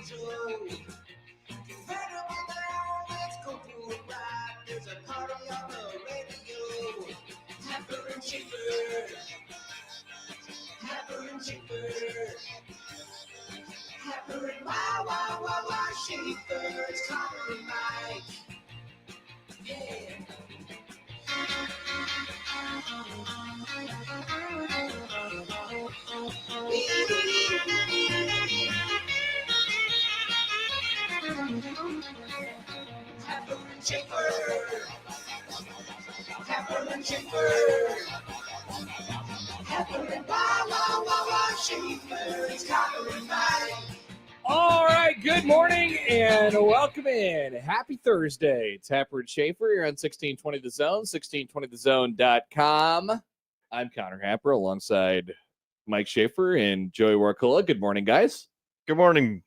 show. Incredible now, let's go do it right. There's a party on the radio. Happer and Schaefer. Happer and Schaefer. Happer and wow, Schaefer. It's Connor and Mike. Yeah. Happer and Schaefer. Happer and Schaefer. Happer and wow, Schaefer. It's Connor and Mike. All right, good morning and welcome in. Happy Thursday. It's Happer and Schaefer. You're on 1620 The Zone, 1620thezone.com. I'm Connor Happer alongside Mike Schaefer and Joey Warkula. Good morning, guys. Good morning.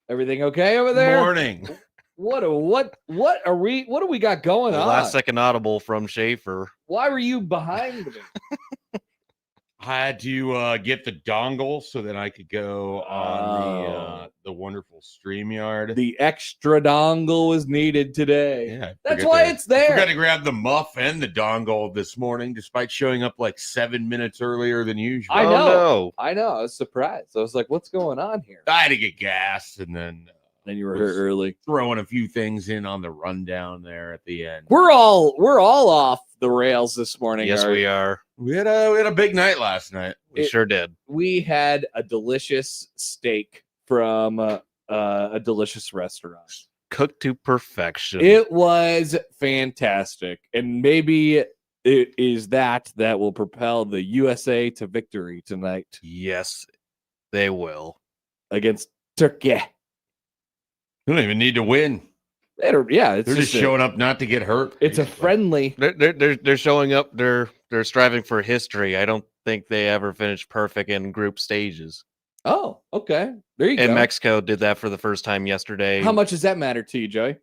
Everything okay over there? Morning. What do we got going on? Last second audible from Schaefer. Why were you behind me? I had to get the dongle so that I could go on the wonderful StreamYard. The extra dongle was needed today. Yeah, that's why it's there. I forgot to grab the muff and the dongle this morning, despite showing up like 7 minutes earlier than usual. I know. No. I was surprised. I was like, "What's going on here?" I had to get gas, and then you were here early, throwing a few things in on the rundown there at the end. We're all off the rails this morning. Yes, we are. We had a big night last night. We sure did. We had a delicious steak from a delicious restaurant. Cooked to perfection. It was fantastic, and maybe it is that will propel the USA to victory tonight Yes, they will. against Turkey. You don't even need to win. They're just showing up not to get hurt. It's a friendly. They're showing up. They're striving for history. I don't think they ever finished perfect in group stages. Oh, okay. There you go. And Mexico did that for the first time yesterday. How much does that matter to you, Joey?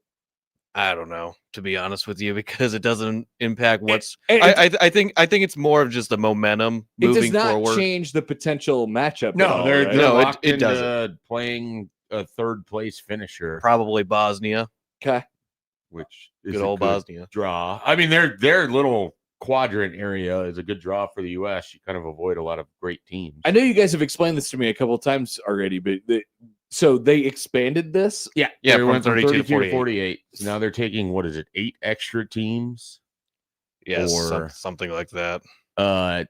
I don't know, to be honest with you, because it doesn't impact what's. I think it's more of just a momentum moving it does not forward. Change the potential matchup. No, at all, they're right? locked it into doesn't. playing a third place finisher, Probably Bosnia. Okay. which is Good a old Bosnia. draw. I mean, their little quadrant area is a good draw for the U.S. You kind of avoid a lot of great teams. I know you guys have explained this to me a couple of times already, but so they expanded this. Yeah, they from went from 32 32 to 48. So now they're taking, what is it, 8 extra teams? Yes, Or- something like that.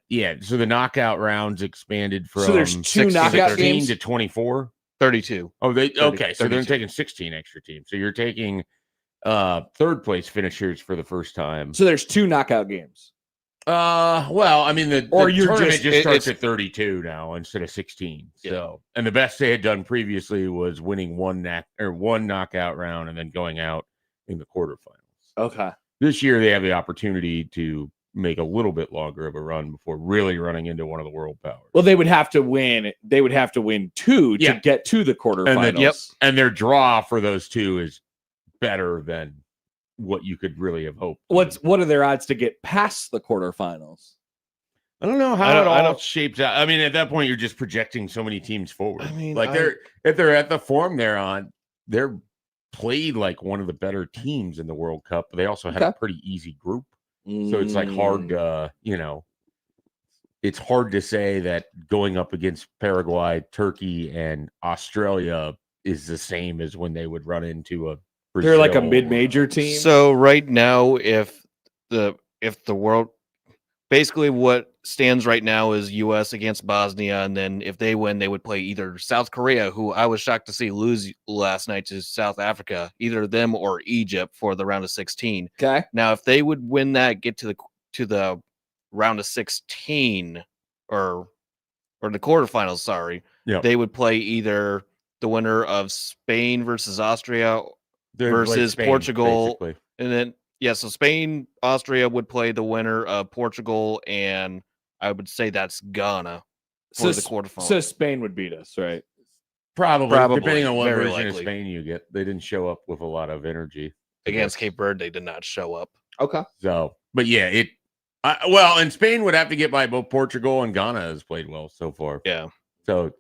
Yeah. So the knockout rounds expanded from So there's two knockout 16 games? to 24. 32. Oh, okay. So they're 32. taking 16 extra teams. So you're taking third place finishers for the first time. So there's two knockout games. Well, I mean, the you're tournament just- starts at 32 now instead of 16. Yeah. So, and the best they had done previously was winning one knockout round and then going out in the quarterfinals. Okay. This year, they have the opportunity to make a little bit longer of a run before really running into one of the world powers. Well, they would have to win. They would have to win two to Yeah. get to the quarterfinals. And their draw for those two is better than what you could really have hoped. What are their odds to get past the quarterfinals? I don't know I how don't- it I all don't- shapes out. I mean, at that point, you're just projecting so many teams forward. I mean, like if they're at the form they're on, they're played like one of the better teams in the World Cup. But they also had a Okay. pretty easy group, so it's like hard. It's hard to say that going up against Paraguay, Turkey, and Australia is the same as when they would run into a. They're like a Brazil or- mid-major team. So right now, if the world, basically what stands right now is U.S. against Bosnia, and then if they win, they would play either South Korea, who I was shocked to see lose last night to South Africa, either them or Egypt for the round of 16. Okay. Now, if they would win that, get to the round of 16 or the quarterfinals, sorry, Yep. they would play either the winner of Spain versus Austria They'd play versus Spain, Portugal. basically. and then, so Spain, Austria would play the winner of Portugal, and I would say that's Ghana for the quarterfinals. So Spain would beat us, right? Probably, Probably, depending on what very version of likely. Spain you get. They didn't show up with a lot of energy Against Cape Verde, they did not show up. Okay. So, but yeah, and Spain would have to get by both Portugal and Ghana has played well so far. Yeah. So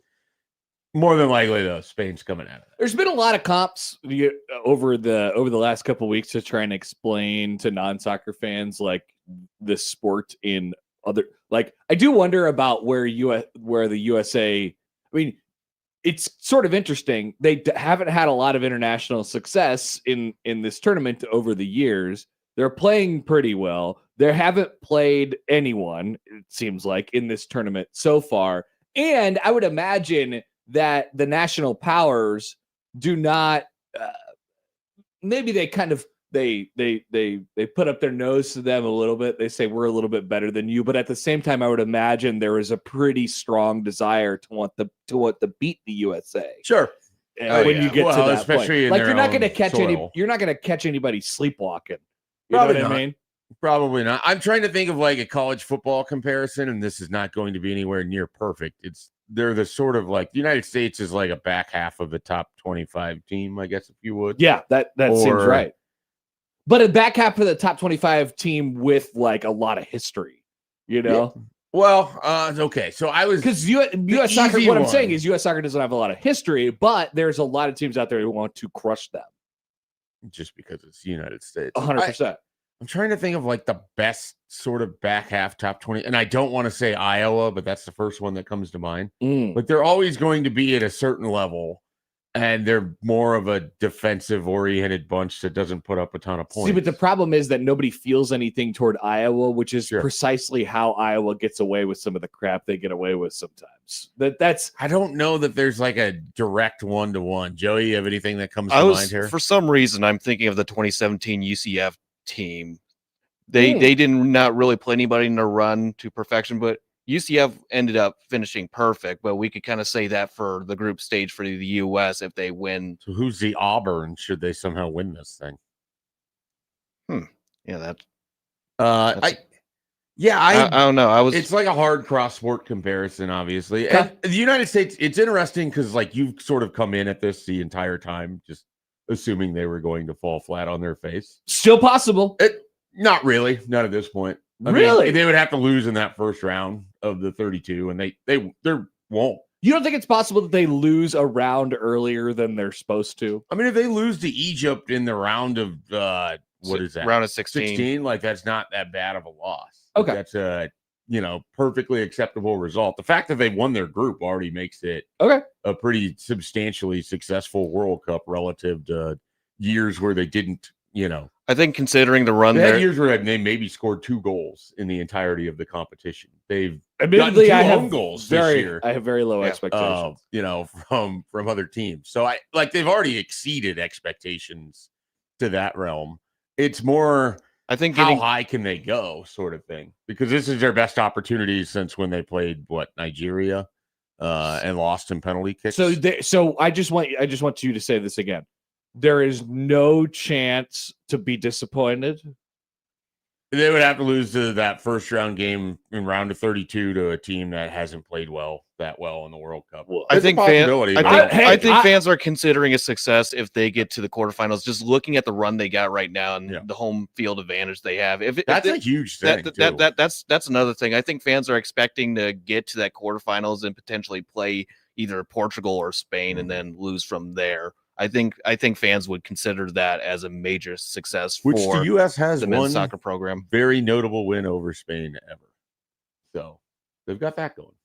more than likely, though, Spain's coming out of that. There's been a lot of comps over the last couple of weeks to try and explain to non-soccer fans like this sport in other, like, I do wonder about where the USA, I mean, it's sort of interesting. They haven't had a lot of international success in this tournament over the years. They're playing pretty well. They haven't played anyone, it seems like, in this tournament so far. And I would imagine that the national powers do not, maybe they kind of, they put up their nose to them a little bit. They say we're a little bit better than you, but at the same time, I would imagine there is a pretty strong desire to want to beat the USA. Sure. When you get to that especially point, in like you're not going to catch soil. you're not going to catch anybody sleepwalking. You Probably know what not. I mean? Probably not. I'm trying to think of like a college football comparison, and this is not going to be anywhere near perfect. They're the sort of like the United States is like a back half of the top 25 team, I guess, if you would. Yeah, that seems right. But a back half of the top 25 team with like a lot of history, you know? Yeah. Well, okay. So I was because U.S. soccer. easy What I'm one. saying is U.S. soccer doesn't have a lot of history, but there's a lot of teams out there who want to crush them. just because it's the United States. 100%. I'm trying to think of like the best sort of back half top 20. And I don't want to say Iowa, but that's the first one that comes to mind. But they're always going to be at a certain level. And they're more of a defensive oriented bunch that doesn't put up a ton of points. See, but the problem is that nobody feels anything toward Iowa, which is Sure. precisely how Iowa gets away with some of the crap they get away with sometimes. That's I don't know that there's like a direct one-to-one. Joey, you have anything that comes to mind here? For some reason, I'm thinking of the 2017 UCF team. They didn't not really play anybody in a run to perfection, but UCF ended up finishing perfect. But we could kind of say that for the group stage for the US if they win. So who's the Auburn should they somehow win this thing? Yeah, that. I don't know. It's like a hard cross sport comparison, obviously. Okay. And the United States, it's interesting because like you've sort of come in at this the entire time, just assuming they were going to fall flat on their face. still possible. Not really, not at this point. I Really? mean, they would have to lose in that first round of the 32, and they won't. You don't think it's possible that they lose a round earlier than they're supposed to? I mean, if they lose to Egypt in the round of what is that? Round of 16. Like that's not that bad of a loss. Okay. That's a perfectly acceptable result. The fact that they won their group already makes it Okay. a pretty substantially successful World Cup relative to years where they didn't, I think considering the run they had there, years where they maybe scored 2 goals in the entirety of the competition. They've Admittedly, gotten I 2 have own goals this year. I have very low expectations. From other teams. So they've already exceeded expectations to that realm. It's more I think how getting high can they go sort of thing, because this is their best opportunity since when they played Nigeria and lost in penalty kicks. So I just want you to say this again. There is no chance to be disappointed. They would have to lose to that first round game in round of 32 to a team that hasn't played that well in the World Cup. Well, I It's a think possibility, but I think fans are considering a success if they get to the quarterfinals. Just looking at the run they got right now and the home field advantage they have, that's a huge thing. That's another thing. I think fans are expecting to get to that quarterfinals and potentially play either Portugal or Spain and then lose from there. I think fans would consider that as a major success Which for the U.S. has the one men's soccer program. very notable win over Spain ever. So they've got that going.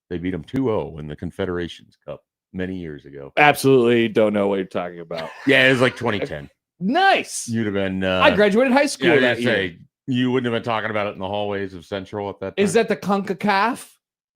They beat them 2-0 in the Confederations Cup many years ago. Absolutely don't know what you're talking about. Yeah, it was like 2010. Nice. You'd have been. I graduated high school. Yeah, that year. you wouldn't have been talking about it in the hallways of Central at that time. Is that the CONCACAF?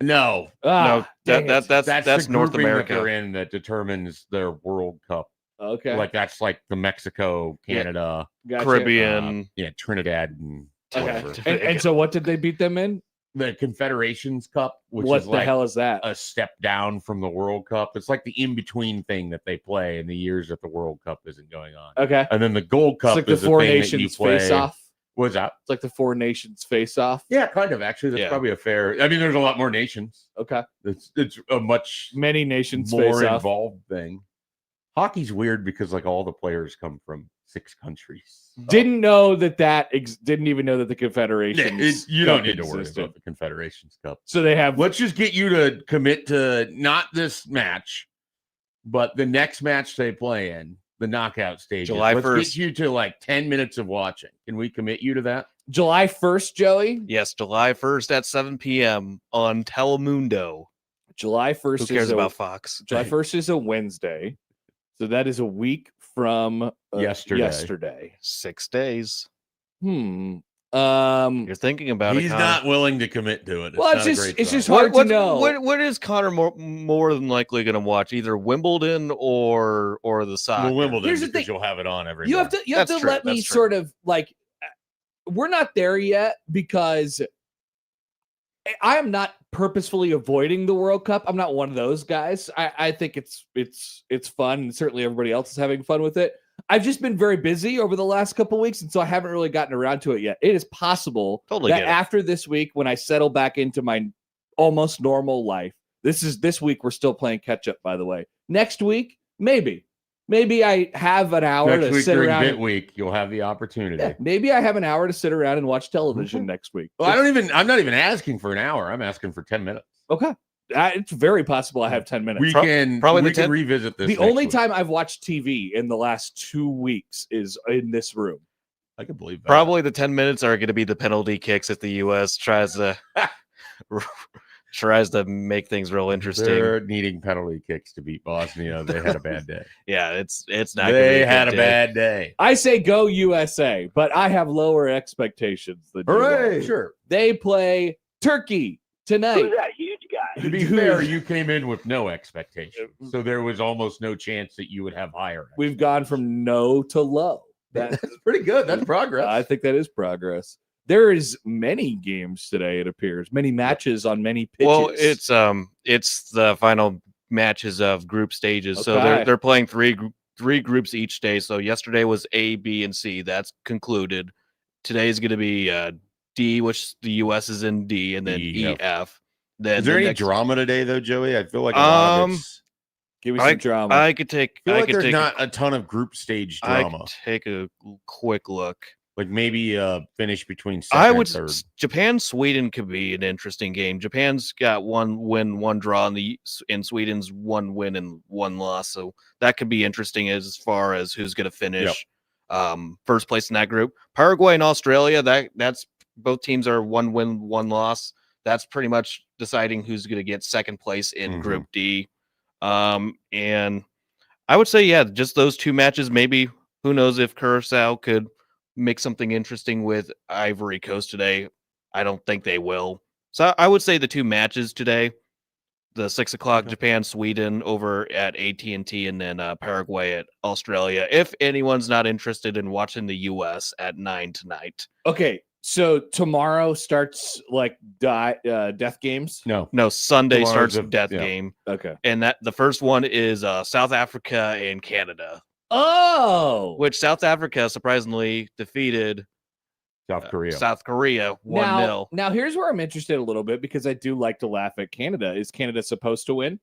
No? No, dang it. that's the North grouping America. that they're in that determines their World Cup. Okay. Like that's like the Mexico, Canada, Gotcha. Caribbean. Trinidad, and Okay. whatever. And so what did they beat them in? The Confederations Cup, which What is the like hell is that? a step down from the World Cup. It's like the in-between thing that they play in the years that the World Cup isn't going on. Okay. And then the Gold Cup It's like the is Four the thing that you Nations play. face off. What's that? It's like the Four Nations face off. Yeah, kind of. Actually, that's Yeah. probably a fair. I mean, there's a lot more nations. Okay. It's a much Many nations more face off. involved thing. Hockey's weird because like all the players come from 6 countries. Didn't know didn't even know that the Confederations. You don't Cup need to worry existed. about the Confederations Cup. So they have Let's just get you to commit to not this match, but the next match they play in, the knockout stages, July let's 1st. get you to like 10 minutes of watching. Can we commit you to that? July 1st, Joey. Yes, July 1st at 7 p.m. on Telemundo. July 1st. Who cares about Fox? July 1st is a Wednesday, so that is a week from yesterday. 6 days. You're thinking about He's it. Connor. not willing to commit to it. Well, not a great it's just sign. hard to know. What is Connor more than likely going to watch? Either Wimbledon or the soccer. Well, Wimbledon, Here's the because thing. you'll have it on every You have month. to you have That's to true. let me That's true. sort of like we're not there yet because I am not purposefully avoiding the World Cup. I'm not one of those guys. I think it's fun, and certainly everybody else is having fun with it. I've just been very busy over the last couple of weeks, and so I haven't really gotten around to it yet. It is possible Totally that get it. after this week, when I settle back into my almost normal life, this week we're still playing catch up, by the way. Next week, maybe I have an hour Next to week sit during around. bit week, you'll have the opportunity. Yeah, maybe I have an hour to sit around and watch television Okay. next week. Well, I'm not even asking for an hour. I'm asking for 10 minutes. Okay. It's very possible I have 10 minutes. We can revisit this. The next only week. time I've watched TV in the last 2 weeks is in this room. I can believe that. Probably the 10 minutes are going to be the penalty kicks if the U.S. tries to make things real interesting. They're needing penalty kicks to beat Bosnia. They had a bad day. Yeah, it's not. Gonna be They a had a good day. bad day. I say go USA, but I have lower expectations than you all. Hooray! Sure. They play Turkey tonight. Who's that huge guy? To be fair, you came in with no expectations, so there was almost no chance that you would have higher. We've gone from no to low. That's pretty good. That's progress. I think that is progress. There is many games today, it appears. Many matches on many pitches. Well, it's the final matches of group stages, so Okay. they're playing three groups each day. So yesterday was A, B, and C. That's concluded. Today is going to be D, which the U.S. is in D, and then E, E, F. Then Is there the any next- drama today, though, Joey? I feel like a lot of it's. Give me some drama. I could take. I feel I like could there's take. not a ton of group stage I drama. could take a quick look. Like maybe finish between second I would. and third. Japan Sweden could be an interesting game. Japan's got 1 win, 1 draw, and Sweden's 1 win and 1 loss. So that could be interesting as far as who's going to finish first place in that group. Paraguay and Australia. That's both teams are 1 win, 1 loss. That's pretty much deciding who's going to get second place in Group D. And I would say, yeah, just those 2 matches. Maybe who knows if Curacao could make something interesting with Ivory Coast today. I don't think they will. So I would say the 2 matches today, the 6 o'clock Japan Sweden over at AT&T, and then Paraguay at Australia. If anyone's not interested in watching the U.S. at 9 tonight. Okay, so tomorrow starts like death games. No. Sunday Tomorrow's starts a- death yeah. game, Okay. and that the first one is South Africa and Canada, Oh, which South Africa surprisingly defeated South Korea. South Korea 1-0. now here's where I'm interested a little bit because I do like to laugh at Canada. Is Canada supposed to win?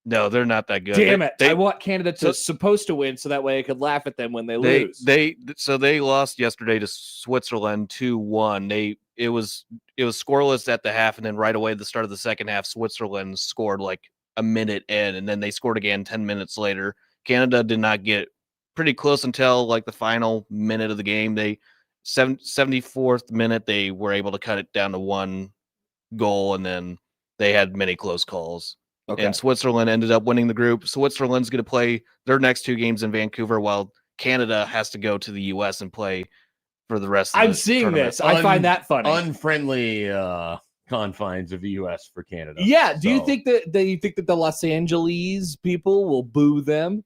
No, they're not that good. Damn it! They, I want Canada to so- supposed to win so that way I could laugh at them when they they lose. they lost yesterday to Switzerland 2-1. It was scoreless at the half, and then right away at the start of the second half, Switzerland scored like a minute in, and then they scored again 10 minutes later. Canada did not get pretty close until like the final minute of the game. They 74th minute they were able to cut it down to 1 goal, and then they had many close calls. Okay. And Switzerland ended up winning the group. Switzerland's going to play their next 2 games in Vancouver, while Canada has to go to the U.S. and play for the rest of I'm the seeing tournament. this. I find that funny. Unfriendly confines of the U.S. for Canada. Yeah. Do you So- think that the Los Angeles people will boo them?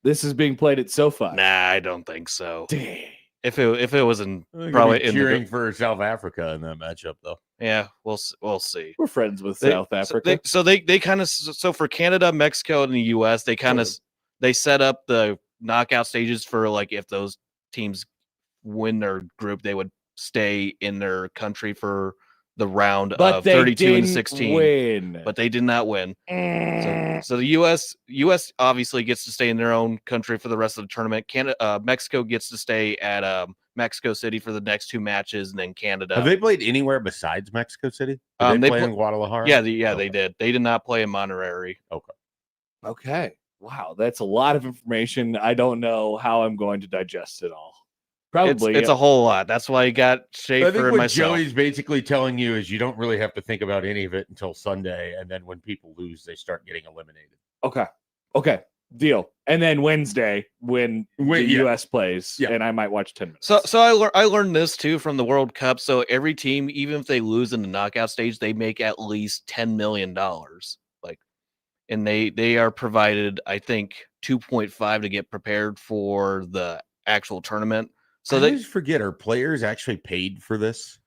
This is being played at SoFi. Nah, I don't think so. Dang. If it was in They're gonna probably be in the cheering for South Africa in that matchup, though. yeah, we'll see. We're friends with They- South Africa. So they kind of so for Canada, Mexico, and the U.S. they kind of they set up the knockout stages for like if those teams win their group, they would stay in their country for the round but of they 32 and didn't 16. win. But they did not win. Mm. So the U.S. obviously gets to stay in their own country for the rest of the tournament. Mexico gets to stay at Mexico City for the next 2 matches, and then Canada. Have they played anywhere besides Mexico City? Did They they play pl- in Guadalajara? Yeah, Okay. they did. They did not play in Monterrey. Okay. Wow, that's a lot of information. I don't know how I'm going to digest it all. It's Probably a whole lot. That's why you got I Schaefer think and what myself. Joey's basically telling you is you don't really have to think about any of it until Sunday, and then when people lose, they start getting eliminated. Okay. Deal. And then Wednesday when the US plays, and I might watch 10 minutes. So I learned this too from the World Cup. So every team, even if they lose in the knockout stage, they make at least $10 million. Like, and they are provided, I think, 2.5 to get prepared for the actual tournament. So I they always forget, are players actually paid for this?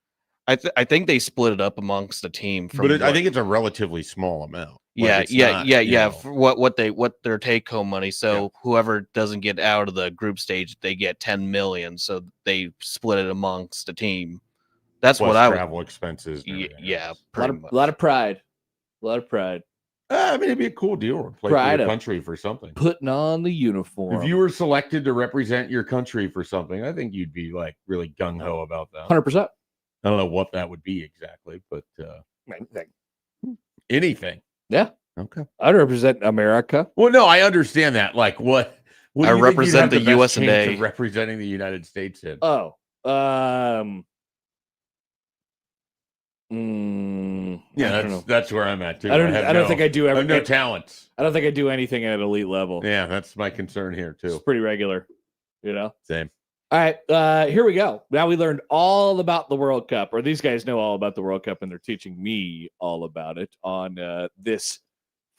I think they split it up amongst the team. But I think it's a relatively small amount. Yeah, Like, it's not, you know, For what their take home money. So whoever doesn't get out of the group stage, they get 10 million. So they split it amongst the team. That's plus what I would. travel expenses. And everything Yeah, else. pretty much. A lot of pride. A lot of pride. I mean, it'd be a cool deal to play Pride for your of country for something. Putting on the uniform. If you were selected to represent your country for something, I think you'd be like really gung ho about that. 100%. I don't know what that would be exactly, but anything. Yeah. Okay. I'd represent America. Well, no, I understand that. Like, what I do you think you'd represent have the best chance USA. of representing the United States in? Oh. Yeah, that's where I'm at too. I don't think I do I have no talents. I don't think I do anything at elite level. Yeah, that's my concern here too. It's pretty regular, you know. Same. All right, here we go. Now we learned all about the World Cup, or these guys know all about the World Cup, and they're teaching me all about it on this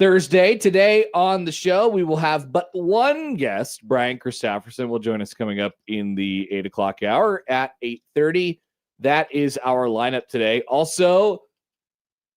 Thursday. Today on the show, we will have but one guest. Brian Christopherson will join us coming up in the 8 o'clock hour at 8:30. That is our lineup today. Also,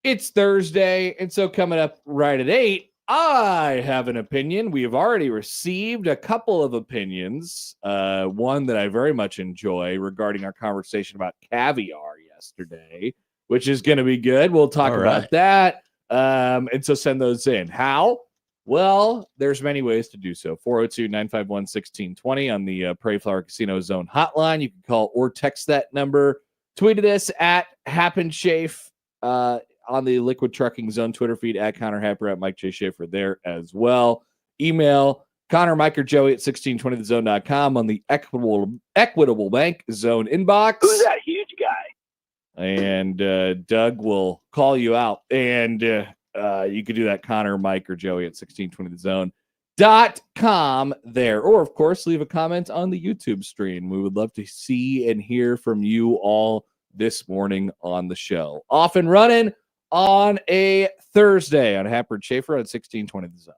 it's Thursday, and so coming up right at 8, I have an opinion. We have already received a couple of opinions. One that I very much enjoy regarding our conversation about caviar yesterday, which is going to be good. We'll talk about that. And so send those in. How? Well, there's many ways to do so. 402-951-1620 on the Prairie Casino Zone hotline. You can call or text that number. Tweet at us at HappenSchafe on the Liquid Trucking Zone Twitter feed at Connor Happer at Mike J. Schaefer there as well. Email Connor, Mike, or Joey at 1620thezone.com on the Equitable Bank Zone inbox. Who's that huge guy? And Doug will call you out. And you can do that, Connor, Mike, or Joey at 1620thezone.com there. Or, of course, leave a comment on the YouTube stream. We would love to see and hear from you all this morning on the show. Off and running on a Thursday on Happer and Schaefer at 1620 The Zone.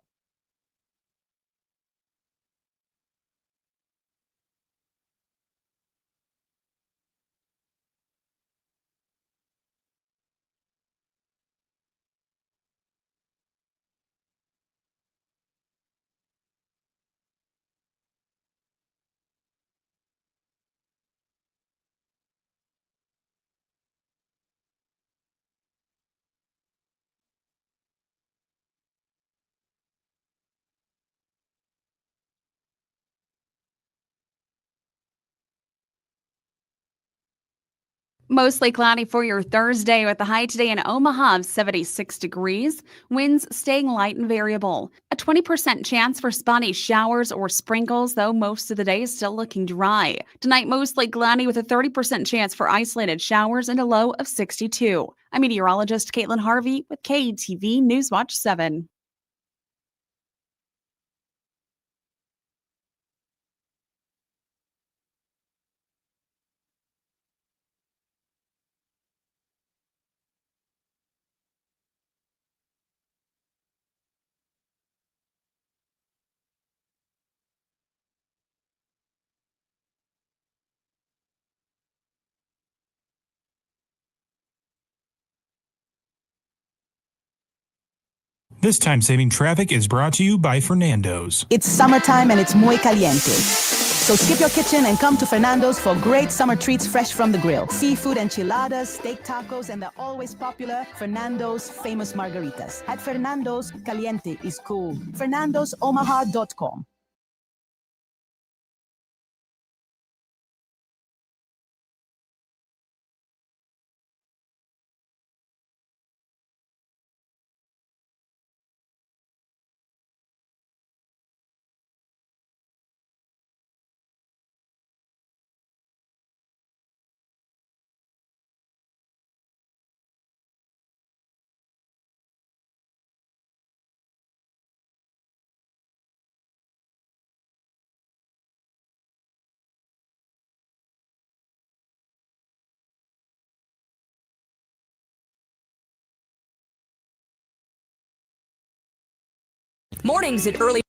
Mostly cloudy for your Thursday with the high today in Omaha of 76 degrees. Winds staying light and variable. A 20% chance for spotty showers or sprinkles, though most of the day is still looking dry. Tonight, mostly cloudy with a 30% chance for isolated showers and a low of 62. I'm meteorologist Caitlin Harvey with KETV Newswatch 7. This time-saving traffic is brought to you by Fernando's. It's summertime and it's muy caliente. So skip your kitchen and come to Fernando's for great summer treats fresh from the grill. Seafood enchiladas, steak tacos, and the always popular Fernando's famous margaritas. At Fernando's, caliente is cool. FernandosOmaha.com. Mornings at early.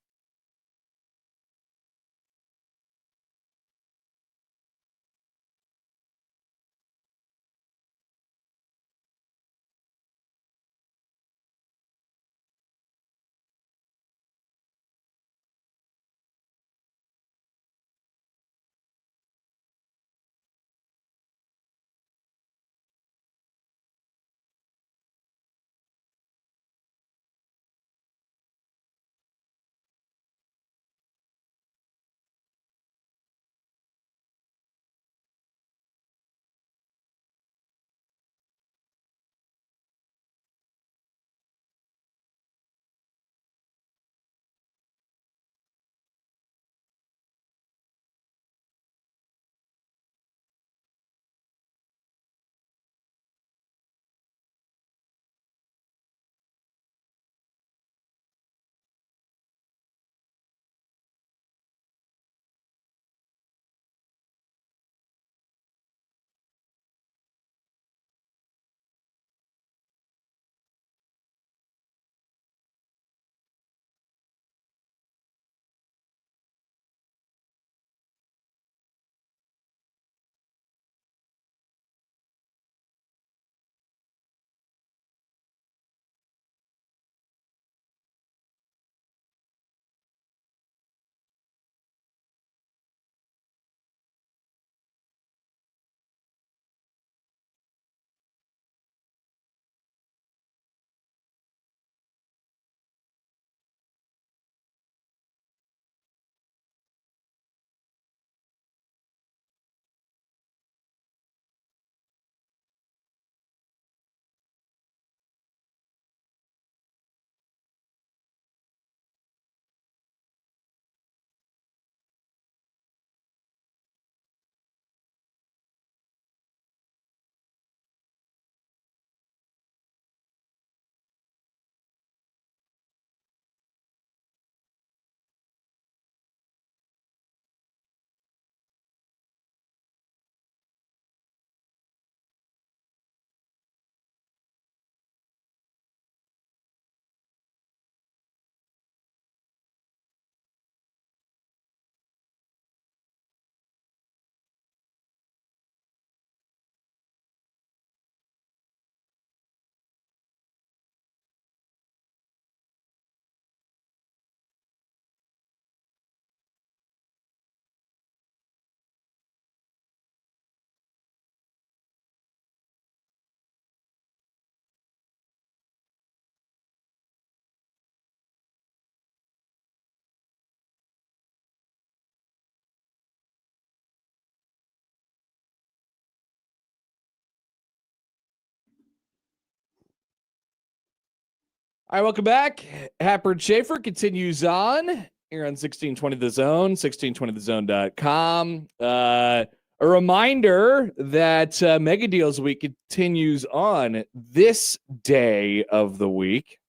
All right, welcome back. Happer and Schaefer continues on here on 1620 The Zone, 1620thezone.com. A reminder that Mega Deals Week continues on. This day of the week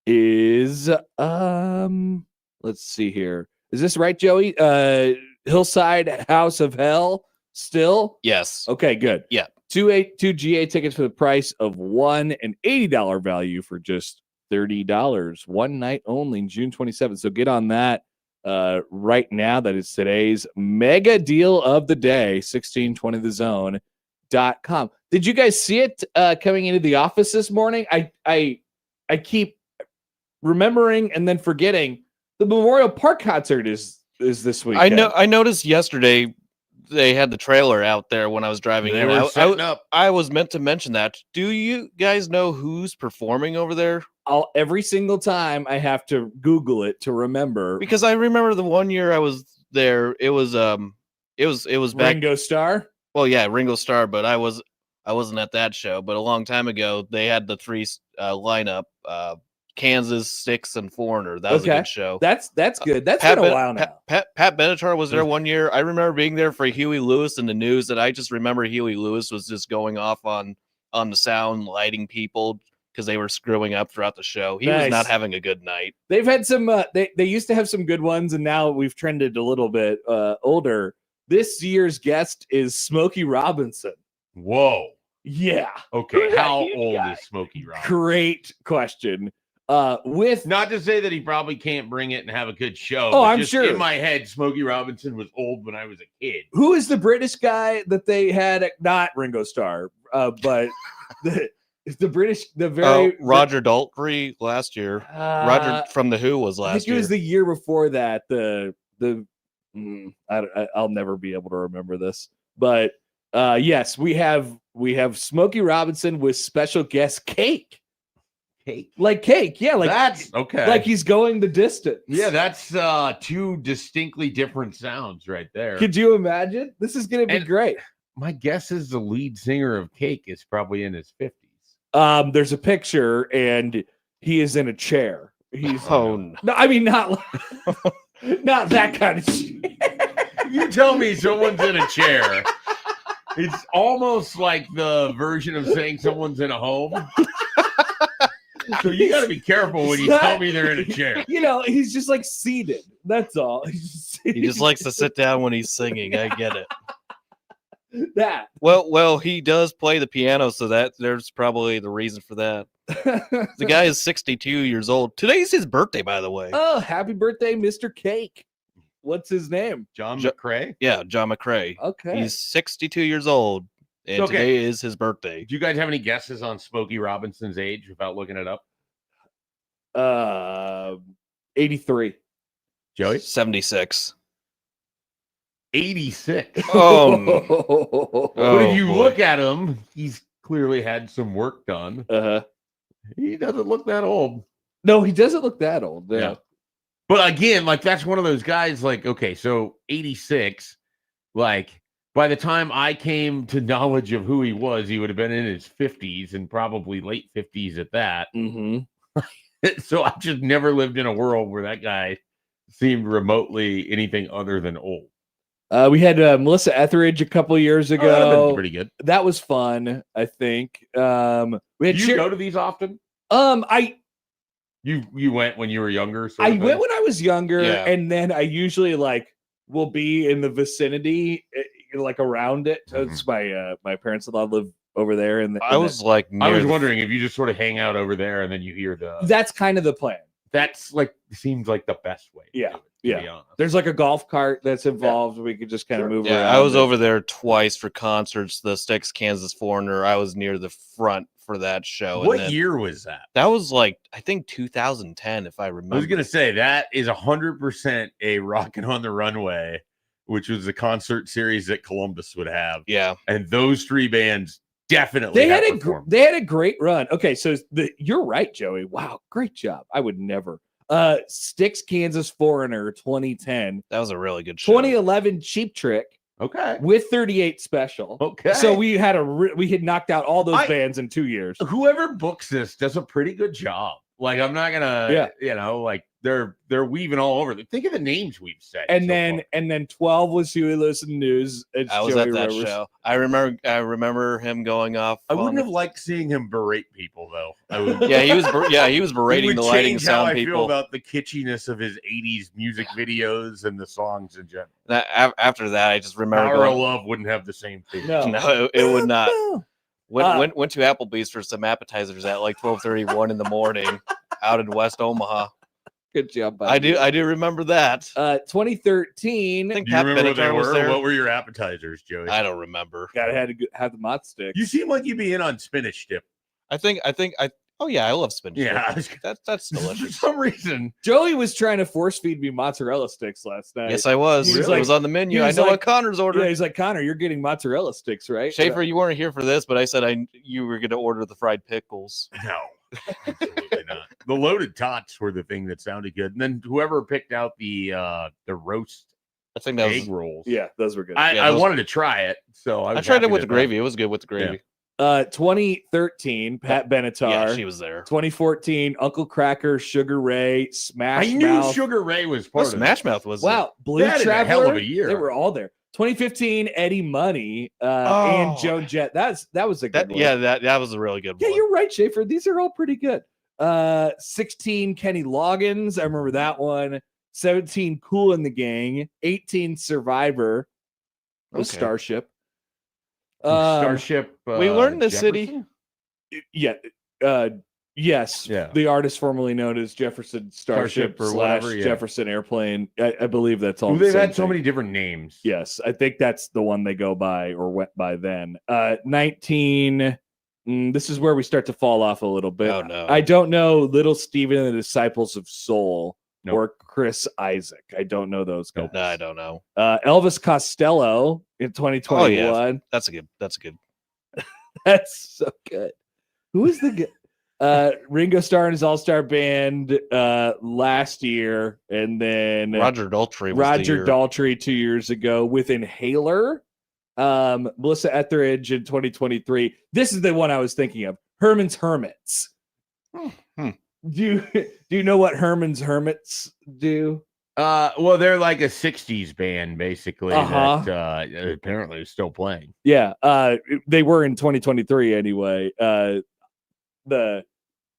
is, let's see here. Is this right, Joey? Hillside House of Hell still? Yes. Okay, good. Yeah. Two GA tickets for the price of one, an $80 value for just $30. One night only, June 27th. So get on that right now. That is today's mega deal of the day, 1620thezone.com. Did you guys see it coming into the office this morning? I keep remembering and then forgetting the Memorial Park concert is this weekend. I noticed yesterday they had the trailer out there when I was driving They in. were setting up. I was meant to mention that. Do you guys know who's performing over there? Every single time I have to Google it to remember. Because I remember the one year I was there, it was back Ringo Starr. Well, yeah, Ringo Starr, but I wasn't at that show. But a long time ago, they had the three lineup: Kansas, Styx, and Foreigner. That was a good show. That's good. That's been a while now. Pat Benatar was there one year. I remember being there for Huey Lewis and the news. And I just remember Huey Lewis was just going off on the sound, lighting people because they were screwing up throughout the show. He was not having a good night. They've had some. They used to have some good ones, and now we've trended a little bit older. This year's guest is Smokey Robinson. Whoa. Yeah. Okay. How old is Smokey Robinson? Great question. With Not to say that he probably can't bring it and have a good show. Oh, but I'm just sure. In my head, Smokey Robinson was old when I was a kid. who is the British guy that they had? Not Ringo Starr, but the British, Roger Daltrey last year. Roger from the Who was I last think it year. was the year before that. I'll never be able to remember this, but yes, we have Smokey Robinson with special guest Cake. Cake, yeah, That's okay. like he's going the distance. Yeah, that's two distinctly different sounds right there. Could you imagine? This is going to be great. My guess is the lead singer of Cake is probably in his 50s. There's a picture, and he is in a chair. He's no, I mean not not that kind of shit. You tell me someone's in a chair. It's almost like the version of saying someone's in a home. So you got to be careful when you tell me they're in a chair. He's just like seated. That's all. He just likes to sit down when he's singing. I get it. That. Well, he does play the piano, so there's probably the reason for that. The guy is 62 years old. Today's his birthday, by the way. Oh, happy birthday, Mr. Cake. What's his name? John McCrae? Yeah, John McCrae. Okay. He's 62 years old, and today is his birthday. Do you guys have any guesses on Smokey Robinson's age without looking it up? 83. Joey? 76. 86. Oh, but if you boy. look at him, he's clearly had some work done. He doesn't look that old. No, he doesn't look that old. Yeah. But again, that's one of those guys, okay, so 86, by the time I came to knowledge of who he would have been in his 50s and probably late 50s at that. Mm-hmm. So I just never lived in a world where that guy seemed remotely anything other than old. We had Melissa Etheridge a couple years ago. That would've been pretty good. That was fun, I think. We had Do you go to these often? You went when you were younger? I went when I was younger, Yeah. and then I usually will be in the vicinity, around it. It's my parents-in-law live over there, and I was wondering if you just sort of hang out over there and then you hear that's kind of the plan. That's seems like the best way. Yeah. To do it, Yeah. to be honest. There's a golf cart that's involved. We could just kind of move around. Yeah, I was over there twice for concerts. The Styx, Kansas Foreigner. I was near the front for that show. What year was that? That was I think 2010, if I remember. I was gonna say that is 100% a Rockin' on the Runway, which was the concert series that Columbus would have. Yeah, and those three bands definitely they had a great run. Okay, so you're right, Joey. Wow, great job. I would never. Styx, Kansas Foreigner, 2010. That was a really good show. 2011 Cheap Trick. Okay. With 38 Special. Okay. So we had we had knocked out all those bands in 2 years. Whoever books this does a pretty good job. I'm not gonna, they're weaving all over. Think of the names we've said. And then 12 was Huey Lewis and the News. I was at that show. I remember him going off. I wouldn't have liked seeing him berate people though. He was berating the lighting and sound people. I feel about the kitschiness of his 80s music videos and the songs in general. After that, I just remember Power of Love wouldn't have the same thing. No, it would not. Went to Applebee's for some appetizers at 12:31 in the morning out in West Omaha. Good job, buddy. I do remember that. 2013. I think Do you remember what they were? What were your appetizers, Joey? I don't remember. Gotta have the mott sticks. You seem like you'd be in on spinach dip. Oh yeah, I love spinach. Yeah, that's delicious. For some reason, Joey was trying to force feed me mozzarella sticks last night. Yes, I was. It was on the menu. I know what Connor's ordered. Yeah, he's like, Connor, you're getting mozzarella sticks, right? Schaefer, you weren't here for this, but I said you were going to order the fried pickles. No, absolutely not. The loaded tots were the thing that sounded good, and then whoever picked out the roast, I think that egg rolls. Yeah, those were good. I wanted to try it, so I tried it with the gravy. It was good with the gravy. Yeah. 2013, Pat Benatar. Yeah, she was there. 2014, Uncle Cracker, Sugar Ray, Smash I Mouth. knew Sugar Ray was part of Smash Mouth was Wow, Blue That is a Traveler. hell of a year. They were all there. 2015, Eddie Money and Joan Jett. That was a good one. Yeah, that was a really good one. Yeah, you're right, Schaefer. These are all pretty good. 16, Kenny Loggins. I remember that one. 17, Kool and the Gang. 18, Survivor. Was Starship. Starship. We learned this Jefferson? city. Yeah. Yes, Yeah. the artist formerly known as Jefferson Starship or / whatever, yeah. Jefferson Airplane. I believe that's all. Well, the they've same had so thing. many different names. Yes, I think that's the one they go by or went by then. 19. This is where we start to fall off a little bit. Oh, no. I don't know Little Stephen and the Disciples of Soul Nope. or Chris Isaac. I don't know those guys. No, I don't know. Elvis Costello in 2021. Oh, yeah. That's a good. That's so good. Who is the good? Ringo Starr and his all-star band last year, and then Roger Daltrey. Roger Daltrey 2 years ago with Inhaler. Melissa Etheridge in 2023. This is the one I was thinking of. Herman's Hermits. Do you know what Herman's Hermits do? Well, they're like a 60s band, basically, that apparently is still playing. Yeah, they were in 2023 anyway.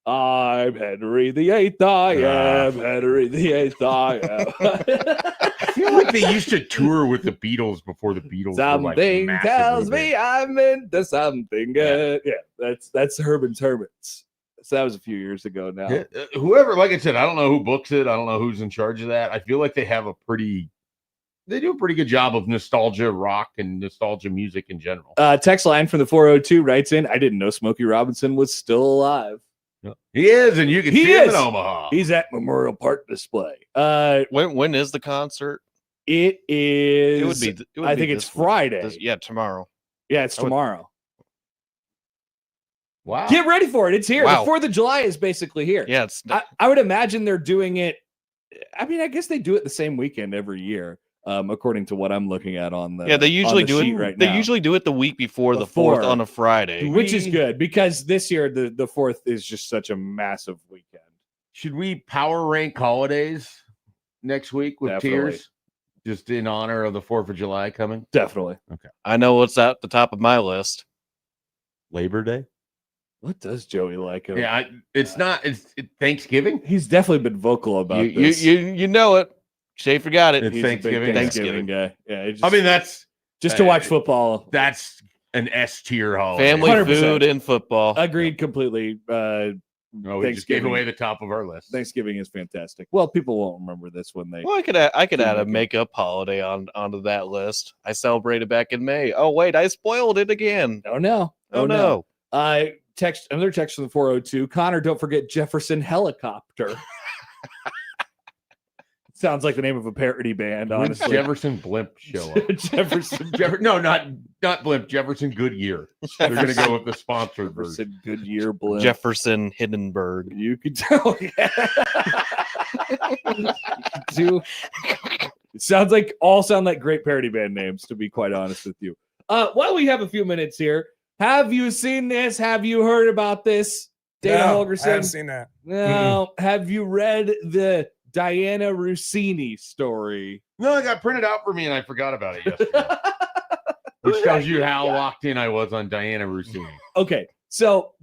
I'm Henry the Eighth. I am Henry the Eighth. I am. I feel like they used to tour with the Beatles before the Beatles. Something were like tells me I'm into something good. Yeah, that's Herman's Hermits. So that was a few years ago now. Yeah, whoever, like I said, I don't know who books it. I don't know who's in charge of that. I feel like they do a pretty good job of nostalgia rock and nostalgia music in general. Text line from the 402 writes in, I didn't know Smokey Robinson was still alive. He is, and you can see him in Omaha. He's at Memorial Park display. When is the concert? It is. I think it's Friday. Tomorrow. Yeah, it's tomorrow. Wow. Get ready for it. It's here. Wow. The 4th of July is basically here. Yeah, I would imagine they're doing it. I mean, I guess they do it the same weekend every year, according to what I'm looking at on the. Yeah, they usually do it right They now. usually do it the week before the 4th on a Friday, which is good because this year the 4th is just such a massive weekend. Should we power rank holidays next week with Definitely. tiers, just in honor of the 4th of July coming? Definitely. Okay. I know what's at the top of my list. Labor Day. What does Joey like? Yeah, it's Thanksgiving. He's definitely been vocal about this. You know it. Schaefer got it. It's He's Thanksgiving. a big Thanksgiving guy. Yeah, I mean, that's just to watch football. That's an S tier holiday. Family 100%. food and football. Agreed completely. No, we just gave away the top of our list. Thanksgiving is fantastic. Well, people won't remember this when they. Well, I could add a makeup holiday onto that list. I celebrated back in May. Oh wait, I spoiled it again. Oh no. Oh no. Another text from the 402. Connor, don't forget Jefferson Helicopter. Sounds like the name of a parody band, honestly. Jefferson Blimp show up? Jefferson. No, not Blimp. Jefferson Goodyear. They're going to go with the sponsored version. Jefferson Goodyear Blimp. Jefferson Hindenburg. You could tell. Do. It sound like great parody band names, to be quite honest with you. While we have a few minutes here, have you seen this? Have you heard about this? Dana Holgerson? I haven't seen that. No. Have you read the Diana Rossini story? No, it got printed out for me and I forgot about it yesterday. Which tells you how locked in I was on Diana Rossini. Okay, so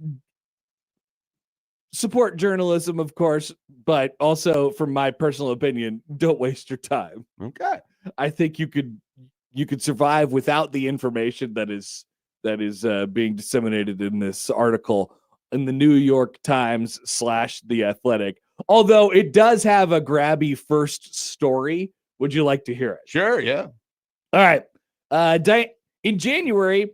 support journalism, of course, but also, from my personal opinion, don't waste your time. Okay. I think you could survive without the information that is being disseminated in this article in the New York Times / The Athletic. Although it does have a grabby first story. Would you like to hear it? Sure, yeah. All right. In January,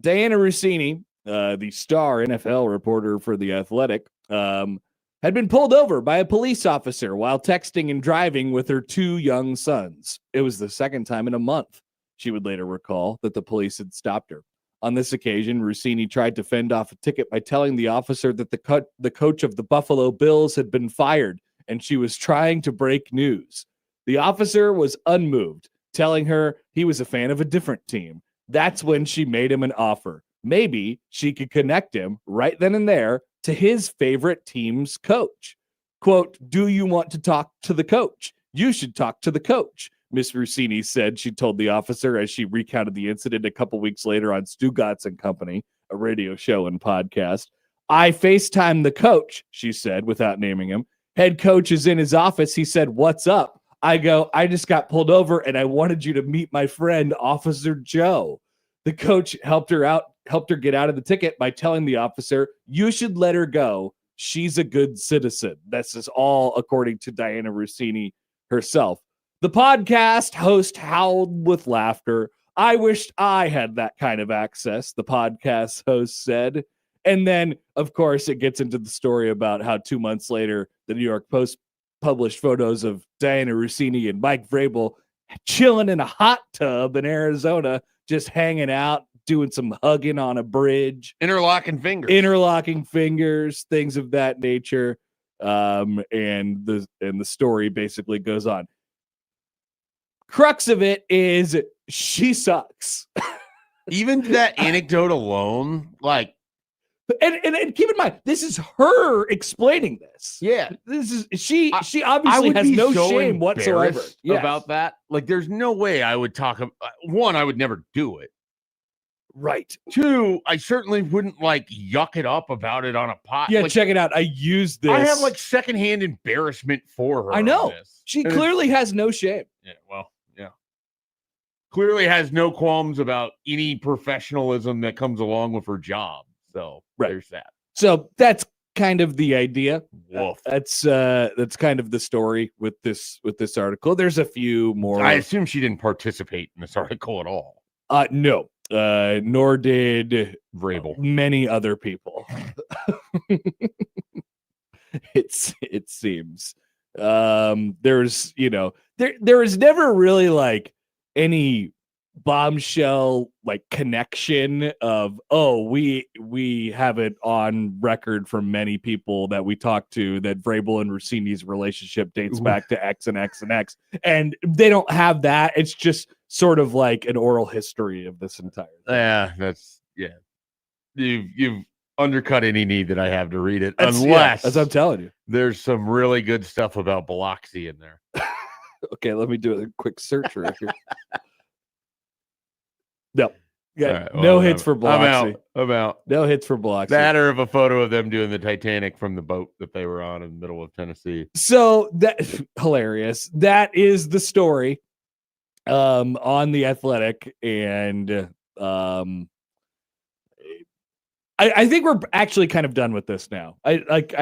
Diana Rossini, the star NFL reporter for The Athletic, had been pulled over by a police officer while texting and driving with her 2 young sons. It was the second time in a month, she would later recall, that the police had stopped her. On this occasion, Rossini tried to fend off a ticket by telling the officer that the coach of the Buffalo Bills had been fired, and she was trying to break news. The officer was unmoved, telling her he was a fan of a different team. That's when she made him an offer. Maybe she could connect him right then and there to his favorite team's coach. Quote, "Do you want to talk to the coach? You should talk to the coach," Miss Rossini said she told the officer as she recounted the incident a couple weeks later on Stugatz and Company, a radio show and podcast. "I FaceTimed the coach," she said, without naming him. "Head coach is in his office. He said, 'What's up?' I go, 'I just got pulled over and I wanted you to meet my friend, Officer Joe.' The coach helped her out helped her get out of the ticket by telling the officer, "You should let her go. She's a good citizen." This is all according to Diana Rossini herself. The podcast host howled with laughter. "I wished I had that kind of access," the podcast host said. And then, of course, it gets into the story about how 2 months later, the New York Post published photos of Diana Rossini and Mike Vrabel chilling in a hot tub in Arizona, just hanging out, doing some hugging on a bridge. Interlocking fingers, things of that nature. And the story basically goes on. Crux of it is she sucks. Even that anecdote alone, like, and keep in mind, this is her explaining this. yeah, This is she I obviously would has be no so shame whatsoever embarrassed about that. Like, there's no way I would talk about one. I would never do it. Right. Two, I certainly wouldn't like yuck it up about it on a pot. Yeah, like, check it out. I used this. I have like secondhand embarrassment for her. I know. on this. She And clearly has no shame. yeah, well, yeah. Clearly has no qualms about any professionalism that comes along with her job. So there's that. So that's kind of the idea. Woof. That's kind of the story with this article. There's a few more. I assume she didn't participate in this article at all. No. Nor did Vrabel. Many other people. It seems. There's, there is never really like any bombshell like connection of, oh, we have it on record from many people that we talked to that Vrabel and Rossini's relationship dates back to X and X and X, and they don't have that. It's just sort of like an oral history of this entire thing. Yeah, you've undercut any need that I have to read it, As I'm telling you. There's some really good stuff about Biloxi in there. Okay, let me do a quick search right here. No. Yeah, Right, well, no hits for Biloxi. I'm out. No hits for Biloxi. That or of a photo of them doing the Titanic from the boat that they were on in the middle of Tennessee. So that hilarious. That is the story on The Athletic. And I think we're actually kind of done with this now. I think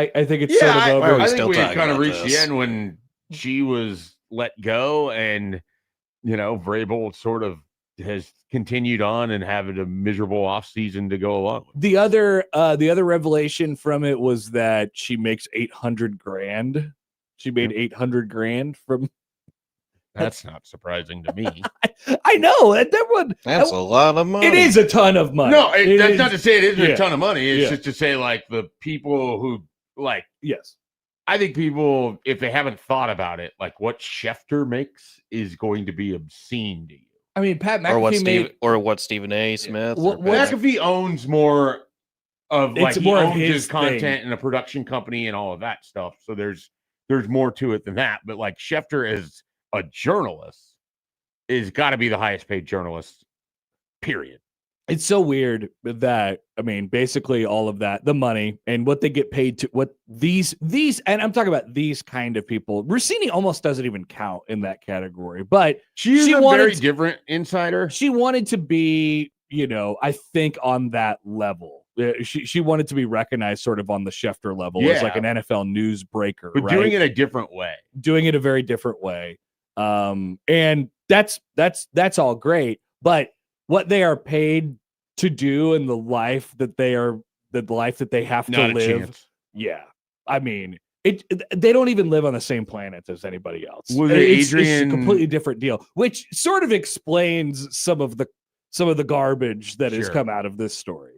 it's sort of over. I still think we had talking kind of about reached this. the end when she was let go, and Vrabel sort of has continued on and having a miserable offseason to go along with. The other revelation from it was that she makes $800,000. She made $800,000 from. That's not surprising to me. I know that one. That's a lot of money. It is a ton of money. No, that's is, not to say it isn't yeah. a ton of money. It's Yeah. just to say, like, the people who, like, yes. I think people, if they haven't thought about it, like what Schefter makes is going to be obscene to you. I mean, Pat or McAfee what Stephen A. Smith. What- or what- Pat- McAfee owns more of It's like he more of owns his his content thing. and a production company and all of that stuff. So there's more to it than that. But like Schefter as a journalist is got to be the highest paid journalist, period. It's so weird that, I mean, basically all of that, the money and what they get paid to, what these, and I'm talking about these kind of people. Rossini almost doesn't even count in that category, but She's she a wanted very to- different insider. she wanted to be, I think on that level. She wanted to be recognized sort of on the Schefter level as like an NFL news breaker, But right? doing it a different way. Doing it a very different way. And that's all great, but what they are paid to do and the life that they have to Not a live. chance. Yeah. I mean, they don't even live on the same planet as anybody else. Was It's a Adrian- completely different deal, which sort of explains some of the garbage that has Sure. come out of this story.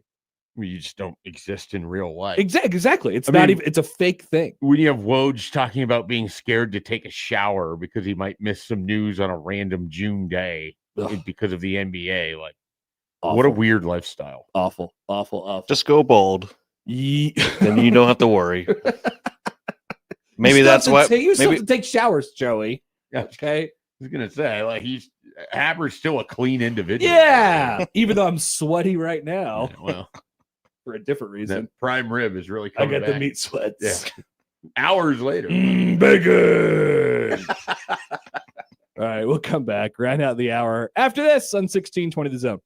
You just don't exist in real life. Exactly. It's I not mean- even, it's a fake thing. When you have Woj talking about being scared to take a shower because he might miss some news on a random June day Ugh. because of the NBA, like Awful. what a weird lifestyle. Awful. Just go bold. Ye- Then you don't have to worry. Maybe You that's still what. have to you still Maybe have to take showers, Joey. Yeah. Okay. I was gonna say, like, Happer's still a clean individual. Yeah. Even though I'm sweaty right now Yeah, well, for a different reason. that prime rib is really I coming got the back. meat sweats. Yeah. Hours later. Bacon. All right, we'll come back, round out the hour after this on 1620 The Zone.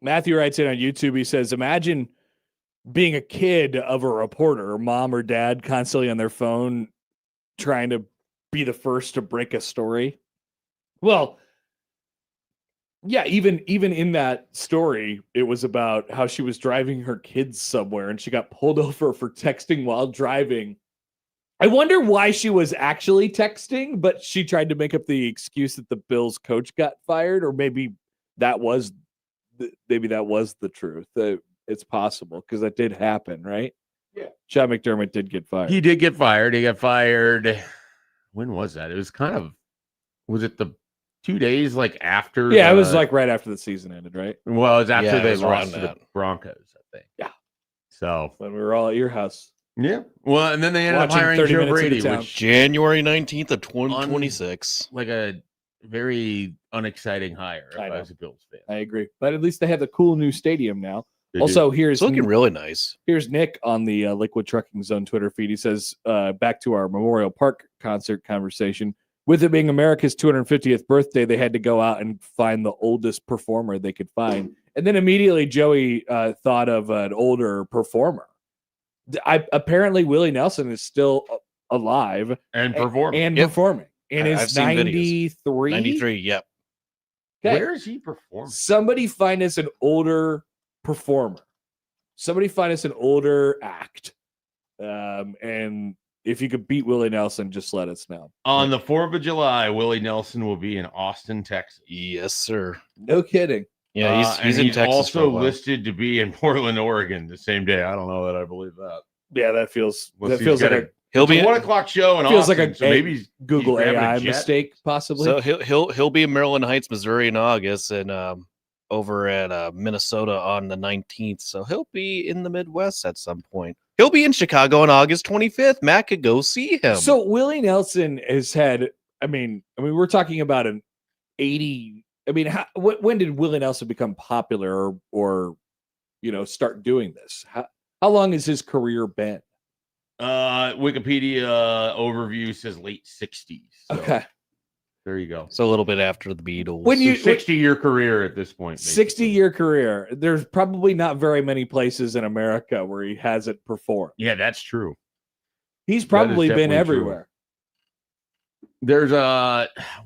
Matthew writes in on YouTube. He says, imagine being a kid of a reporter, mom or dad constantly on their phone trying to be the first to break a story. Well, yeah, even in that story, it was about how she was driving her kids somewhere and she got pulled over for texting while driving. I wonder why she was actually texting, but she tried to make up the excuse that the Bills coach got fired, or maybe that was the truth. It's possible because that did happen, right? Yeah. Sean McDermott did get fired. He did get fired. He got fired. When was that? It was was it the 2 days like after? Yeah, it was like right after the season ended, right? Well, it was after Yeah, it they was lost to around the that. Broncos, I think. Yeah. So When we were all at your house. yeah. Well, and then they ended up Watching hiring 30 Joe minutes Brady, into town. which January 19th of 2026. like a very unexciting hire if I I know. was a Bills fan. I agree. But at least they have the cool new stadium now. They do. Also, It's looking really nice. here's Nick on the Liquid Trucking Zone Twitter feed. He says, back to our Memorial Park concert conversation. With it being America's 250th birthday, they had to go out and find the oldest performer they could find. And then immediately Joey thought of an older performer. Apparently Willie Nelson is still alive and performing. performing. And I've is seen videos. 93. 93, yep. Okay. Where is he performing? Somebody find us an older performer. Somebody find us an older act. And if you could beat Willie Nelson, just let us know. On the 4th of July, Willie Nelson will be in Austin, Texas. Yes, sir. No kidding. Yeah, he's in Texas. also for a while. listed to be in Portland, Oregon the same day. I don't know that I believe that. Yeah, that feels Unless he's like got a He'll it's be a 1 o'clock show in feels Austin, like a so maybe he's Google grabbing a AI jet. mistake, possibly. So he'll be in Maryland Heights, Missouri in August, and over at Minnesota on the 19th. So he'll be in the Midwest at some point. He'll be in Chicago on August 25th. Matt could go see him. So Willie Nelson has had. I mean, we're talking about an 80. I mean, when did Willie Nelson become popular, or start doing this? How long has his career been? Wikipedia overview says late 60s. So Okay. there you go. So a little bit after the Beatles. When you 60-year career at this point. 60-year career, there's probably not very many places in America where he hasn't performed. Yeah, that's true. He's probably been definitely everywhere. There's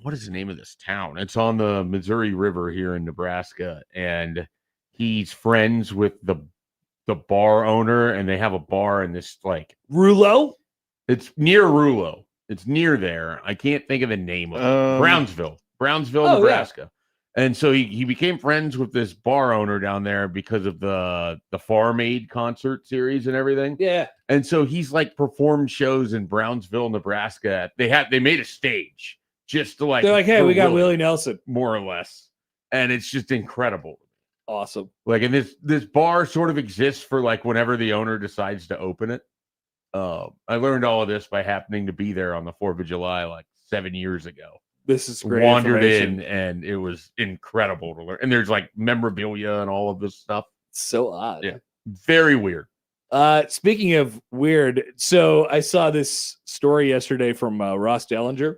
what is the name of this town? It's on the Missouri River here in Nebraska, and he's friends with the bar owner, and they have a bar in this like Rouleau? It's near Rouleau. It's near there. I can't think of the name of it. Brownsville, Nebraska. And so he became friends with this bar owner down there because of the Farm Aid concert series and everything. Yeah. And so he's like performed shows in Brownsville, Nebraska. They made a stage just to like, they're like, hey, for we got Willie Nelson. more or less. And it's just incredible. Awesome. Like, and this bar sort of exists for like whenever the owner decides to open it. I learned all of this by happening to be there on the 4th of July, like 7 years ago. This is great. Wandered information. in, and it was incredible to learn. And there's like memorabilia and all of this stuff. So odd. Yeah. Very weird. Speaking of weird, so I saw this story yesterday from Ross Dellinger.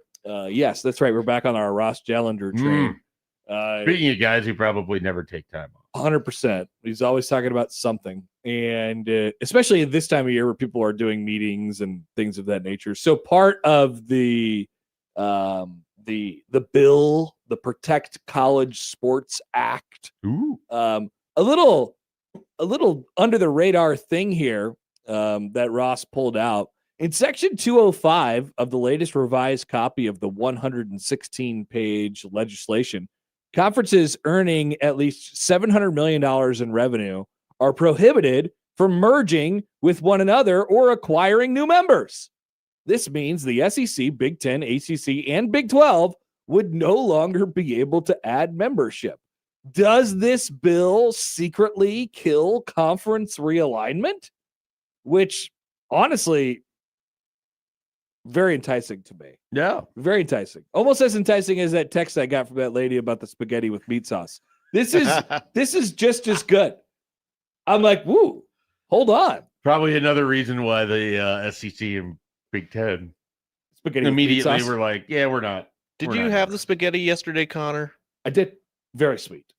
Yes, that's right. We're back on our Ross Dellinger train. Speaking of guys who probably never take time off. 100%. He's always talking about something. And especially at this time of year where people are doing meetings and things of that nature. So part of the bill, the Protect College Sports Act, a little under the radar thing here that Ross pulled out. In section 205 of the latest revised copy of the 116-page legislation, conferences earning at least $700 million in revenue are prohibited from merging with one another or acquiring new members. This means the SEC, Big Ten, ACC, and Big 12 would no longer be able to add membership. Does this bill secretly kill conference realignment? Which, honestly, very enticing to me. Yeah. Very enticing. Almost as enticing as that text I got from that lady about the spaghetti with meat sauce. This is just as good. I'm like, woo, hold on. Probably another reason why the SEC and Big Ten Spaghetti immediately with meat sauce. were like, yeah, we're not. Did we're you not have doing the spaghetti yesterday, Connor? I did. Very sweet.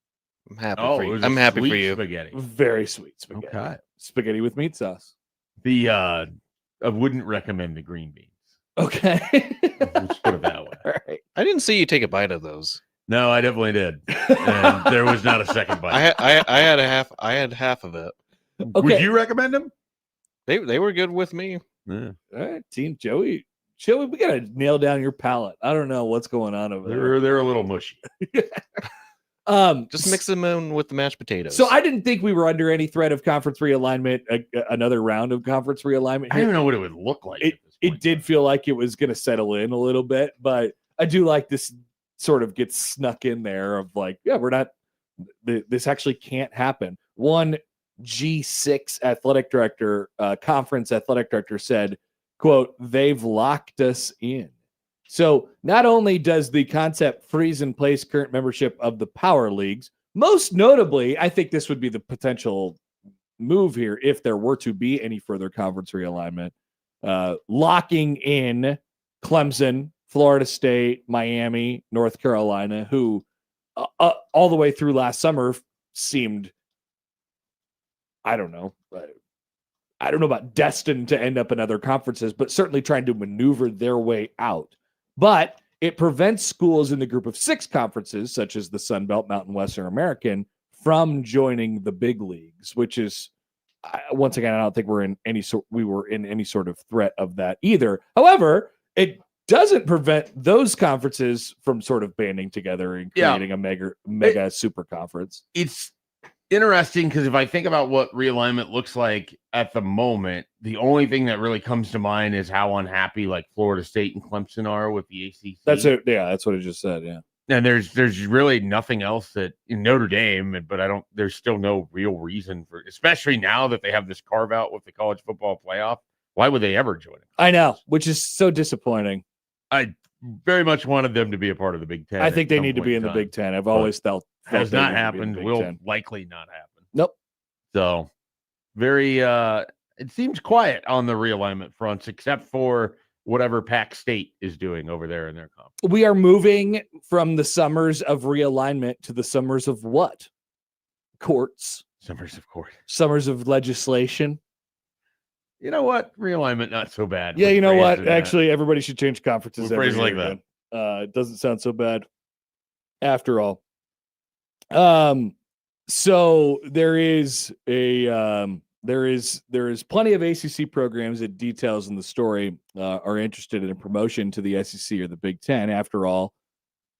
I'm happy Oh, for it you. was I'm a happy for sweet you. spaghetti. Very sweet spaghetti. Okay. Spaghetti with meat sauce. The I wouldn't recommend the green beans. Okay. Let's put it that way. All right. I didn't see you take a bite of those. No, I definitely did. And there was not a second bite. I had a half. I had half of it. Okay. Would you recommend them? They were good with me. Yeah. All right, Team Joey. Joey, we gotta nail down your palate. I don't know what's going on over there. They're a little mushy. Just mix them in with the mashed potatoes. So I didn't think we were under any threat of conference realignment, another round of conference realignment. I don't even know what it would look like. It did feel like it was going to settle in a little bit, but I do like this sort of gets snuck in there of like, yeah, we're not, this actually can't happen. One G6 athletic director, conference athletic director said, quote, they've locked us in. So not only does the concept freeze in place current membership of the power leagues, most notably, I think this would be the potential move here if there were to be any further conference realignment, locking in Clemson, Florida State, Miami, North Carolina, who all the way through last summer seemed, I don't know about destined to end up in other conferences, but certainly trying to maneuver their way out. But it prevents schools in the group of 6 conferences, such as the Sun Belt, Mountain West, or American, from joining the big leagues, which is, once again, I don't think we were in any sort of threat of that either. However, it doesn't prevent those conferences from sort of banding together and creating a mega super conference. It's interesting because if I think about what realignment looks like at the moment, the only thing that really comes to mind is how unhappy like Florida State and Clemson are with the ACC. That's it. Yeah, that's what I just said. Yeah. And there's really nothing else that in Notre Dame, but there's still no real reason for, especially now that they have this carve out with the college football playoff. Why would they ever join it? I know, which is so disappointing. I very much wanted them to be a part of the Big Ten. I think they need to be in the Big Ten. I've always felt has they not need to be in happened. the Big Will Ten. likely not happen. Nope. So very it seems quiet on the realignment fronts, except for whatever Pac State is doing over there in their conference. We are moving from the summers of realignment to the summers of what? Courts. Summers of court. Summers of legislation. You know what? Realignment, not so bad. Yeah, you know what? Actually, everybody should change conferences. Phrase like that. It doesn't sound so bad after all. So there is plenty of ACC programs that details in the story are interested in a promotion to the SEC or the Big Ten. After all,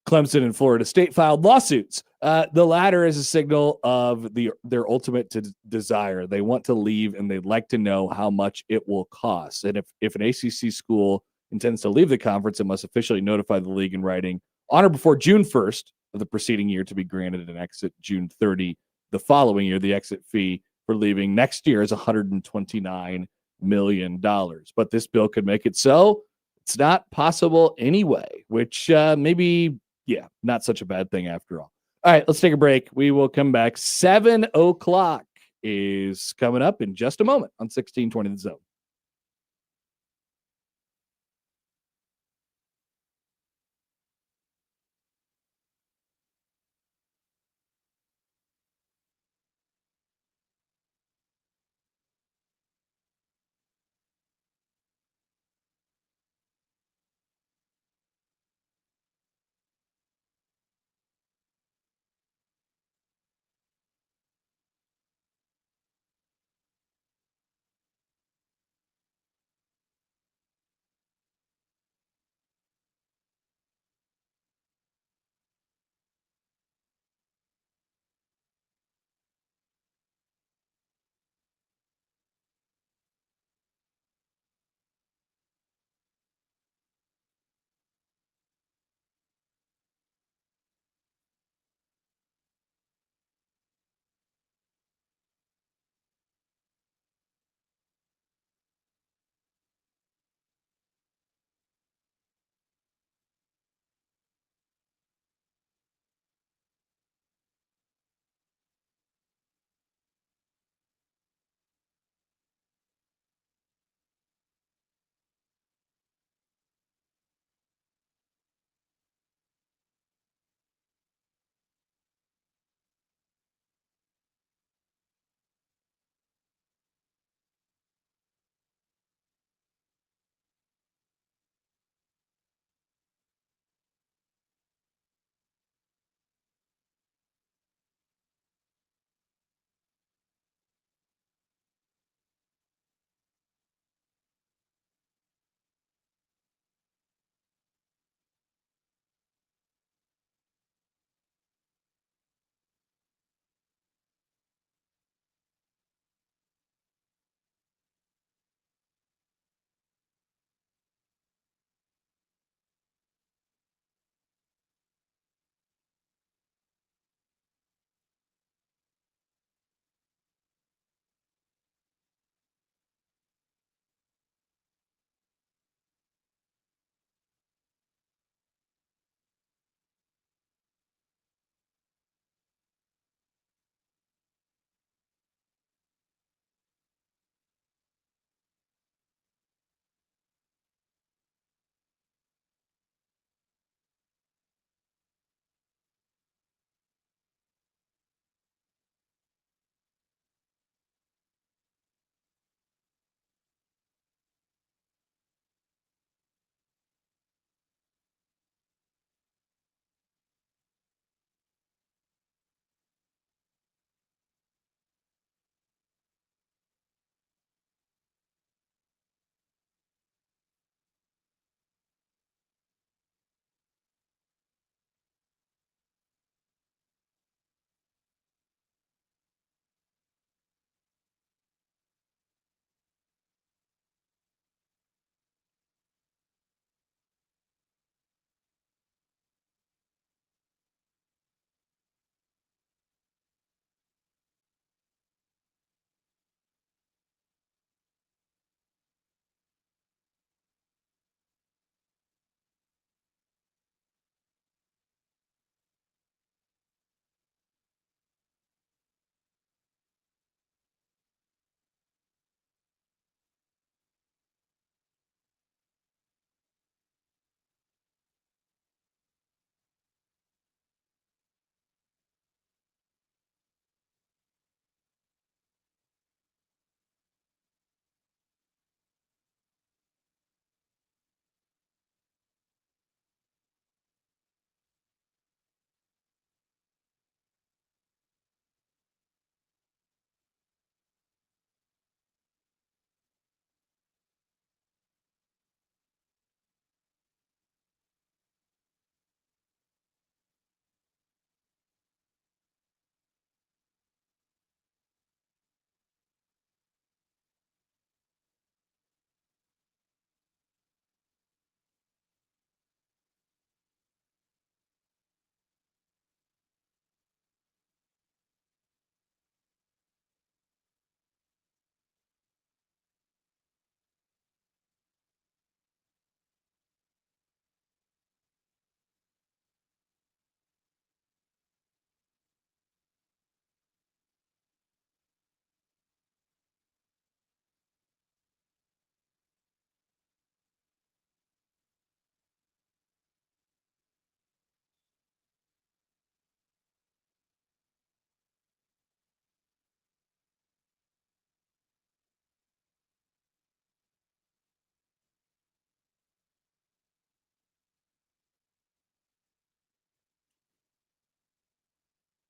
Clemson and Florida State filed lawsuits. The latter is a signal of their ultimate desire. They want to leave and they'd like to know how much it will cost. And if an ACC school intends to leave the conference, it must officially notify the league in writing on or before June 1st of the preceding year to be granted an exit June 30 the following year. The exit fee for leaving next year is $129 million. But this bill could make it so it's not possible anyway, which maybe, not such a bad thing after all. All right, let's take a break. We will come back. 7 o'clock is coming up in just a moment on 1620 The Zone.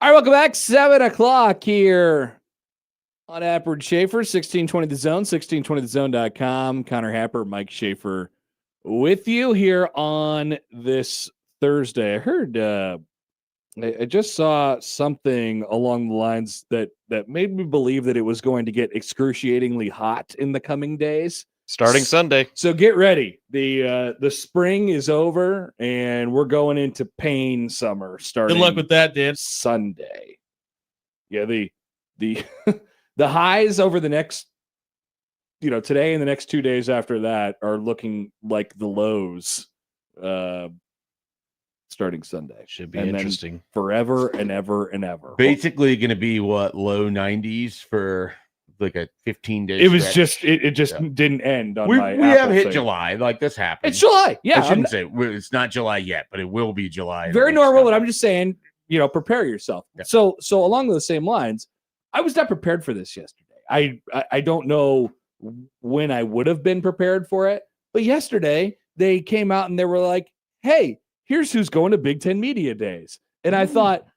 All right, welcome back. 7 o'clock here on Happer and Schaefer, 1620 The Zone, 1620thezone.com. Connor Happer, Mike Schaefer with you here on this Thursday. I heard, I just saw something along the lines that made me believe that it was going to get excruciatingly hot in the coming days. Starting Sunday. So get ready. The spring is over and we're going into pain summer starting. Good luck with that, Dan. Sunday. Yeah, the the highs over the next, today and the next 2 days after that are looking like the lows starting Sunday. Should be And then interesting. forever and ever and ever. Basically going to be low 90s for like a 15-day It was stretch. just it just didn't end on we my have Apple hit thing. July. Like this happened. It's July. Yeah. I shouldn't say it's not July yet, but it will be July. in a Very week's normal, time. but I'm just saying, prepare yourself. Yeah. So along those same lines, I was not prepared for this yesterday. I don't know when I would have been prepared for it, but yesterday they came out and they were like, "Hey, here's who's going to Big Ten Media Days," and I thought,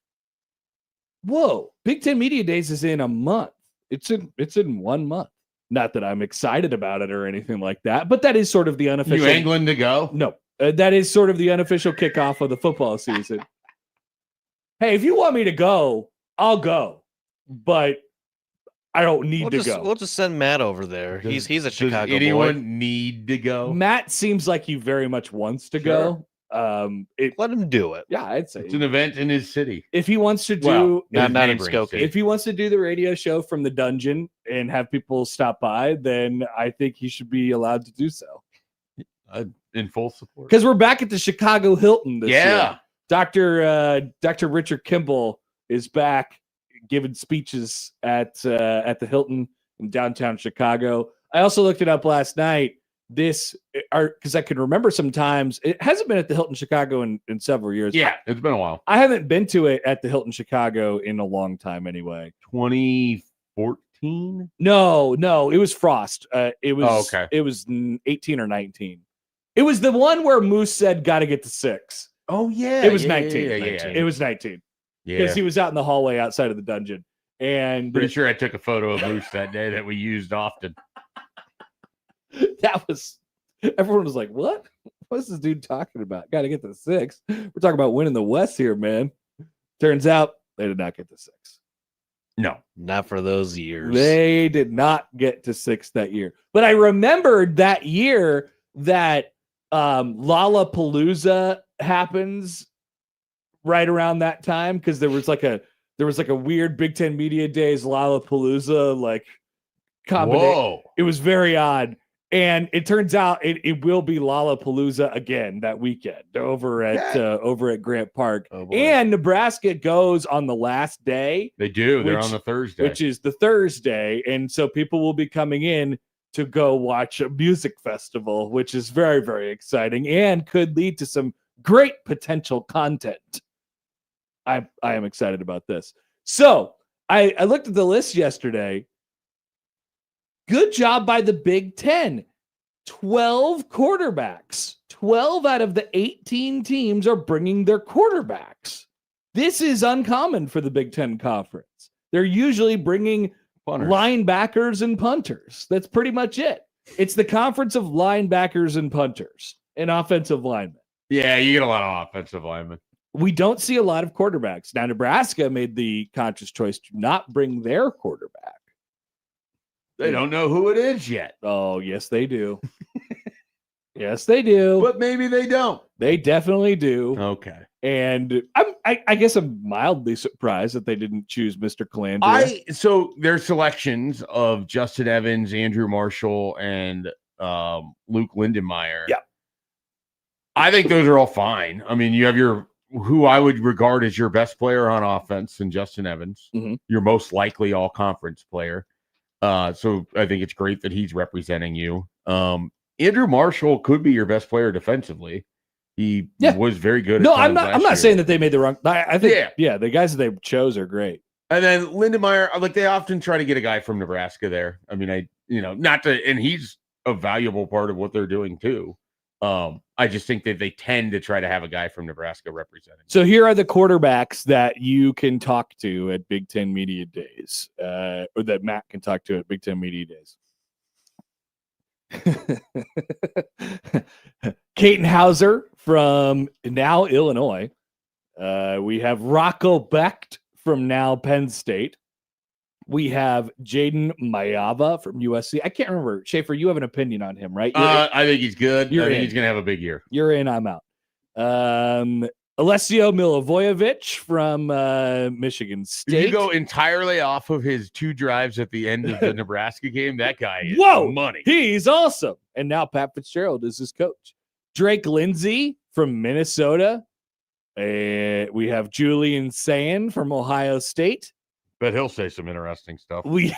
"Whoa, Big Ten Media Days is in a month. It's in 1 month." Not that I'm excited about it or anything like that, but that is sort of the unofficial. New England to go. No, that is sort of the unofficial kickoff of the football season. Hey, if you want me to go, I'll go, but I don't need to go. We'll just send Matt over there. He's a Does Chicago anyone boy. need to go? Matt seems like he very much wants to go. Let him do it. Yeah, I'd say It's an event in his city. if he wants to do, Well, Not his in neighboring Skokie. city. if he wants to do the radio show from the dungeon and have people stop by, then I think he should be allowed to do so. In full support. Because we're back at the Chicago Hilton this Yeah. year. Dr. Richard Kimball is back giving speeches at the Hilton in downtown Chicago. I also looked it up last night. Because I can remember sometimes it hasn't been at the Hilton Chicago in several years. Yeah, it's been a while. I haven't been to it at the Hilton Chicago in a long time anyway. 2014. No, it was Frost. It was okay. It was 18 or 19. It was the one where Moose said got to get to 6. Oh yeah, It was yeah, 19. Yeah, It was 19 because yeah. he was out in the hallway outside of the dungeon. And Pretty sure I took a photo of Moose that day that we used often. that was, everyone was like, what? What's this dude talking about? Got to get to 6. We're talking about winning the West here, man. Turns out they did not get to 6. No. Not for those years. They did not get to 6 that year. But I remembered that year that Lollapalooza happens right around that time because there was like a weird Big Ten Media Days Lollapalooza like combination. Whoa. It was very odd. And it turns out it will be Lollapalooza again that weekend over at Grant Park. Oh, boy. And Nebraska goes on the last day, They do. They're Which- on the Thursday. which is the Thursday. And so people will be coming in to go watch a music festival, which is very, very exciting and could lead to some great potential content. I am excited about this. So I looked at the list yesterday. Good job by the Big Ten. 12 quarterbacks. 12 out of the 18 teams are bringing their quarterbacks. This is uncommon for the Big Ten Conference. They're usually bringing Punters. linebackers and punters. That's pretty much it. It's the conference of linebackers and punters and offensive linemen. Yeah, you get a lot of offensive linemen. We don't see a lot of quarterbacks. Now, Nebraska made the conscious choice to not bring their quarterback. They don't know who it is yet. Oh, yes, they do. Yes, they do. But maybe they don't. They definitely do. Okay. And I guess I'm mildly surprised that they didn't choose Mr. Calandria. So their selections of Justin Evans, Andrew Marshall, and Luke Lindenmeyer. Yeah. I think those are all fine. I mean, you have who I would regard as your best player on offense in Justin Evans, Mhm. your most likely all conference player. So I think it's great that he's representing you. Andrew Marshall could be your best player defensively. He was very good. No, at I'm times not. I'm last not year. saying that they made the wrong. I think Yeah. the guys that they chose are great. And then Lindenmeyer, like they often try to get a guy from Nebraska there. I mean, and he's a valuable part of what they're doing too. I just think that they tend to try to have a guy from Nebraska representing. So here are the quarterbacks that you can talk to at Big Ten Media Days, or that Matt can talk to at Big Ten Media Days. Caton Hauser from now Illinois. We have Rocco Becht from now Penn State. We have Jaden Mayava from USC. I can't remember. Schaefer, you have an opinion on him, right? I think he's good. I think in. he's going to have a big year. You're in, I'm out. Alessio Milivojevic from Michigan State. If you go entirely off of his 2 drives at the end of the Nebraska game, that guy is money. He's awesome. And now Pat Fitzgerald is his coach. Drake Lindsay from Minnesota. We have Julian Sand from Ohio State. But he'll say some interesting stuff. We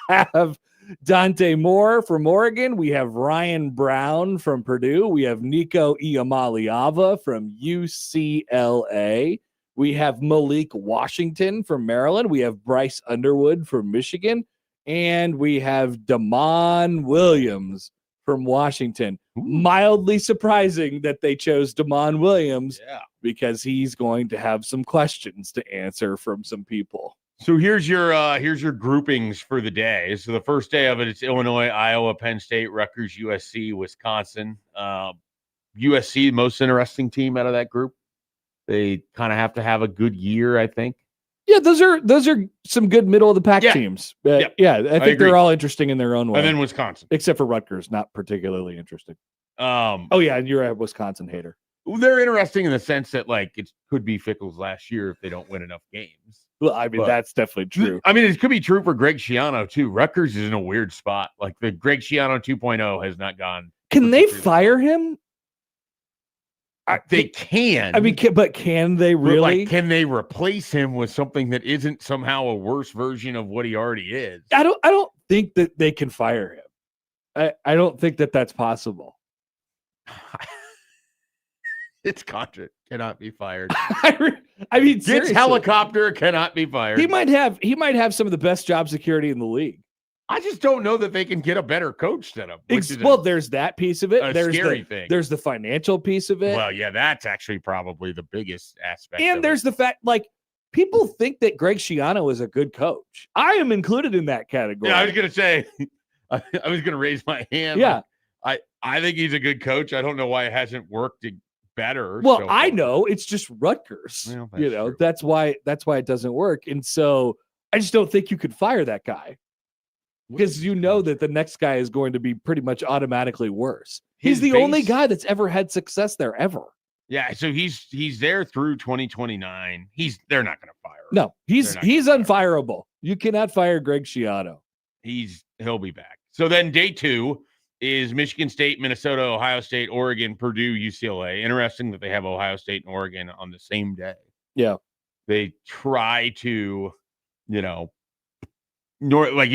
have Dante Moore from Oregon. We have Ryan Brown from Purdue. We have Nico Iamaleava from UCLA. We have Malik Washington from Maryland. We have Bryce Underwood from Michigan. And we have Damon Williams from Washington. Ooh. Mildly surprising that they chose Damon Williams because he's going to have some questions to answer from some people. So here's your groupings for the day. So the first day of it's Illinois, Iowa, Penn State, Rutgers, USC, Wisconsin. USC, most interesting team out of that group. They kind of have to have a good year, I think. Yeah, those are some good middle of the pack teams. I think they're all interesting in their own way. And then Wisconsin, except for Rutgers, not particularly interesting. And you're a Wisconsin hater. They're interesting in the sense that it could be Fickle's last year if they don't win enough games. Well, I mean, that's definitely true. I mean, it could be true for Greg Schiano, too. Rutgers is in a weird spot. The Greg Schiano 2.0 has not gone. Can they fire him? They can. I mean, but can they really? Can they replace him with something that isn't somehow a worse version of what he already is? I don't think that they can fire him. I don't think that that's possible. It's Contra cannot be fired. I mean, seriously. Helicopter cannot be fired. He might have some of the best job security in the league. I just don't know that they can get a better coach than him. There's that piece of it. There's scary thing. There's the financial piece of it. Well, yeah, that's actually probably the biggest aspect. And there's the fact, people think that Greg Schiano is a good coach. I am included in that category. Yeah, I was gonna say, I was gonna raise my hand. Yeah, I think he's a good coach. I don't know why it hasn't worked better. Well, I know it's just Rutgers. Well, that's why it doesn't work. And so I just don't think you could fire that guy because that the next guy is going to be pretty much automatically worse. He's the only guy that's ever had success there ever. Yeah, so he's there through 2029. They're not going to fire him. No, he's unfireable. You cannot fire Greg Schiano. He'll be back. So then day 2 is Michigan State, Minnesota, Ohio State, Oregon, Purdue, UCLA. Interesting that they have Ohio State and Oregon on the same day. Yeah. They try to, you have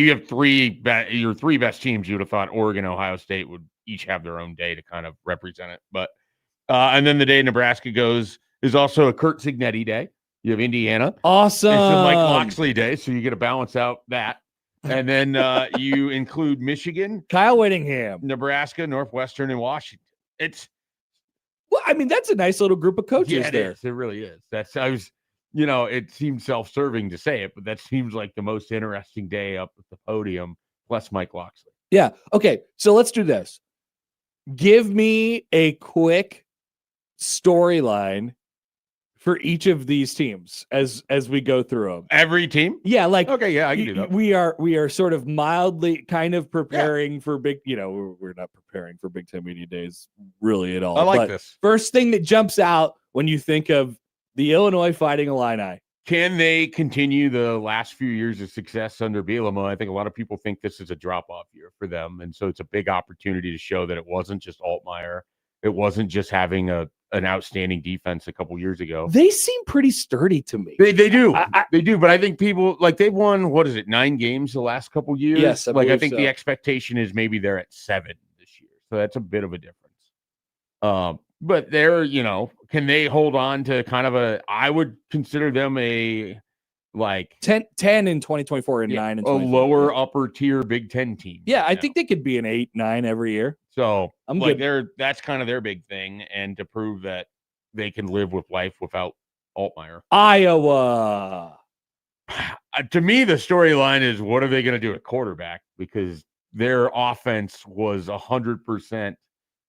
your 3 best teams. You would have thought Oregon, Ohio State would each have their own day to kind of represent it. But, and then the day Nebraska goes is also a Kurt Signetti day. You have Indiana. Awesome. It's a Mike Loxley day. So you get to balance out that. And then you include Michigan, Kyle Whittingham, Nebraska, Northwestern, and Washington. That's a nice little group of coaches there. It really is. It seems self-serving to say it, but that seems like the most interesting day up at the podium, plus Mike Loxley. Yeah. Okay. So let's do this. Give me a quick storyline for each of these teams as we go through them. Every team? Yeah, okay, yeah, I can do that. We are sort of mildly kind of preparing for big, we're not preparing for Big Ten Media Days really at all. I like this. First thing that jumps out when you think of the Illinois Fighting Illini. Can they continue the last few years of success under Bielema? I think a lot of people think this is a drop-off year for them, and so it's a big opportunity to show that it wasn't just Altmaier. It wasn't just having an outstanding defense a couple years ago. They seem pretty sturdy to me. They do. They do. But I think people they've won, 9 games the last couple years? Yes. I think the expectation is maybe they're at 7 this year. So that's a bit of a difference. But they're, can they hold on to kind of I would consider them a like 10 in 2024 and 9 in a 2024. lower upper tier Big Ten team. Yeah, right I now. think they could be an 8, 9 every year. So I'm like good. that's kind of their big thing, and to prove that they can live with life without Altmaier. Iowa. To me, the storyline is what are they going to do at quarterback, because their offense was 100%.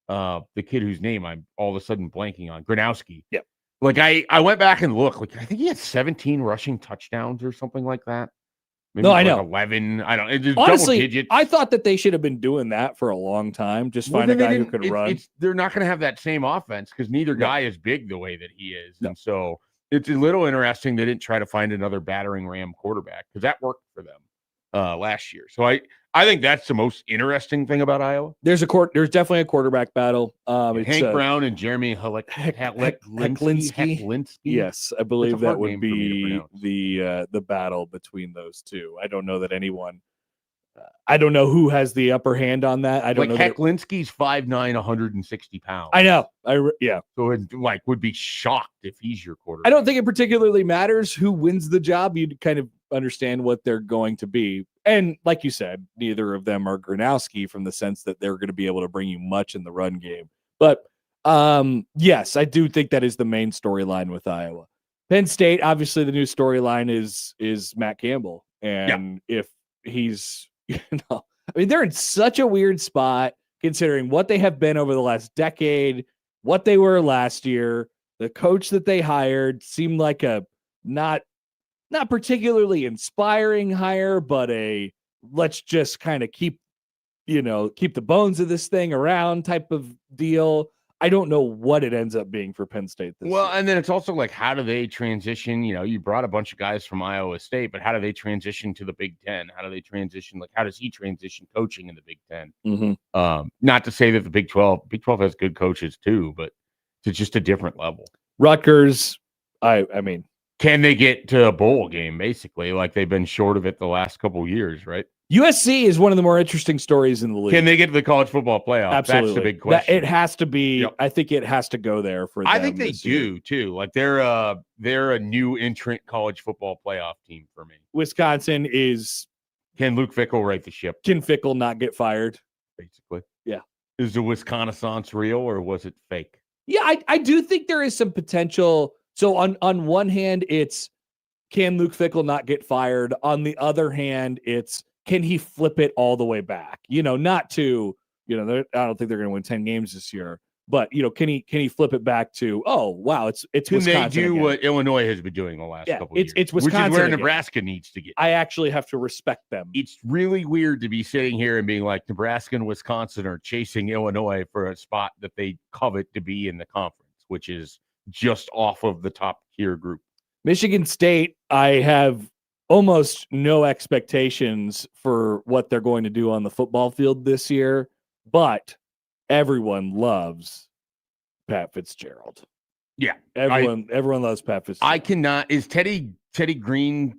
The kid whose name I'm all of a sudden blanking on, Gronowski. Yep. Like I went back and looked. Like I think he had 17 rushing touchdowns or something like that. Maybe No, I like know. 11. I don't. It's Honestly, double digits. I thought that they should have been doing that for a long time. Just find a guy who could run. They're not going to have that same offense because neither guy is big the way that he is, and so it's a little interesting they didn't try to find another battering ram quarterback because that worked for them last year. So I think that's the most interesting thing about Iowa. There's definitely a quarterback battle. Hank Brown and Jeremy Heklinski. Yes, I believe that would be the battle between those two. I don't know that anyone. I don't know who has the upper hand on that. I don't know. Heklinski's 5'9", 160 pounds. I know. So it would be shocked if he's your quarterback. I don't think it particularly matters who wins the job. You'd kind of understand what they're going to be. And like you said, neither of them are Gronowski from the sense that they're going to be able to bring you much in the run game. But yes, I do think that is the main storyline with Iowa. Penn State, obviously the new storyline is Matt Campbell. And if he's, they're in such a weird spot considering what they have been over the last decade, what they were last year. The coach that they hired seemed like a not particularly inspiring hire, but let's just kind of keep the bones of this thing around type of deal. I don't know what it ends up being for Penn State this year. And then it's also like, how do they transition? You brought a bunch of guys from Iowa State, but how do they transition to the Big Ten? How do they transition? Like, how does he transition coaching in the Big Ten? Mm-hmm. Not to say that the Big 12 has good coaches too, but it's just a different level. Rutgers, I mean, can they get to a bowl game? Basically, like they've been short of it the last couple of years, right? USC is one of the more interesting stories in the league. Can they get to the college football playoff? Absolutely. That's the big question. It has to be. Yep. I think it has to go there for them. I think they do too. Like they're a new entrant college football playoff team for me. Wisconsin is. Can Luke Fickell right the ship? Can Fickell not get fired? Basically. Yeah. Is the Wisconsin real or was it fake? Yeah, I do think there is some potential. So on one hand, it's can Luke Fickell not get fired? On the other hand, it's can he flip it all the way back? Not to, I don't think they're going to win 10 games this year, but can he flip it back to, oh, wow, it's can Wisconsin they do again. What Illinois has been doing the last couple of years? It's Wisconsin, which is where again. Nebraska needs to get. I actually have to respect them. It's really weird to be sitting here and being like Nebraska and Wisconsin are chasing Illinois for a spot that they covet to be in the conference, which is just off of the top tier group. Michigan State, I have almost no expectations for what they're going to do on the football field this year, but everyone loves Pat Fitzgerald. Yeah. Everyone loves Pat Fitzgerald. I cannot. Is Teddy Greenstein?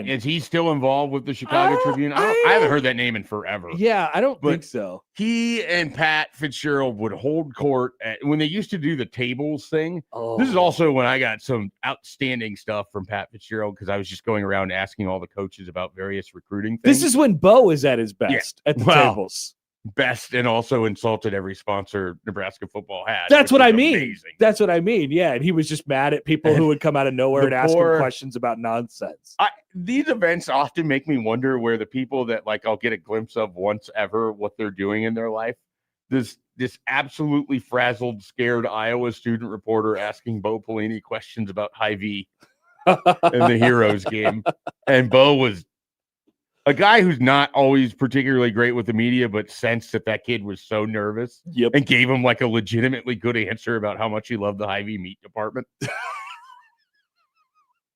Is he still involved with the Chicago Tribune? I haven't heard that name in forever. Yeah, I don't think so. He and Pat Fitzgerald would hold court when they used to do the tables thing. This is also when I got some outstanding stuff from Pat Fitzgerald because I was just going around asking all the coaches about various recruiting things. This is when Bo is at his best at the tables. Best and also insulted every sponsor Nebraska football had. That's what I mean. Amazing. That's what I mean. Yeah, and he was just mad at people who would come out of nowhere and ask him questions about nonsense. These events often make me wonder where the people that I'll get a glimpse of once ever what they're doing in their life. This absolutely frazzled, scared Iowa student reporter asking Bo Pelini questions about Hy-Vee in the Heroes game, and Bo was a guy who's not always particularly great with the media, but sensed that kid was so nervous and gave him a legitimately good answer about how much he loved the Hy-Vee meat department.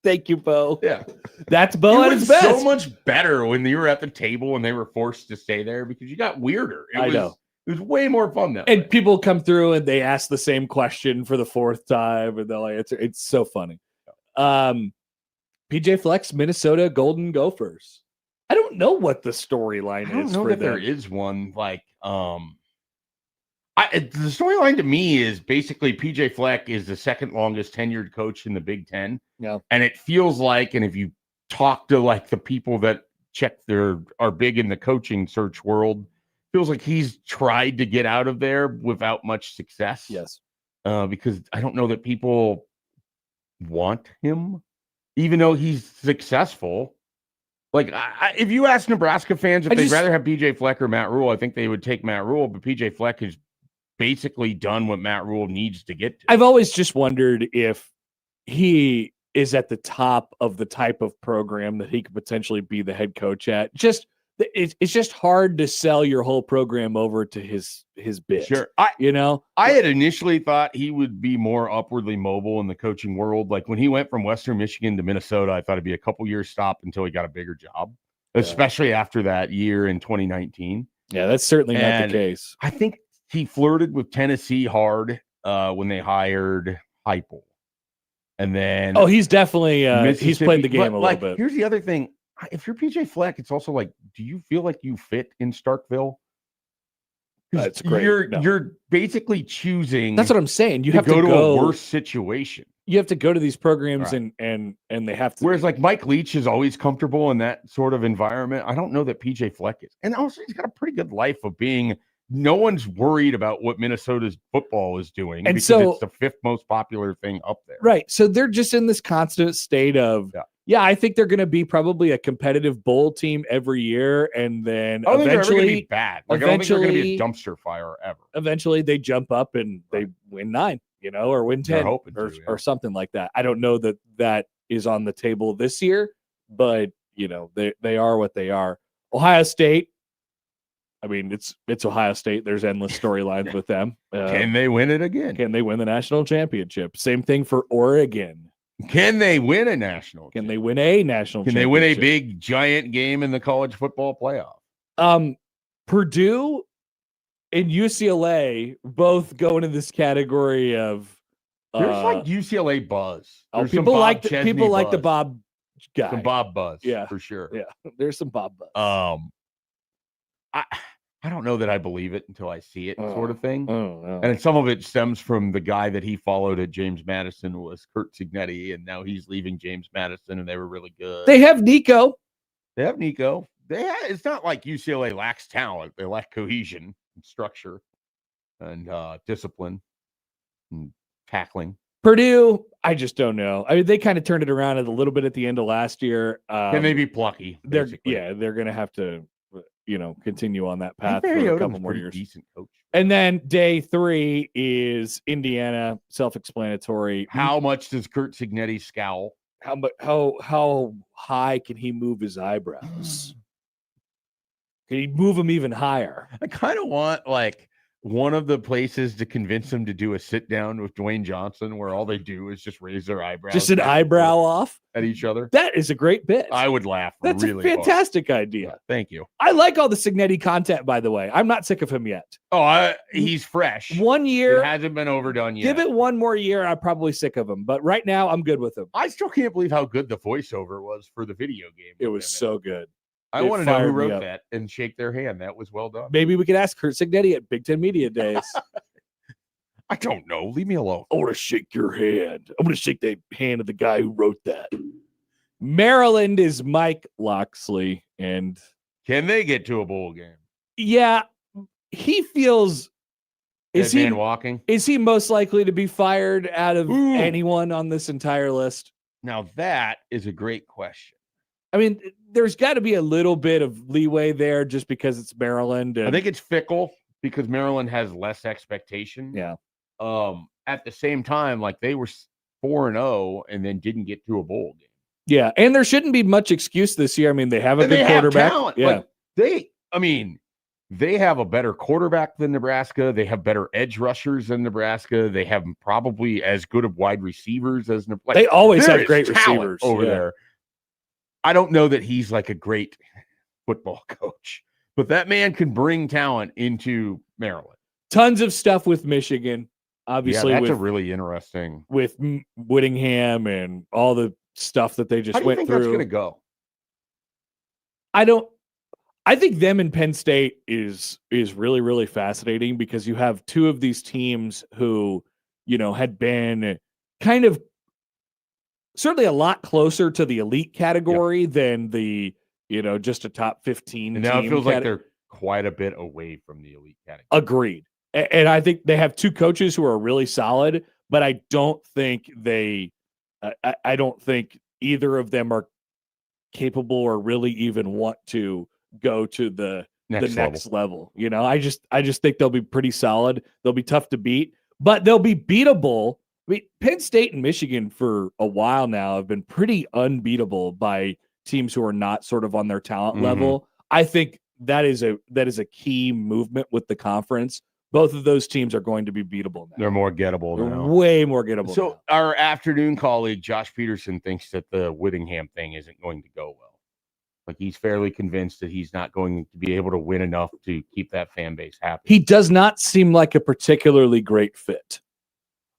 Thank you, Bo. Yeah. That's Bo at his best. So much better when you were at the table and they were forced to stay there because you got weirder. I know. It was way more fun that way. And people come through and they ask the same question for the fourth time and they'll answer. It's so funny. PJ Flex, Minnesota Golden Gophers. I don't know what the storyline is. I don't know for that them. there is one. The storyline to me is basically PJ Fleck is the second longest tenured coach in the Big Ten. Yeah. And it feels like, and if you talk to like the people that are big in the coaching search world, feels like he's tried to get out of there without much success. Yes. Because I don't know that people want him, even though he's successful. Like, if you ask Nebraska fans if they'd rather have PJ Fleck or Matt Rule, I think they would take Matt Rule, but PJ Fleck has basically done what Matt Rule needs to get to. I've always just wondered if he is at the top of the type of program that he could potentially be the head coach at. It's just hard to sell your whole program over to his bid. Sure. I had initially thought he would be more upwardly mobile in the coaching world. Like when he went from Western Michigan to Minnesota, I thought it'd be a couple years stop until he got a bigger job, especially after that year in 2019. Yeah, that's certainly not the case. I think he flirted with Tennessee hard when they hired Heupel. And then he's definitely he's played the game a little bit. Here's the other thing. If you're PJ Fleck, it's also like, do you feel like you fit in Starkville? That's great. You're basically choosing. That's what I'm saying. You have to go to go a worse situation. You have to go to these programs and they have to. Whereas like Mike Leach is always comfortable in that sort of environment. I don't know that PJ Fleck is. And also he's got a pretty good life of being. No one's worried about what Minnesota's football is doing, and because it's the fifth most popular thing up there. Right. So they're just in this constant state of, I think they're going to be probably a competitive bowl team every year. And then I don't think they're ever going to be bad. Like, I don't think they're going to be a dumpster fire ever. Eventually they jump up and they win 9, or win 10 or something like that. I don't know that is on the table this year, but they are what they are. Ohio State. I mean, it's Ohio State. There's endless storylines with them. Can they win it again? Can they win the national championship? Same thing for Oregon. Can they win a national? Can they win a national? Can they win a big giant game in the college football playoff? Purdue and UCLA both go into this category of. There's like UCLA buzz. People like the Bob guy. Some Bob buzz, yeah, for sure. Yeah, there's some Bob buzz. I don't know that I believe it until I see it, sort of thing. No. And some of it stems from the guy that he followed at James Madison was Kurt Cignetti, and now he's leaving James Madison, and they were really good. They have Nico. It's not like UCLA lacks talent. They lack cohesion and structure and discipline and tackling. Purdue, I just don't know. I mean, they kind of turned it around a little bit at the end of last year. Can they be plucky? They're going to have to continue on that path for a couple more years. Decent coach. And then day 3 is Indiana, self-explanatory. How much does Kurt Cignetti scowl? How high can he move his eyebrows? Can he move them even higher? I kind of want like one of the places to convince him to do a sit down with Dwayne Johnson where all they do is just raise their eyebrows. Just an eyebrow off at each other. That is a great bit. I would laugh. That's really a fantastic idea. Yeah, thank you. I like all the Cignetti content, by the way. I'm not sick of him yet. He's fresh. 1 year. It hasn't been overdone yet. Give it one more year. I'm probably sick of him. But right now, I'm good with him. I still can't believe how good the voiceover was for the video game. It was so good. I want to know who wrote that and shake their hand. That was well done. Maybe we could ask Kurt Cignetti at Big Ten Media Days. I don't know. Leave me alone. I want to shake your hand. I want to shake the hand of the guy who wrote that. Maryland is Mike Locksley. And can they get to a bowl game? Yeah. He feels... Is he most likely to be fired out of anyone on this entire list? Now, that is a great question. I mean, there's got to be a little bit of leeway there just because it's Maryland. I think it's fickle because Maryland has less expectation. Yeah. At the same time, like they were 4-0 and then didn't get to a bowl game. Yeah, and there shouldn't be much excuse this year. I mean, they have a good quarterback. Yeah. They have a better quarterback than Nebraska. They have better edge rushers than Nebraska. They have probably as good of wide receivers as Nebraska. They always have great receivers over there. I don't know that he's like a great football coach, but that man can bring talent into Maryland. Tons of stuff with Michigan, obviously. Yeah, that's a really interesting with Whittingham and all the stuff that they just went through. That's going to go? I think them and Penn State is really, really fascinating because you have two of these teams who, had been kind of certainly a lot closer to the elite category than the, just a top 15 And now team it feels like they're quite a bit away from the elite category. Agreed. And I think they have two coaches who are really solid, but I don't think I don't think either of them are capable or really even want to go to the next level. I just think they'll be pretty solid. They'll be tough to beat, but they'll be beatable. I mean, Penn State and Michigan for a while now have been pretty unbeatable by teams who are not sort of on their talent level. I think that is a key movement with the conference. Both of those teams are going to be beatable now. They're more gettable now. Way more gettable. So now. Our afternoon colleague, Josh Peterson, thinks that the Whittingham thing isn't going to go well. Like he's fairly convinced that he's not going to be able to win enough to keep that fan base happy. He does not seem like a particularly great fit.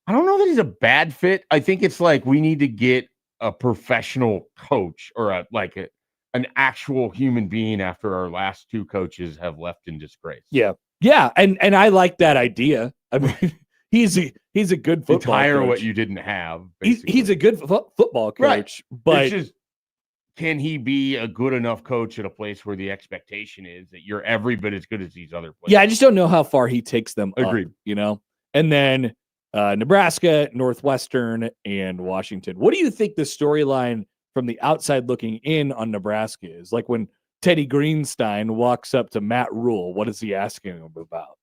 I don't know that he's a bad fit. I think it's like we need to get a professional coach or an actual human being after our last two coaches have left in disgrace. Yeah, and I like that idea. I mean, he's a good football hire coach. What you didn't have. He's a good football coach, right. But it's just, can he be a good enough coach at a place where the expectation is that you're every bit as good as these other places? Yeah, I just don't know how far he takes them. Agreed. Up, and then Nebraska, Northwestern, and Washington. What do you think the storyline from the outside looking in on Nebraska is? Like when Teddy Greenstein walks up to Matt Rule, what is he asking him about?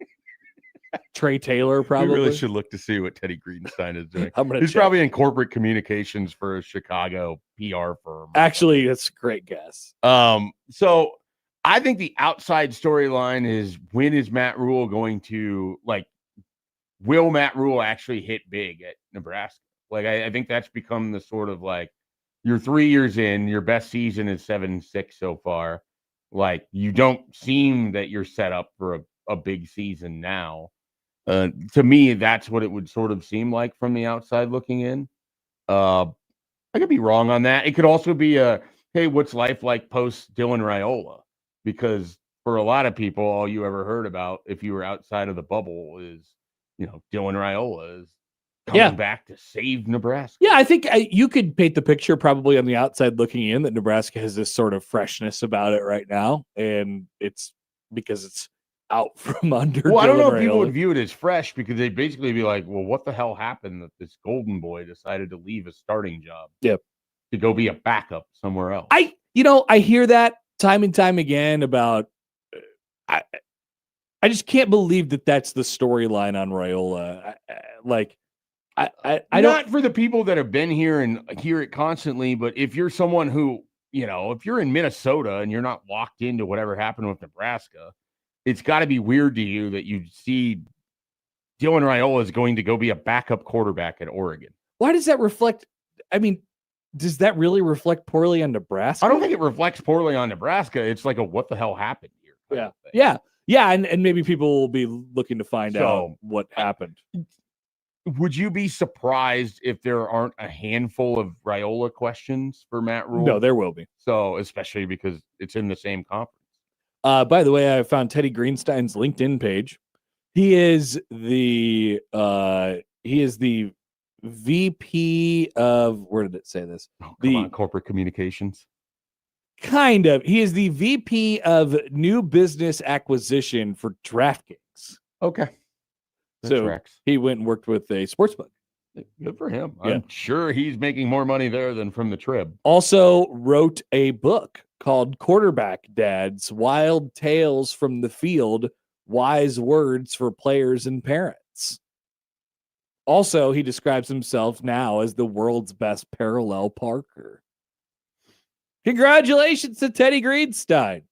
Trey Taylor, probably. We really should look to see what Teddy Greenstein is doing. He's check. Probably in corporate communications for a Chicago PR firm. Actually, that's a great guess. So I think the outside storyline is, when is Matt Rule going to, will Matt Rule actually hit big at Nebraska? I think that's become the sort of you're 3 years in, your best season is 7-6 so far. You don't seem that you're set up for a big season now. To me, that's what it would sort of seem like from the outside looking in. I could be wrong on that. It could also be hey, what's life like post Dylan Raiola? Because for a lot of people, all you ever heard about, if you were outside of the bubble, is, Dylan Raiola is coming back to save Nebraska. Yeah, I think you could paint the picture probably on the outside looking in that Nebraska has this sort of freshness about it right now, and it's because it's out from under. Well, I don't know Raiola. if people would view it as fresh, because they'd basically be like, well, what the hell happened that this golden boy decided to leave a starting job to go be a backup somewhere else? I hear that time and time again about I just can't believe that that's the storyline on Raiola. I don't. Not for the people that have been here and hear it constantly, but if you're someone who, if you're in Minnesota and you're not locked into whatever happened with Nebraska, it's got to be weird to you that you see Dylan Raiola is going to go be a backup quarterback at Oregon. Why does that reflect? I mean, does that really reflect poorly on Nebraska? I don't think it reflects poorly on Nebraska. It's like what the hell happened here? Yeah. And maybe people will be looking to find out what happened. Would you be surprised if there aren't a handful of Raiola questions for Matt Rule? No, there will be. So, especially because it's in the same conference. By the way, I found Teddy Greenstein's LinkedIn page. He is the VP of, where did it say this? Come on, corporate communications. Kind of. He is the VP of new business acquisition for DraftKings. Okay. So he went and worked with a sportsbook. Good for him. Yeah. I'm sure he's making more money there than from the Trib. Also wrote a book called Quarterback Dads, Wild Tales from the Field, Wise Words for Players and Parents. Also, he describes himself now as the world's best parallel parker. Congratulations to Teddy Greenstein.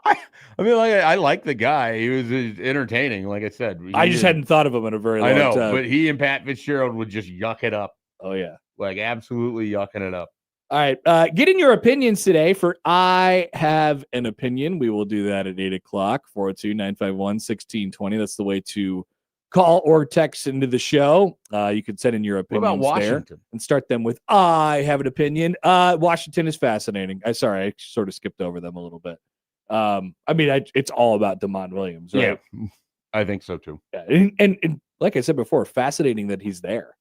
I like the guy. He was entertaining, like I said. I just hadn't thought of him in a very long time. But he and Pat Fitzgerald would just yuck it up. Oh, yeah. Absolutely yucking it up. All right. Get in your opinions today for I Have an Opinion. We will do that at 8 o'clock, 402-951-1620. That's the way to call or text into the show. You can send in your opinions. What about Washington? There and start them with I Have an Opinion. Washington is fascinating. I sort of skipped over them a little bit. I mean, it's all about Damon Williams, right? Yeah, I think so too. Yeah. And like I said before, fascinating that he's there,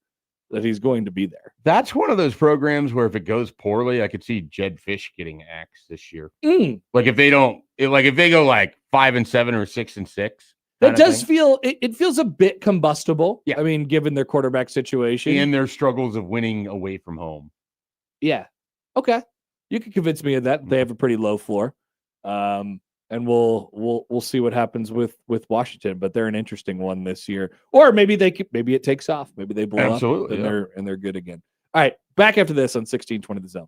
that he's going to be there. That's one of those programs where if it goes poorly, I could see Jed Fish getting axed this year. Like if they don't, if they go like 5-7 or 6-6. That does feel it feels a bit combustible. Yeah. I mean, given their quarterback situation and their struggles of winning away from home. Yeah. Okay. You can convince me of that. They have a pretty low floor. And we'll see what happens with Washington, but they're an interesting one this year. Or maybe maybe it takes off. Maybe they blow up and they're good again. All right, back after this on 1620 The Zone.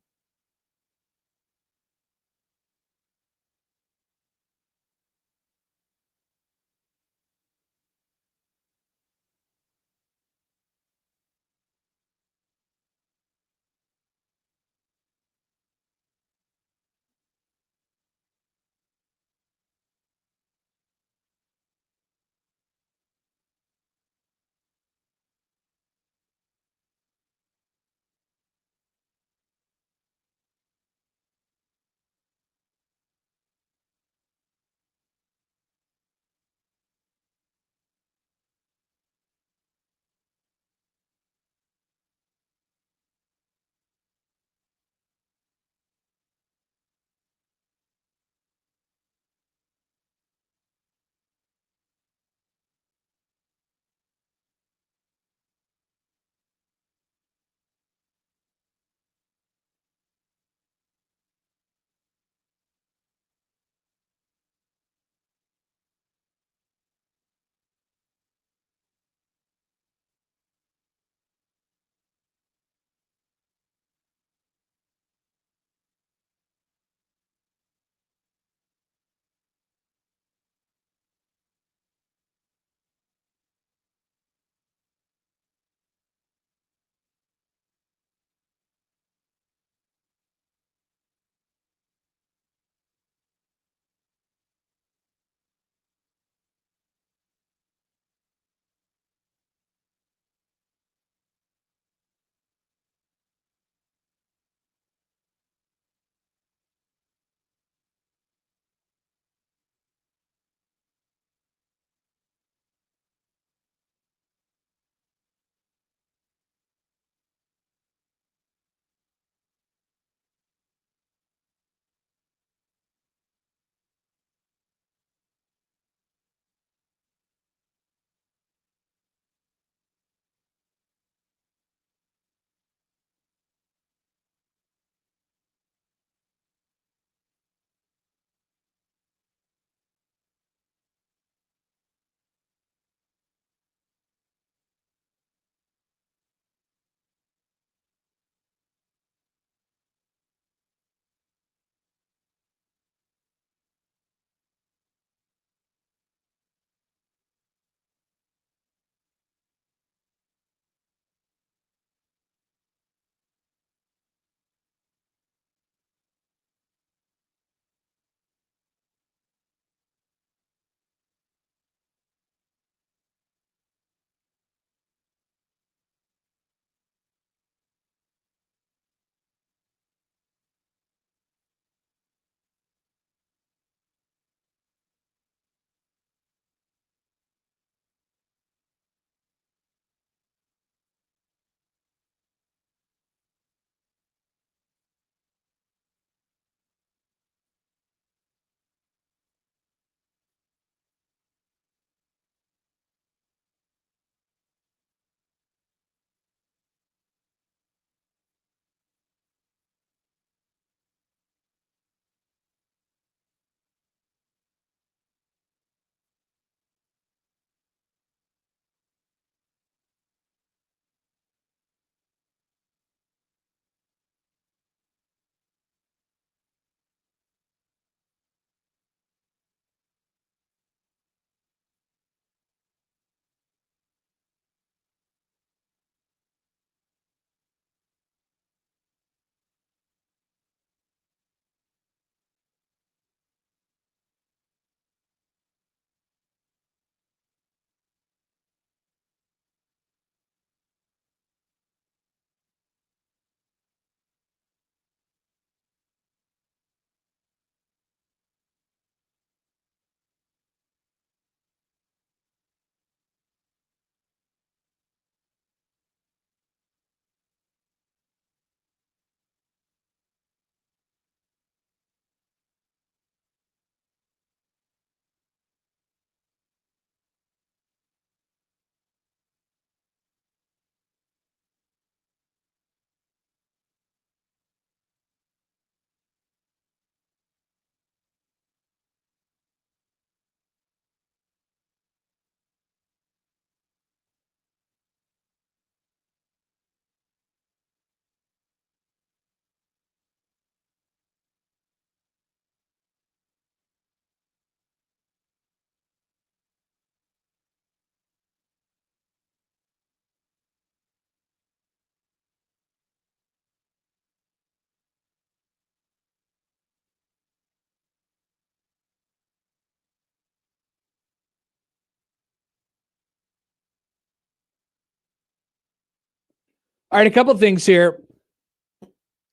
All right, a couple things here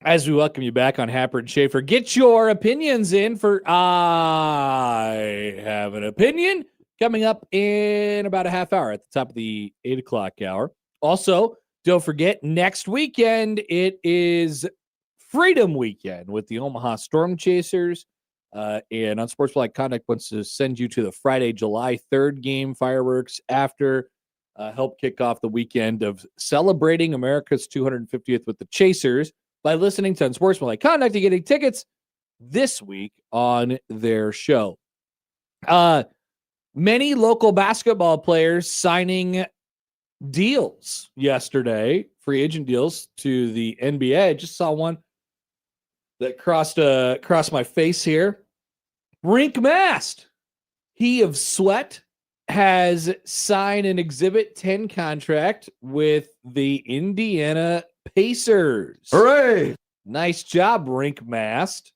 as we welcome you back on Happer and Schaefer. Get your opinions in for I Have an Opinion coming up in about a half hour at the top of the 8 o'clock hour. Also, don't forget, next weekend, it is Freedom Weekend with the Omaha Storm Chasers. And Unsportsmanlike Conduct wants to send you to the Friday, July 3rd game fireworks after help kick off the weekend of celebrating America's 250th with the Chasers by listening to Unsportsmanlike Conduct and getting tickets this week on their show. Many local basketball players signing deals yesterday, free agent deals to the NBA. I just saw one that crossed my face here. Rink Mast, he of Sweat, has signed an Exhibit 10 contract with the Indiana Pacers. Hooray! Nice job, Rink Mast.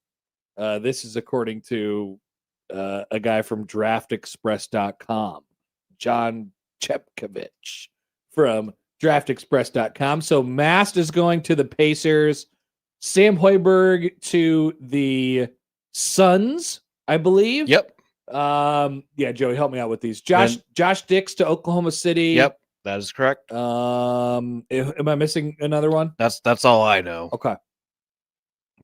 This is according to a guy from draftexpress.com, John Chepkovich from draftexpress.com. So Mast is going to the Pacers. Sam Hoiberg to the Suns, I believe. Yep. Yeah, Joey, help me out with these. Josh Dix to Oklahoma City. Yep, that is correct. Am I missing another one? That's all I know. Okay.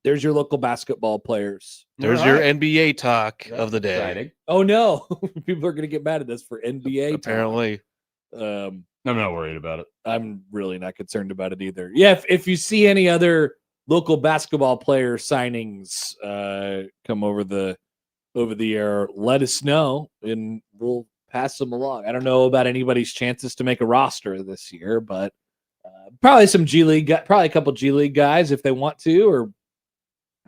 There's your local basketball players. There's your NBA talk of the day. Exciting. Oh no, people are gonna get mad at this for NBA. Apparently, I'm not worried about it. I'm really not concerned about it either. Yeah, if you see any other local basketball player signings come over the air, let us know and we'll pass them along. I don't know about anybody's chances to make a roster this year, but probably some G League, probably a couple G League guys if they want to, or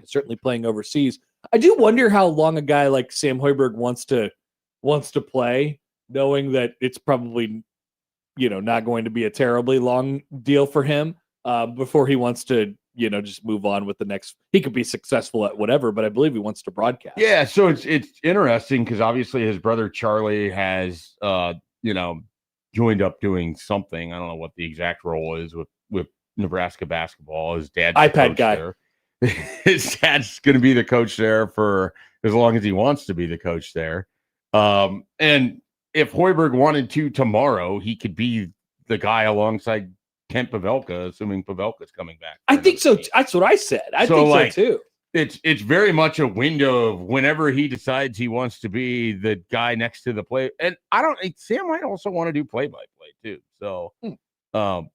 certainly playing overseas. I do wonder how long a guy like Sam Hoiberg wants to play, knowing that it's probably not going to be a terribly long deal for him before he wants to just move on with the next. He could be successful at whatever, but I believe he wants to broadcast. Yeah, so it's interesting because obviously his brother Charlie has joined up doing something. I don't know what the exact role is with Nebraska basketball. His dad's iPad guy. There. His dad's going to be the coach there for as long as he wants to be the coach there. And if Hoiberg wanted to tomorrow, he could be the guy alongside Kent Pavelka, assuming Pavelka's coming back. I think so. That's what I said. I think so too. It's very much a window of whenever he decides he wants to be the guy next to the play. And Sam might also want to do play-by-play too. So,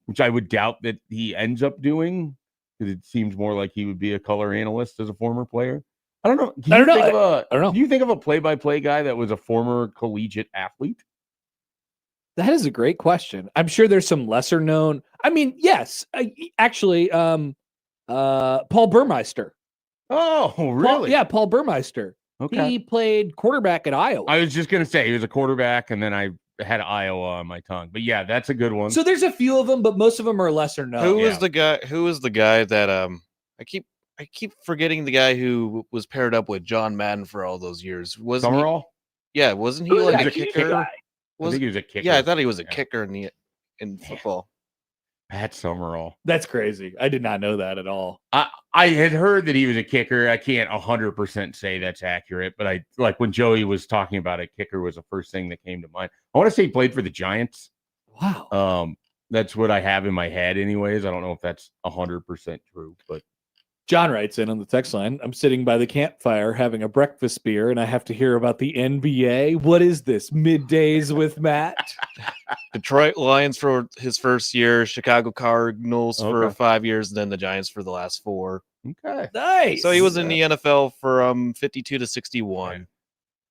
which I would doubt that he ends up doing because it seems more like he would be a color analyst as a former player. I don't know. I don't know. Do you think of a play-by-play guy that was a former collegiate athlete? That is a great question. I'm sure there's some lesser known. I mean, yes, actually, Paul Burmeister. Oh, really? Paul Burmeister. Okay. He played quarterback at Iowa. I was just going to say he was a quarterback, and then I had Iowa on my tongue. But yeah, that's a good one. So there's a few of them, but most of them are lesser known. Who was the guy that I keep forgetting the guy who was paired up with John Madden for all those years? Summerall? Yeah, wasn't he like a kicker? I think he was a kicker. Yeah, I thought he was a kicker in football. Pat Summerall. That's crazy. I did not know that at all. I had heard that he was a kicker. I can't 100% say that's accurate, but I like when Joey was talking about it, kicker was the first thing that came to mind. I want to say he played for the Giants. Wow. That's what I have in my head anyways. I don't know if that's 100% true, but John writes in on the text line, I'm sitting by the campfire having a breakfast beer, and I have to hear about the NBA. What is this? Middays with Matt? Detroit Lions for his first year, Chicago Cardinals for 5 years, and then the Giants for the last 4. Okay. Nice. So he was in the NFL for 52 to 61. Yeah.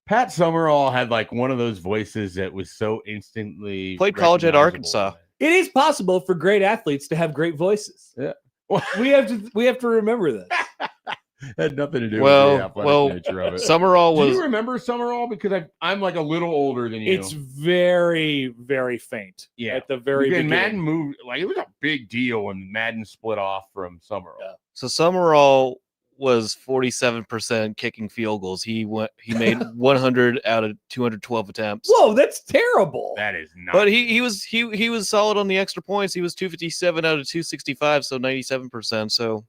Pat Summerall had like one of those voices that was so instantly played college at Arkansas. It is possible for great athletes to have great voices. Yeah. We have to remember this. Had nothing to do with the athletic nature of it. Summerall was. Do you remember Summerall? Because I'm like a little older than you. It's very, very faint. Yeah. At the very beginning. Madden moved, like it was a big deal when Madden split off from Summerall. Yeah. So Summerall was 47% kicking field goals. He made 100 out of 212 attempts. Whoa, that's terrible. That is not. But he was solid on the extra points. He was 257 out of 265, so 97%. So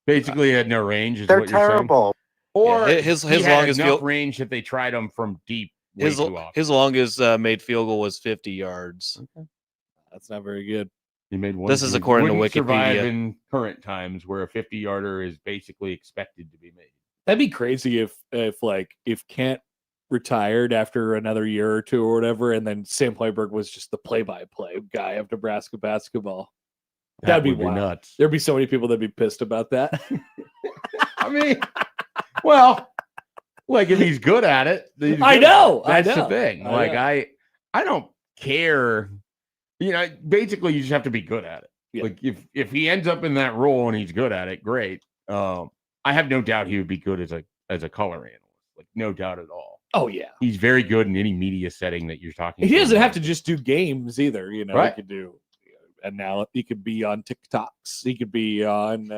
basically had no range. Is They're what you're saying? terrible. Or Yeah, his he had longest enough field range that they tried him from deep. Way too often. his longest made field goal was 50 yards. Okay. That's not very good. He made one. This is according to wouldn't survive Wikipedia. in current times where a 50-yarder is basically expected to be made. That'd be crazy if Kent retired after another year or two or whatever, and then Sam Hoiberg was just the play-by-play guy of Nebraska basketball. That'd be would wild. nuts. There'd be so many people that'd be pissed about that. I mean, well, like if he's good at it, he's I good know, at it. That's I know, the thing. I Like know. I don't care. You know, basically, you just have to be good at it. Yeah. Like if he ends up in that role and he's good at it, great. I have no doubt he would be good as a color analyst. Like no doubt at all. Oh yeah, He's very good in any media setting that you're talking. he to doesn't him have about. to just do games either. You know, Right. he could do, and now he could be on TikToks. He could be on.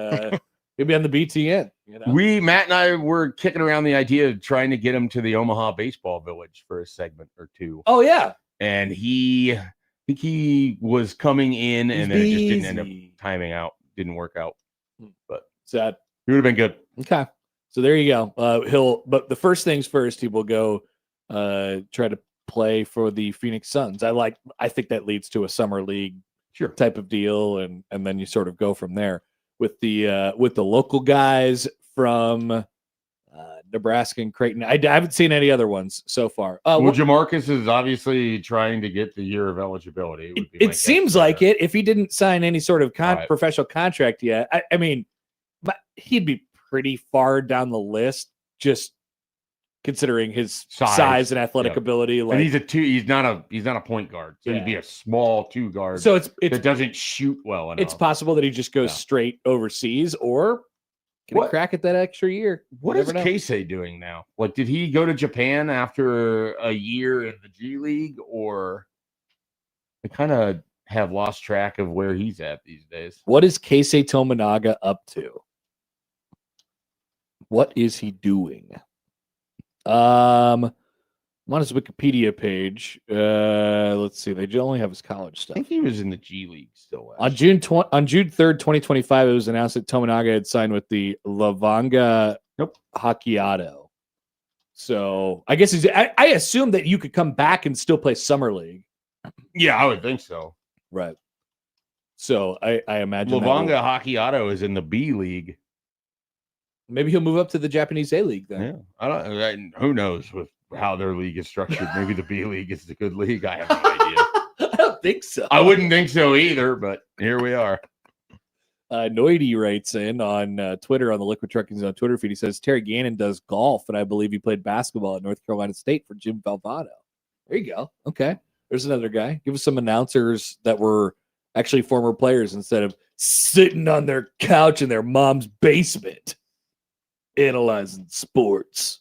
He'd be on the BTN. You know, Matt and I were kicking around the idea of trying to get him to the Omaha Baseball Village for a segment or two. oh yeah, And I think he was coming in, and then it just didn't end up busy. timing out. Didn't work out, but sad. he would have been good. Okay. So there you go. But the first things first, he will go try to play for the Phoenix Suns. I think that leads to a summer league type of deal, and then you sort of go from there with the local guys from Nebraska and Creighton. I haven't seen any other ones so far. Well, Jamarcus is obviously trying to get the year of eligibility. It seems like it. If he didn't sign any sort of Right. professional contract yet, I mean, but he'd be pretty far down the list, just considering his size and athletic ability. Like, and he's a two. He's not a point guard, so he'd be a small two guard. So it doesn't shoot well enough. It's possible that he just goes straight overseas, or get a crack at that extra year. What is Casey doing now? Like, did he go to Japan after a year in the G League, or I kind of have lost track of where he's at these days? What is Casey Tominaga up to? What is he doing? I'm on his Wikipedia page. Let's see. They only have his college stuff. I think he was in the G League still. On June 3rd, 2025, it was announced that Tominaga had signed with the Lavanga Hockeyado. So I guess I assume that you could come back and still play summer league. Yeah, I would think so. Right. So I imagine Lavanga Hockeyado is in the B League. Maybe he'll move up to the Japanese A League then. Yeah, I don't. Who knows with how their league is structured? Maybe the B League is the good league. I have no idea. I don't think so. I wouldn't think so either. But here we are. Noity writes in on Twitter on the Liquid Trucking Zone Twitter feed. He says Terry Gannon does golf, and I believe he played basketball at North Carolina State for Jim Valvano. There you go. Okay, there's another guy. Give us some announcers that were actually former players instead of sitting on their couch in their mom's basement analyzing sports.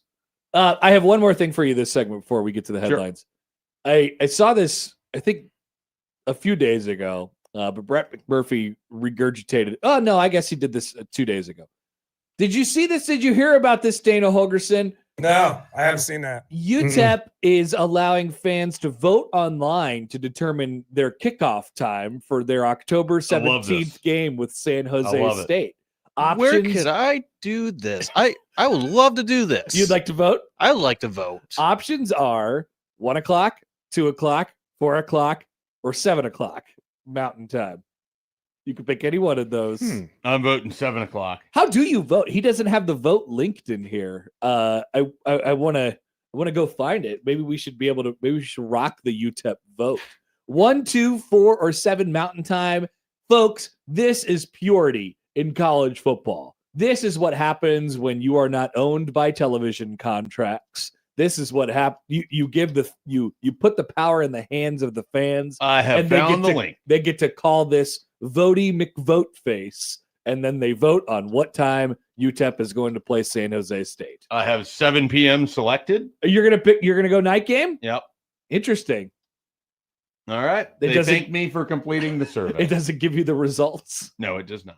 I have one more thing for you this segment before we get to the headlines. Sure. I saw this, I think, a few days ago, but Brett McMurphy regurgitated. Oh, no, I guess he did this 2 days ago. Did you see this? Did you hear about this, Dana Holgerson? No, I haven't seen that. UTEP is allowing fans to vote online to determine their kickoff time for their October 17th game with San Jose State. Options, where could I do this? I would love to do this. You'd like to vote? I would like to vote. Options are 1 o'clock, 2 o'clock, 4 o'clock, or 7 o'clock Mountain Time. You can pick any one of those. I'm voting 7 o'clock. How do you vote? He doesn't have the vote linked in here. I want to go find it. Maybe we should be able to. Maybe we should rock the UTEP vote. 1, 2, 4, or 7 Mountain Time, folks. This is purity in college football. This is what happens when you are not owned by television contracts. This is what happens. You put the power in the hands of the fans. I have found the link. They get to call this Votey McVoteface, and then they vote on what time UTEP is going to play San Jose State. I have 7 p.m. selected. You're gonna go night game? Yep. Interesting. All right. They thank me for completing the survey. It doesn't give you the results. No, it does not.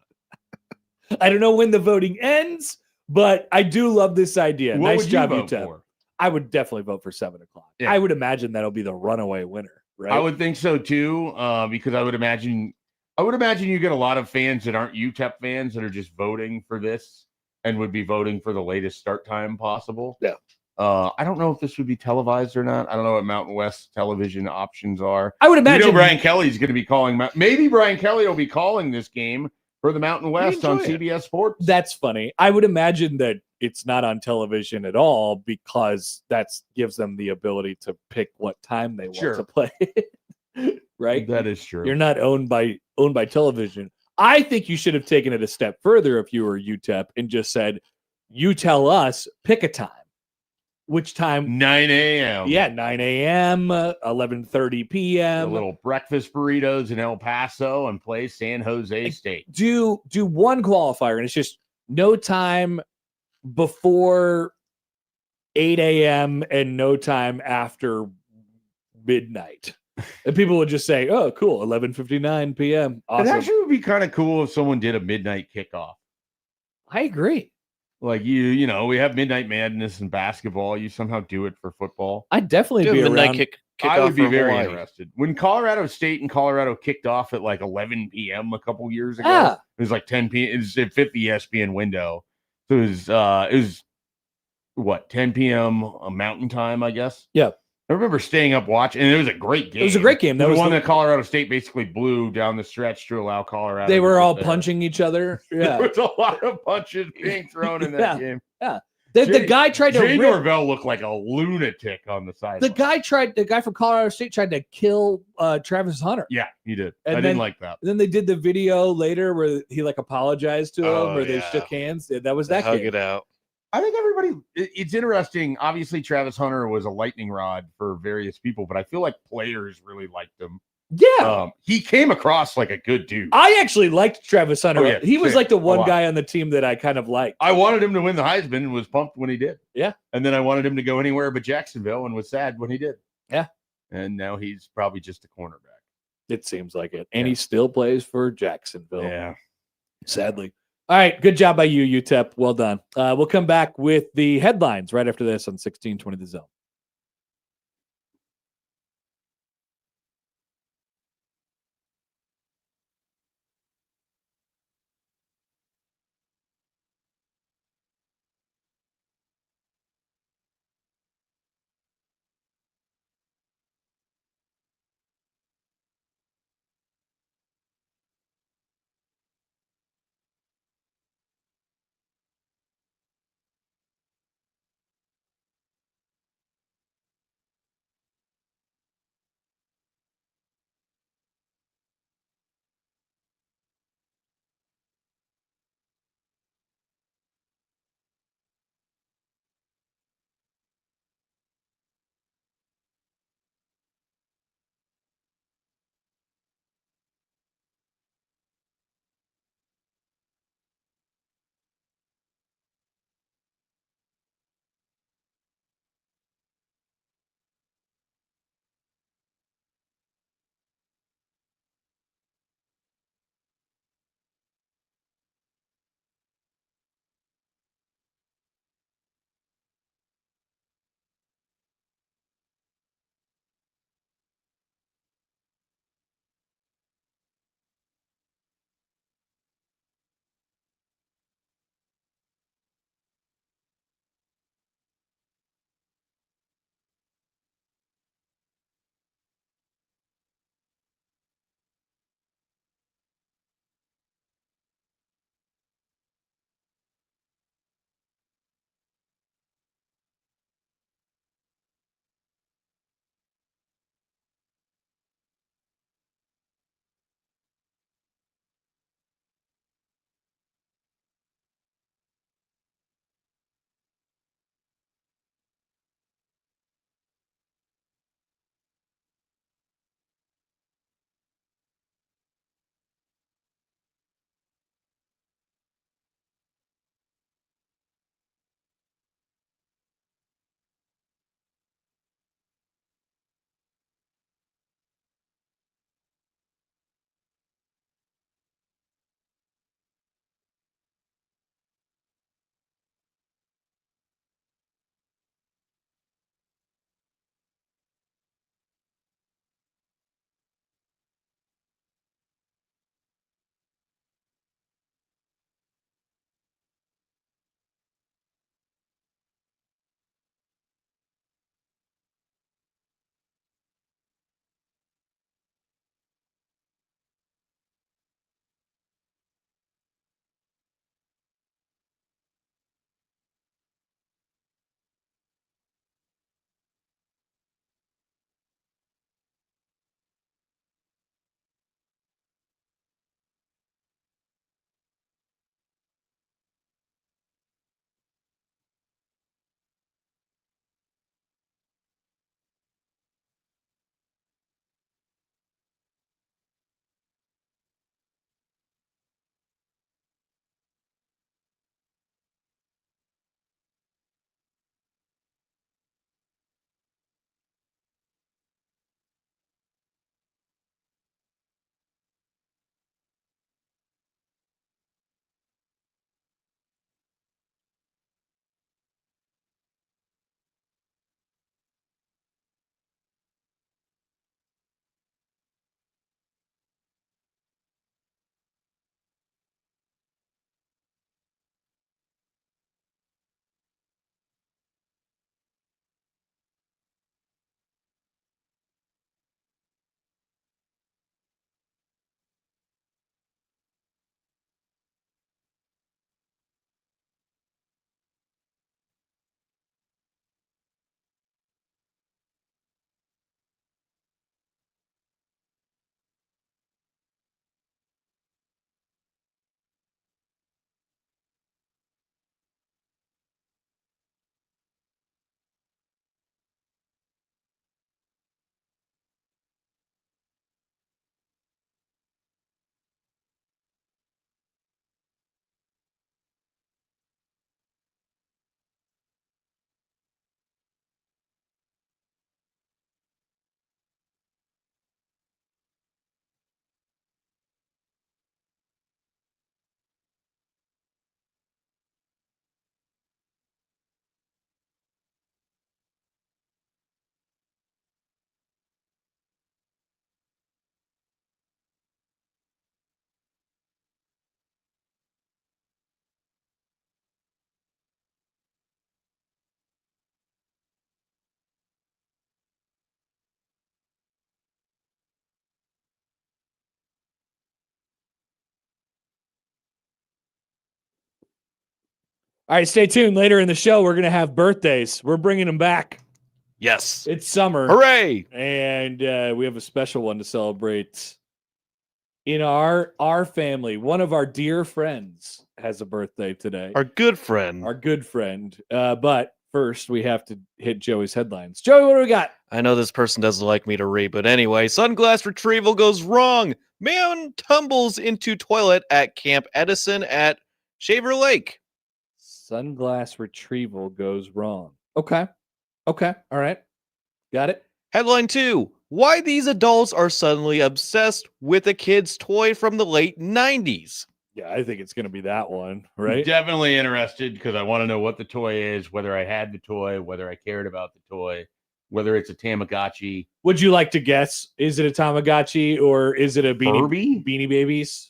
I don't know when the voting ends, But I do love this idea. What Nice would you job, vote UTEP. for? I would definitely vote for 7 o'clock. Yeah. I would imagine that'll be the runaway winner, right? I would think so too, because I would imagine you get a lot of fans that aren't UTEP fans that are just voting for this and would be voting for the latest start time possible. Yeah. I don't know if this would be televised or not. I don't know what Mountain West television options are. I would imagine Brian Kelly's going to be calling. Maybe Brian Kelly will be calling this game for the Mountain West on CBS Sports. That's funny. I would imagine that it's not on television at all because that gives them the ability to pick what time they want to play. Right? That is true. You're not owned by television. I think you should have taken it a step further if you were UTEP and just said, you tell us, pick a time. Which time? 9 a.m. Yeah, 9 a.m., 11:30 p.m. A little breakfast burritos in El Paso and play San Jose State. Do one qualifier, and it's just no time before 8 a.m. and no time after midnight. And people would just say, oh, cool, 11:59 p.m. Awesome. It actually would be kind of cool if someone did a midnight kickoff. I agree. Like you know, we have Midnight Madness in basketball. You somehow do it for football. I'd definitely be midnight around. kickoff I would be for very Hawaii. interested. When Colorado State and Colorado kicked off at like 11 p.m. a couple years ago, Yeah. it was like 10 p.m. It fit the ESPN window. So it was what 10 p.m. Mountain Time, I guess. Yeah. I remember staying up watching, and it was a great game. It was a great game. That That was was one the- that Colorado State basically blew down the stretch to allow Colorado. They to were get all there. punching each other. Yeah. There was a lot of punches being thrown in that game. Yeah. The guy tried to Jay rip- Norvell looked like a lunatic on the sideline. the guy from Colorado State tried to kill Travis Hunter. Yeah, he did. And I then- didn't like that. And then they did the video later where he like apologized to him, Oh, or they yeah. shook hands. That was They that hug game. it out. I think it's interesting. Obviously, Travis Hunter was a lightning rod for various people, but I feel like players really liked him. Yeah. He came across like a good dude. I actually liked Travis Hunter. Oh, yeah, He was same. like the A one lot. guy on the team that I kind of liked. I wanted him to win the Heisman and was pumped when he did. Yeah. And then I wanted him to go anywhere but Jacksonville and was sad when he did. Yeah. And now he's probably just a cornerback. It seems like it. And he still plays for Jacksonville. Yeah. Sadly. All right. Good job by you, UTEP. Well done. We'll come back with the headlines right after this on 1620 The Zone. All right, stay tuned. Later in the show, we're going to have birthdays. We're bringing them back. Yes. It's summer. Hooray. And we have a special one to celebrate. In our family, one of our dear friends has a birthday today. Our good friend. But first, we have to hit Joey's headlines. Joey, what do we got? I know this person doesn't like me to read, but anyway, sunglass retrieval goes wrong. Man tumbles into toilet at Camp Edison at Shaver Lake. Sunglass retrieval goes wrong. Okay. All right. Got it. Headline 2. Why these adults are suddenly obsessed with a kid's toy from the late 90s. Yeah, I think it's going to be that one, right? Definitely interested because I want to know what the toy is, whether I had the toy, whether I cared about the toy, whether it's a Tamagotchi. Would you like to guess? Is it a Tamagotchi or is it a Beanie Babies?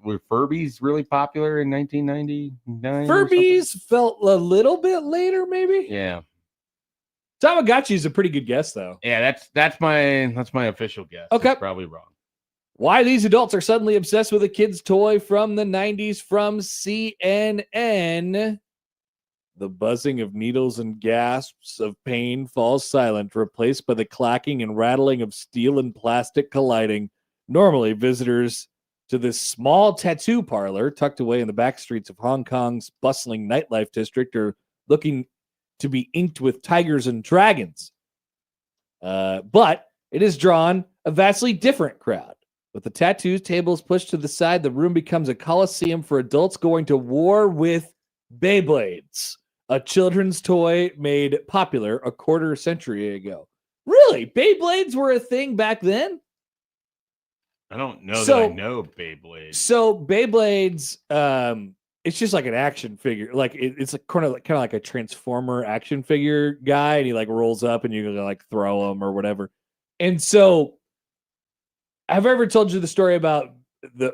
Were Furbies really popular in 1999? Furbies felt a little bit later, maybe. Yeah. Tamagotchi is a pretty good guess, though. Yeah, that's my official guess. Okay. It's probably wrong. Why these adults are suddenly obsessed with a kid's toy from the 90s from CNN. The buzzing of needles and gasps of pain falls silent, replaced by the clacking and rattling of steel and plastic colliding. Normally, visitors to this small tattoo parlor tucked away in the back streets of Hong Kong's bustling nightlife district are looking to be inked with tigers and dragons. But it has drawn a vastly different crowd. With the tattoo tables pushed to the side, the room becomes a coliseum for adults going to war with Beyblades, a children's toy made popular a quarter century ago. Really? Beyblades were a thing back then? I don't know that I know Beyblades. So Beyblades, it's just like an action figure. Like it's kind of like a Transformer action figure guy, and he like rolls up, and you can like throw him or whatever. And so, have I ever told you the story about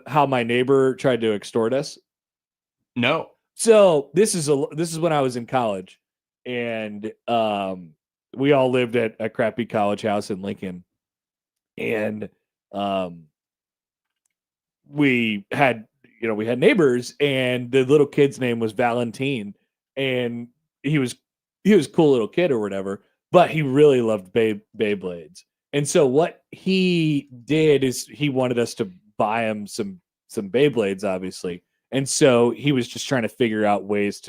how my neighbor tried to extort us? No. So this is when I was in college, and we all lived at a crappy college house in Lincoln, and we had neighbors, and the little kid's name was Valentine, and he was a cool little kid or whatever, but he really loved Beyblades. And so what he did is he wanted us to buy him some Beyblades, obviously. And so he was just trying to figure out ways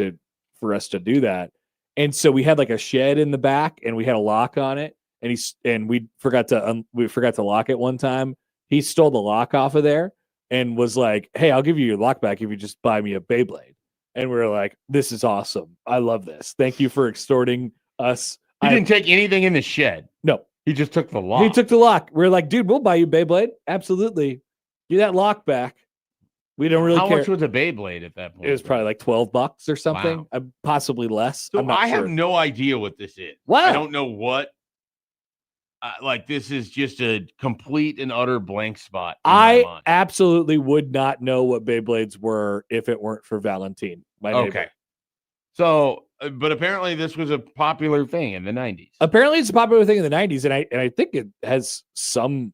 for us to do that. And so we had like a shed in the back, and we had a lock on it, and we forgot to lock it one time. He stole the lock off of there and was like, "Hey, I'll give you your lock back if you just buy me a Beyblade." And we were like, "This is awesome. I love this. Thank you for extorting us." He didn't take anything in the shed. No. He just took the lock. He took the lock. We were like, "Dude, we'll buy you Beyblade. Absolutely. Give that lock back." We don't really care. How much was a Beyblade at that point? It was probably like $12 or something. Wow. Possibly less. So I'm not I sure. have no idea what this is. Wow. I don't know what. This is just a complete and utter blank spot. I absolutely would not know what Beyblades were if it weren't for Valentine, my neighbor. Okay. So, but apparently this was a popular thing in the 90s. Apparently it's a popular thing in the 90s, and I think it has some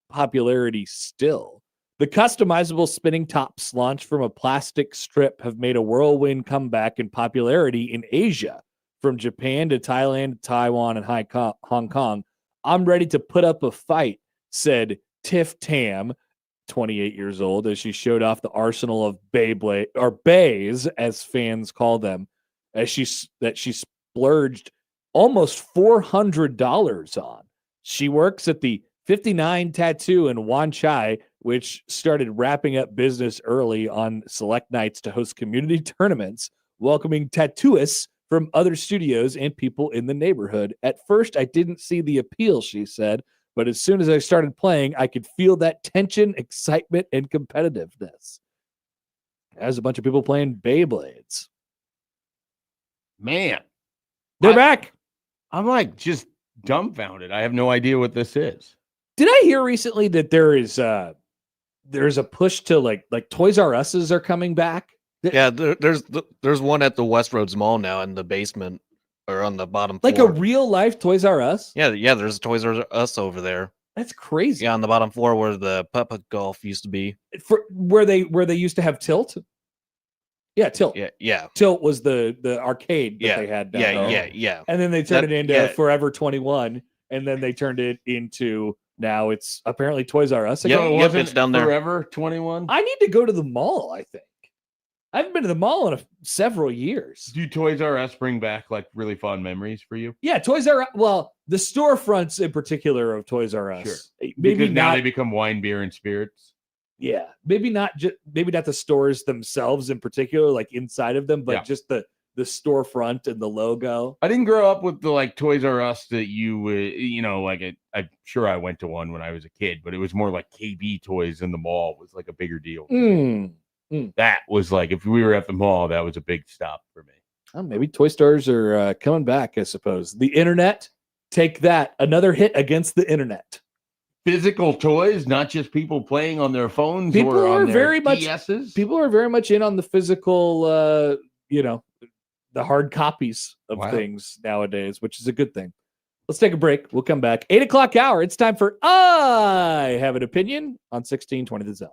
popularity still. The customizable spinning tops launched from a plastic strip have made a whirlwind comeback in popularity in Asia, from Japan to Thailand, Taiwan, and Hong Kong. I'm ready to put up a fight, said Tiff Tam, 28 years old, as she showed off the arsenal of Beyblade, or Bays, as fans call them, as she splurged almost $400 on. She works at the 59 Tattoo in Wan Chai, which started wrapping up business early on select nights to host community tournaments, welcoming tattooists from other studios and people in the neighborhood. At first, I didn't see the appeal, she said, but as soon as I started playing, I could feel that tension, excitement, and competitiveness. There's a bunch of people playing Beyblades. Man. They're back. I'm like just dumbfounded. I have no idea what this is. Did I hear recently that there's a push to like Toys R Us's are coming back? Yeah, there's one at the Westroads Mall now in the basement or on the bottom like floor. a real life Toys R Us? Yeah, there's a Toys R Us over there. That's crazy. Yeah, on the bottom floor where the putt golf used to be. Where they used to have Tilt? Yeah, Tilt. Yeah. Tilt was the arcade that they had down there. Yeah. And then they turned That- it into yeah. Forever 21, and then they turned it into now it's apparently Toys R Us Yep, again. So it yep, wasn't it's down there. Forever 21. I need to go to the mall, I think. I haven't been to the mall in several years. Do Toys R Us bring back like really fond memories for you? Yeah, Toys R Us. Well, the storefronts in particular of Toys R Us. Sure. Maybe Because now not. they become wine, beer, and spirits. Yeah, maybe not the stores themselves in particular, like inside of them, but Yeah. just the storefront and the logo. I didn't grow up with the like Toys R Us that you would, like I'm sure I went to one when I was a kid, but it was more like KB Toys in the mall was like a bigger deal. That was like if we were at the mall, that was a big stop for me. Oh, maybe toy stores are coming back, I suppose. The internet, take that. Another hit against the internet. Physical toys, not just people playing on their phones People or are on their very much DSs. people are very much in on the physical, the hard copies of things nowadays, which is a good thing. Let's take a break. We'll come back. 8:00 hour. It's time for I Have an Opinion on 1620 The Zone.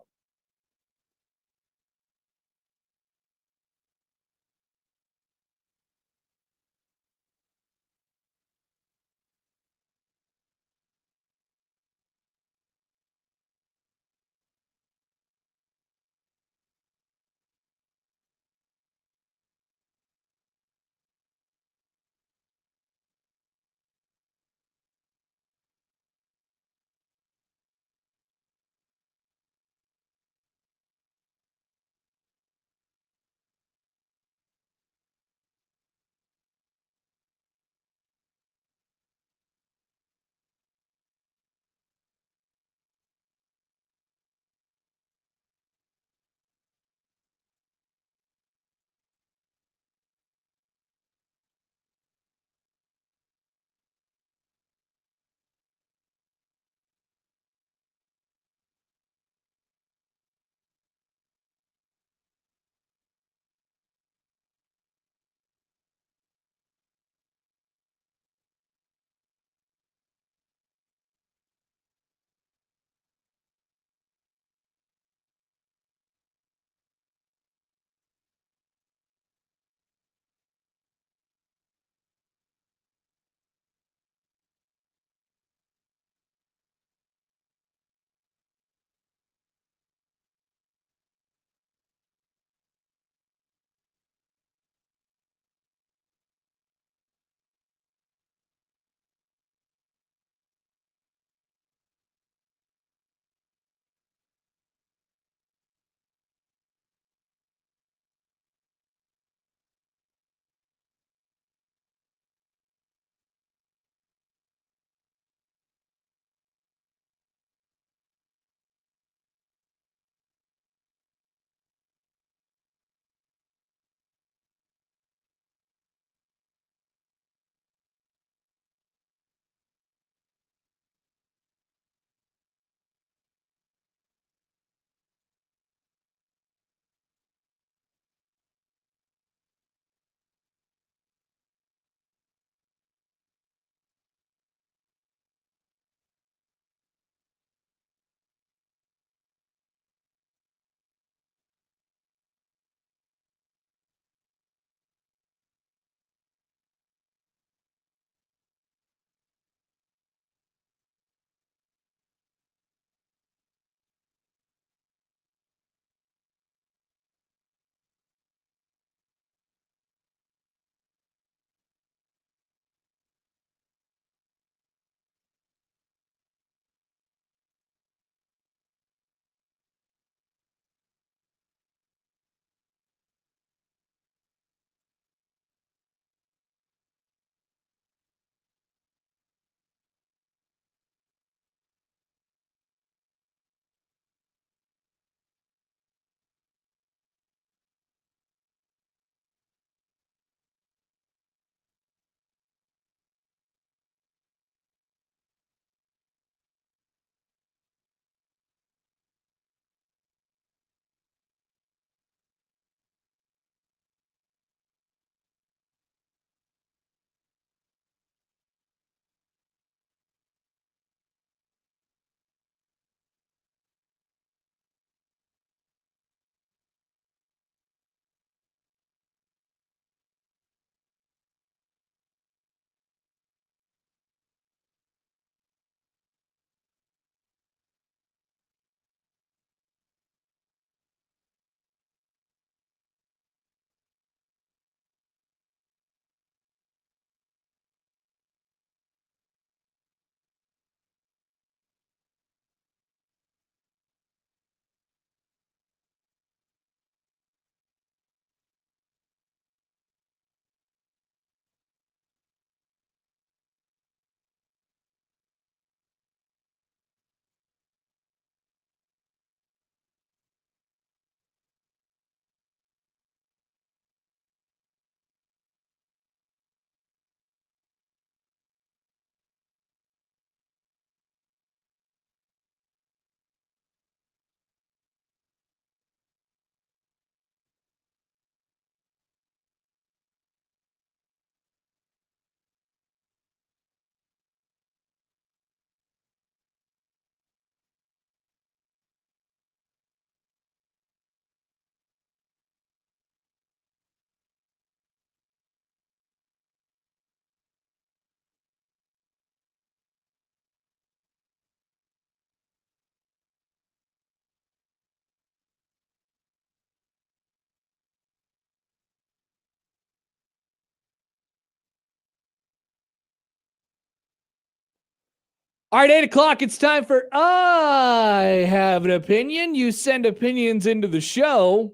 All right, 8 o'clock. It's time for I Have an Opinion. You send opinions into the show.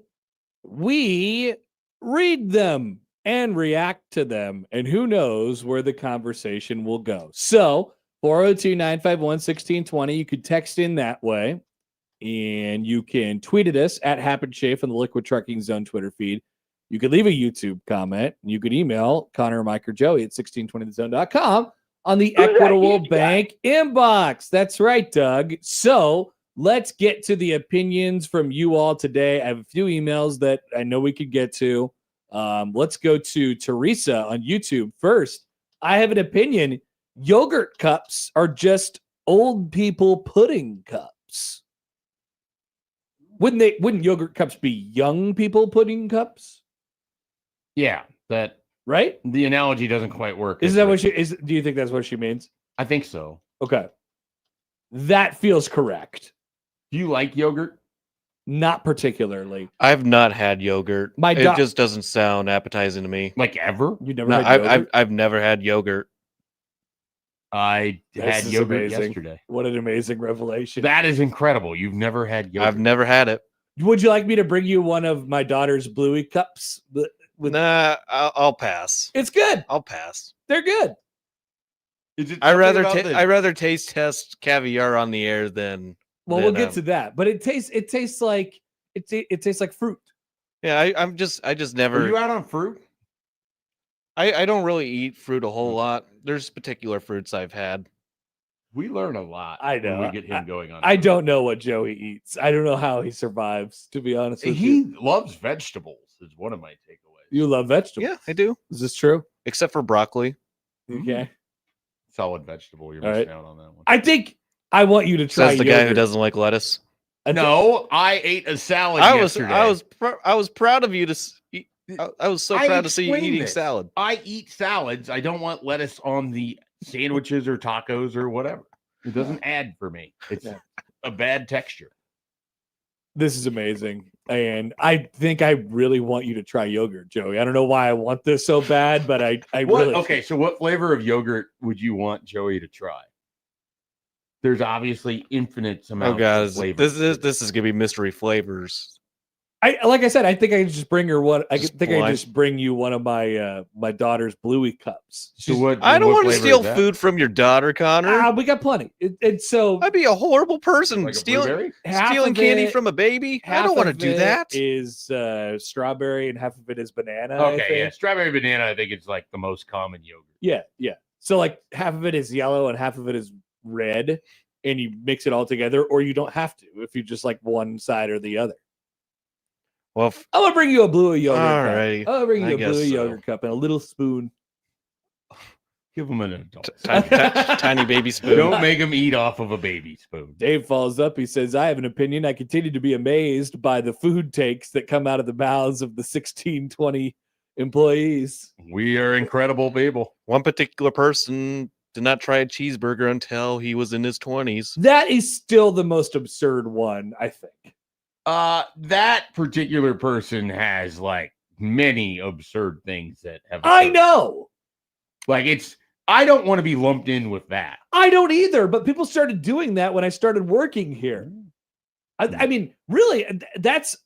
We read them and react to them. And who knows where the conversation will go. So 402-951-1620. You could text in that way. And you can tweet at us at Happer Schaefer on the Liquid Trucking Zone Twitter feed. You could leave a YouTube comment. You could email Connor, Mike, or Joey at 1620thezone.com on the Who's that Equitable huge Bank inbox. That's right, Doug. So let's get to the opinions from you all today. I have a few emails that I know we could get to. Let's go to Teresa on YouTube first. I have an opinion. Yogurt cups are just old people pudding cups. Wouldn't yogurt cups be young people pudding cups? Yeah, that Right? the analogy doesn't quite work. Is that what she is? Do you think that's what she means? I think so. Okay. That feels correct. Do you like yogurt? Not particularly. I've not had yogurt. My It doc- just doesn't sound appetizing to me. Like ever? You never No, had yogurt? I've never had yogurt. I This had is yogurt amazing. yesterday. What an amazing revelation. That is incredible. You've never had yogurt. I've never had it. Would you like me to bring you one of my daughter's Bluey cups? Nah, I'll pass. It's good. I'll pass. They're good. Is it I rather something about I rather taste test caviar on the air than. Well, we'll get to that. But it tastes like it tastes like fruit. Yeah, I just Are never. you out on fruit? I don't really eat fruit a whole lot. There's particular fruits I've had. We learn a lot. I know. When we get him going on. I fruit. don't know what Joey eats. I don't know how he survives, to be honest with you. He loves vegetables. Is one of my takeaways. You love vegetables. Yeah, I do. Is this true? Except for broccoli. Okay. Solid vegetable. You're All missing right. out on that one. I think I want you to try Says the guy who yogurt. doesn't like lettuce. No, I ate a salad I yesterday. was proud of you to. Eat, I was so I proud to see you explained eating this. salad. I eat salads. I don't want lettuce on the sandwiches or tacos or whatever. It doesn't add for me. It's Yeah. a bad texture. This is amazing. And I think I really want you to try yogurt, Joey. I don't know why I want this so bad, but I What? really Okay, so what flavor of yogurt would you want Joey to try? There's obviously infinite amounts Oh god, of flavors. this is gonna be mystery flavors. like I said, I think I can just bring her one. I Just think I can blind- just bring you one of my my daughter's Bluey cups. So what, I don't what want to flavor steal is that? food from your daughter, Connor. We got plenty. And so I'd be a horrible person Like a stealing blueberry? half stealing of candy it- from a baby. I half don't want to of do it that. Is strawberry and half of it is banana. I Okay, yeah. think. Strawberry banana, I think it's like the most common yogurt. Yeah. So like half of it is yellow and half of it is red, and you mix it all together, or you don't have to if you just like one side or the other. Well, I'm gonna bring you a Bluey yogurt Alrighty, cup. I'll bring I you a guess Bluey so. yogurt cup and a little spoon. Give him an adult. tiny baby spoon. Don't make him eat off of a baby spoon. Dave follows up. He says, I have an opinion. I continue to be amazed by the food takes that come out of the mouths of the 1620 employees. We are incredible people. One particular person did not try a cheeseburger until he was in his 20s. That is still the most absurd one, I think. That particular person has like many absurd things that have. I occurred. know. Like I don't want to be lumped in with that. I don't either, but people started doing that when I started working here. I mean, really,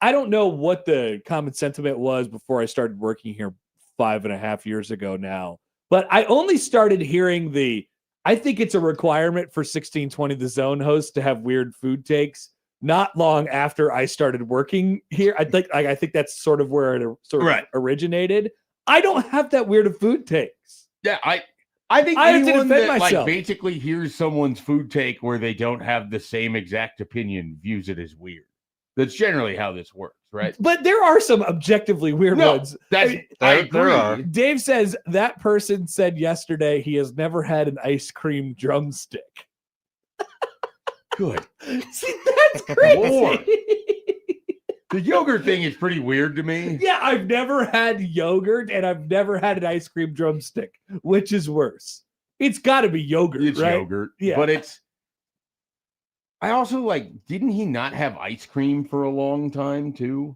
I don't know what the common sentiment was before I started working here 5.5 years ago now, but I only started hearing I think it's a requirement for 1620 The Zone hosts to have weird food takes not long after I started working here. I think that's sort of where it sort of Right. originated. I don't have that weird of food takes. Yeah, I think I have to anyone defend that myself. like basically hears someone's food take where they don't have the same exact opinion views it as weird. That's generally how this works, right? But there are some objectively weird No, ones. that's There are. Dave says that person said yesterday he has never had an ice cream drumstick. Good. See, that's crazy. Lord. The yogurt thing is pretty weird to me. Yeah, I've never had yogurt and I've never had an ice cream drumstick. Which is worse? It's got to be yogurt, It's right? yogurt, Yeah. but I also, like, didn't he not have ice cream for a long time too?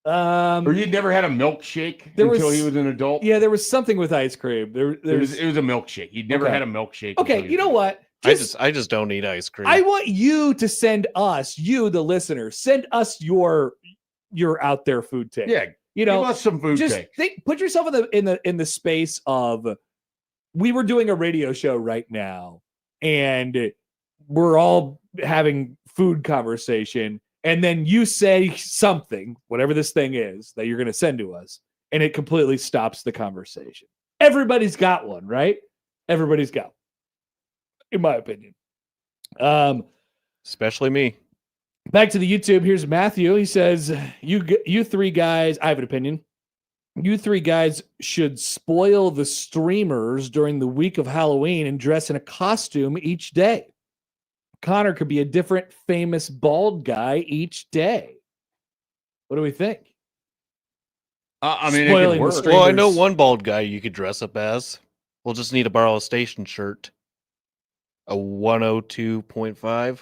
Or you'd never had a milkshake until he was an adult? Yeah, there was something with ice cream. It was a milkshake. You'd never had a milkshake. Okay, you know what? I just don't eat ice cream. I want you to send us, you the listener, send us your out there food take. Yeah, you know, give us some food just takes. put yourself in the space of, we were doing a radio show right now, and we're all having food conversation, and then you say something, whatever this thing is that you're going to send to us, and it completely stops the conversation. Everybody's got one, right? Everybody's got one, in my opinion. Especially me. Back to the YouTube. Here's Matthew. He says, you three guys, I have an opinion. You three guys should spoil the streamers during the week of Halloween and dress in a costume each day. Connor could be a different famous bald guy each day. What do we think? I mean, Spoiling it the could work. Well, I know streamers. one bald guy you could dress up as. We'll just need to borrow a station shirt. A 102.5.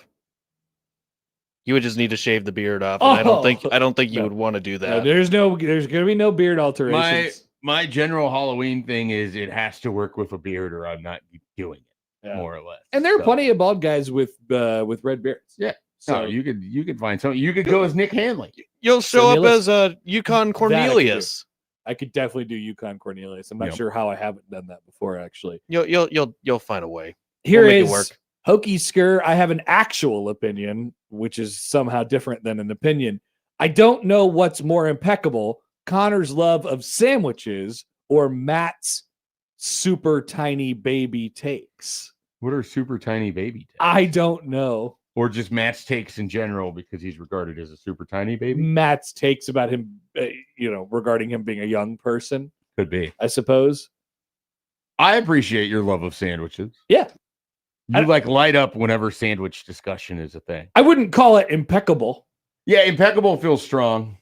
You would just need to shave the beard off. And I don't think you No. would want to do that. No, there's going to be no beard alterations. My general Halloween thing is it has to work with a beard or I'm not doing it, Yeah. more or less. And there are So, plenty of bald guys with red beards. Yeah. So So you could find something. You could go as Nick Hanley. You'll show up Cornelius. as Yukon Cornelius. I could definitely do Yukon Cornelius. I'm not Yep. sure how I haven't done that before, actually. You'll find a way. Here We'll make it is work. Hokey Skur. I have an actual opinion, which is somehow different than an opinion. I don't know what's more impeccable, Connor's love of sandwiches or Matt's super tiny baby takes. What are super tiny baby takes? I don't know. Or just Matt's takes in general because he's regarded as a super tiny baby? Matt's takes about him, regarding him being a young person, Could be. I suppose. I appreciate your love of sandwiches. Yeah. You light up whenever sandwich discussion is a thing. I wouldn't call it impeccable. Yeah, impeccable feels strong.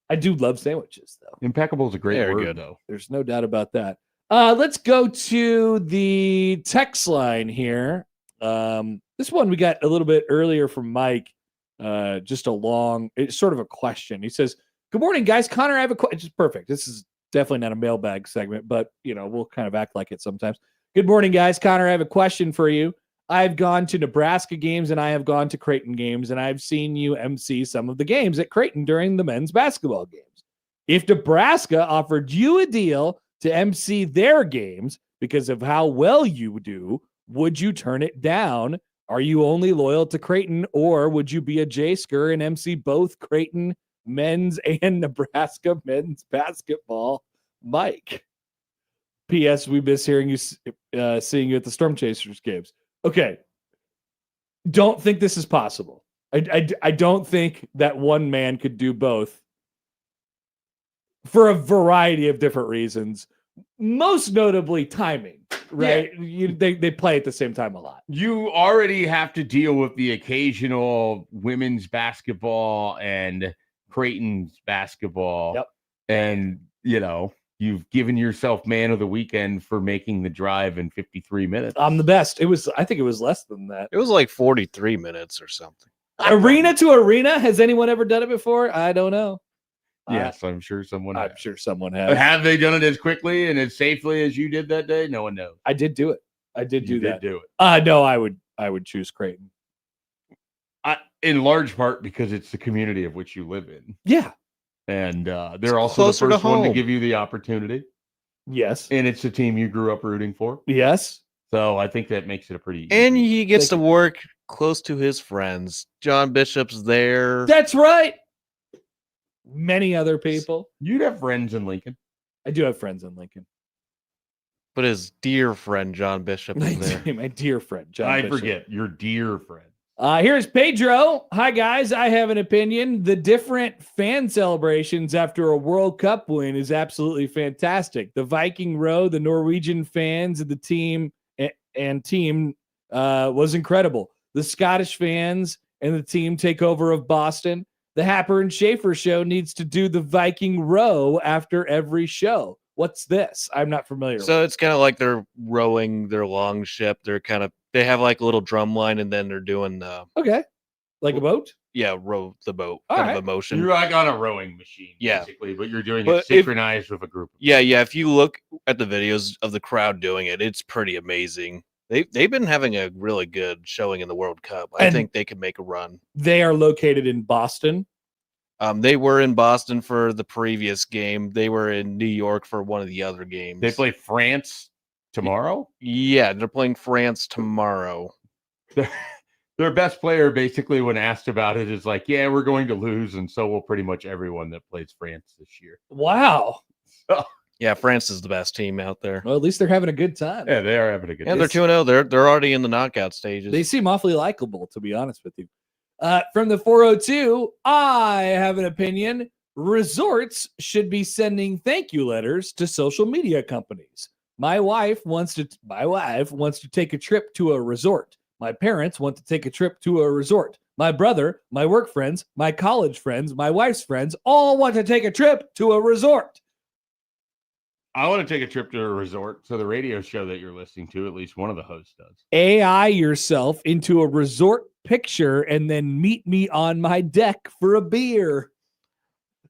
I do love sandwiches, though. Impeccable is a great Very word, good. though. There's no doubt about that. Let's go to the text line here. This one we got a little bit earlier from Mike. It's sort of a question. He says, "Good morning, guys. Connor, I have a question." It's perfect. This is definitely not a mailbag segment, but we'll kind of act like it sometimes. Good morning, guys. Connor, I have a question for you. I've gone to Nebraska games and I have gone to Creighton games, and I've seen you MC some of the games at Creighton during the men's basketball games. If Nebraska offered you a deal to MC their games because of how well you do, would you turn it down? Are you only loyal to Creighton, or would you be a J Skur and MC both Creighton men's and Nebraska men's basketball? Mike. P.S. We miss hearing you, seeing you at the Storm Chasers games. Okay. Don't think this is possible. I don't think that one man could do both for a variety of different reasons. Most notably timing, right? Yeah. They play at the same time a lot. You already have to deal with the occasional women's basketball and Creighton's basketball. Yep. And, you've given yourself man of the weekend for making the drive in 53 minutes. I'm the best. I think it was less than that. It was like 43 minutes or something. Arena to arena. Has anyone ever done it before? I don't know. Yes, I'm sure someone I'm has. sure someone But has. have they done it as quickly and as safely as you did that day? No one knows. I did do it. I did do You that. did do it. No, I would choose Creighton. In large part because it's the community of which you live in. Yeah. And It's they're also the closer to first one to home. give you the opportunity. Yes. And it's the team you grew up rooting for. Yes. So I think that makes it a pretty And easy. he gets to work close to his friends. John Bishop's there. That's right. Many other people. You'd have friends in Lincoln. I do have friends in Lincoln. But his dear friend John Bishop is there. My dear friend, John I Bishop. forget. Your dear friend. Here's Pedro. Hi, guys. I have an opinion. The different fan celebrations after a World Cup win is absolutely fantastic. The Viking row, the Norwegian fans, and the team was incredible. The Scottish fans and the team takeover of Boston. The Happer and Schaefer show needs to do the Viking row after every show. What's this? I'm not familiar with. So it's kind of like they're rowing their long ship. They have like a little drum line, and then they're doing Okay. Like a boat? row the boat All kind right. of emotion. You're like on a rowing machine, Yeah. basically, but you're doing But it synchronized with a group. Yeah. If you look at the videos of the crowd doing it, it's pretty amazing. They've been having a really good showing in the World Cup. I think they could make a run. They are located in Boston. They were in Boston for the previous game. They were in New York for one of the other games. They play France tomorrow? Yeah, they're playing France tomorrow. Their best player, basically, when asked about it, is like, yeah, we're going to lose, and so will pretty much everyone that plays France this year. Wow. Yeah, France is the best team out there. Well, at least they're having a good time. Yeah, they are having a good time. Yeah, they're 2-0. They're already in the knockout stages. They seem awfully likable, to be honest with you. From the 402, I have an opinion. Resorts should be sending thank you letters to social media companies. My wife wants to take a trip to a resort. My parents want to take a trip to a resort. My brother, my work friends, my college friends, my wife's friends all want to take a trip to a resort. I want to take a trip to a resort. So the radio show that you're listening to, at least one of the hosts does. AI yourself into a resort picture and then meet me on my deck for a beer.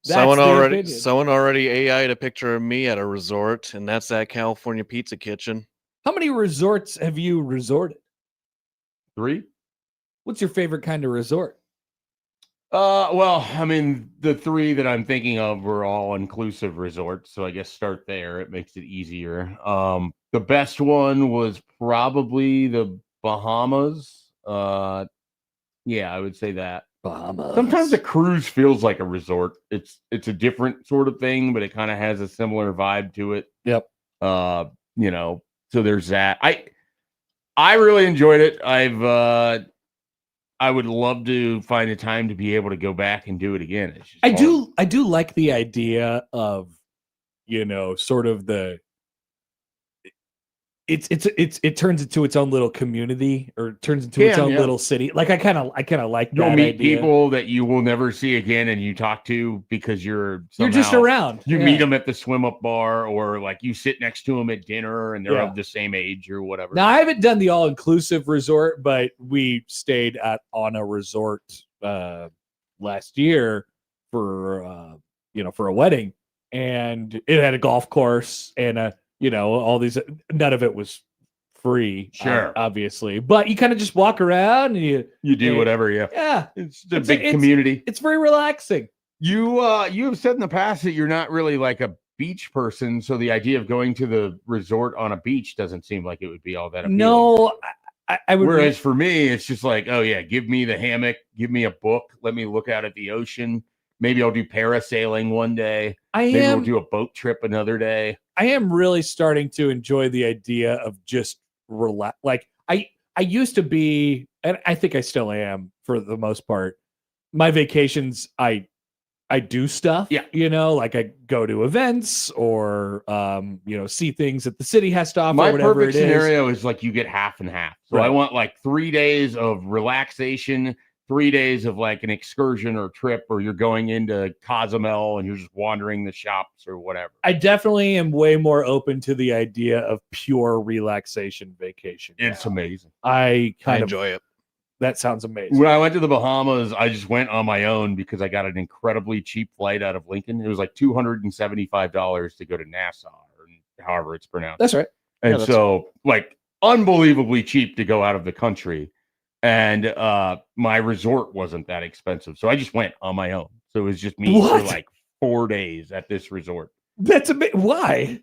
Someone already AI'd a picture of me at a resort, and that's that California Pizza Kitchen. How many resorts have you resorted? 3. What's your favorite kind of resort? Well, I mean, the 3 that I'm thinking of were all inclusive resorts, so I guess start there. It makes it easier. The best one was probably the Bahamas. Yeah, I would say that. Bahamas. Sometimes a cruise feels like a resort. It's a different sort of thing, but it kind of has a similar vibe to it. Yep. So there's that. I really enjoyed it. I would love to find a time to be able to go back and do it again. I do like the idea of, sort of the it turns into its own little community, or turns into its own little city. Like I kind of like that. You'll meet idea. people that you will never see again, and you talk to because you're just around. You meet them at the swim up bar, or like you sit next to them at dinner, and they're of the same age or whatever. Now I haven't done the all inclusive resort, but we stayed on a resort last year for a wedding, and it had a golf course and all these. None of it was free, sure, obviously, but you kind of just walk around and you do whatever. Yeah, it's a big community. It's very relaxing. You have said in the past that you're not really like a beach person, so the idea of going to the resort on a beach doesn't seem like it would be all that appealing. No, I would. Whereas for me, it's just like, oh yeah, give me the hammock, give me a book, let me look out at the ocean. Maybe I'll do parasailing one day. Maybe we'll do a boat trip another day. I am really starting to enjoy the idea of just relax. Like I used to be, and I think I still am for the most part. My vacations, I do stuff. Yeah. Like I go to events or see things that the city has to offer. My whatever perfect it is. scenario is like you get half and half. So Right. I want like 3 days of relaxation, 3 days of like an excursion or trip, or you're going into Cozumel and you're just wandering the shops or whatever. I definitely am way more open to the idea of pure relaxation vacation. It's amazing. I enjoy it. That sounds amazing. When I went to the Bahamas, I just went on my own because I got an incredibly cheap flight out of Lincoln. It was like $275 to go to Nassau, or however it's pronounced. That's right. And like unbelievably cheap to go out of the country. And my resort wasn't that expensive. So I just went on my own. So it was just me for like 4 days at this resort. That's a bit. Why?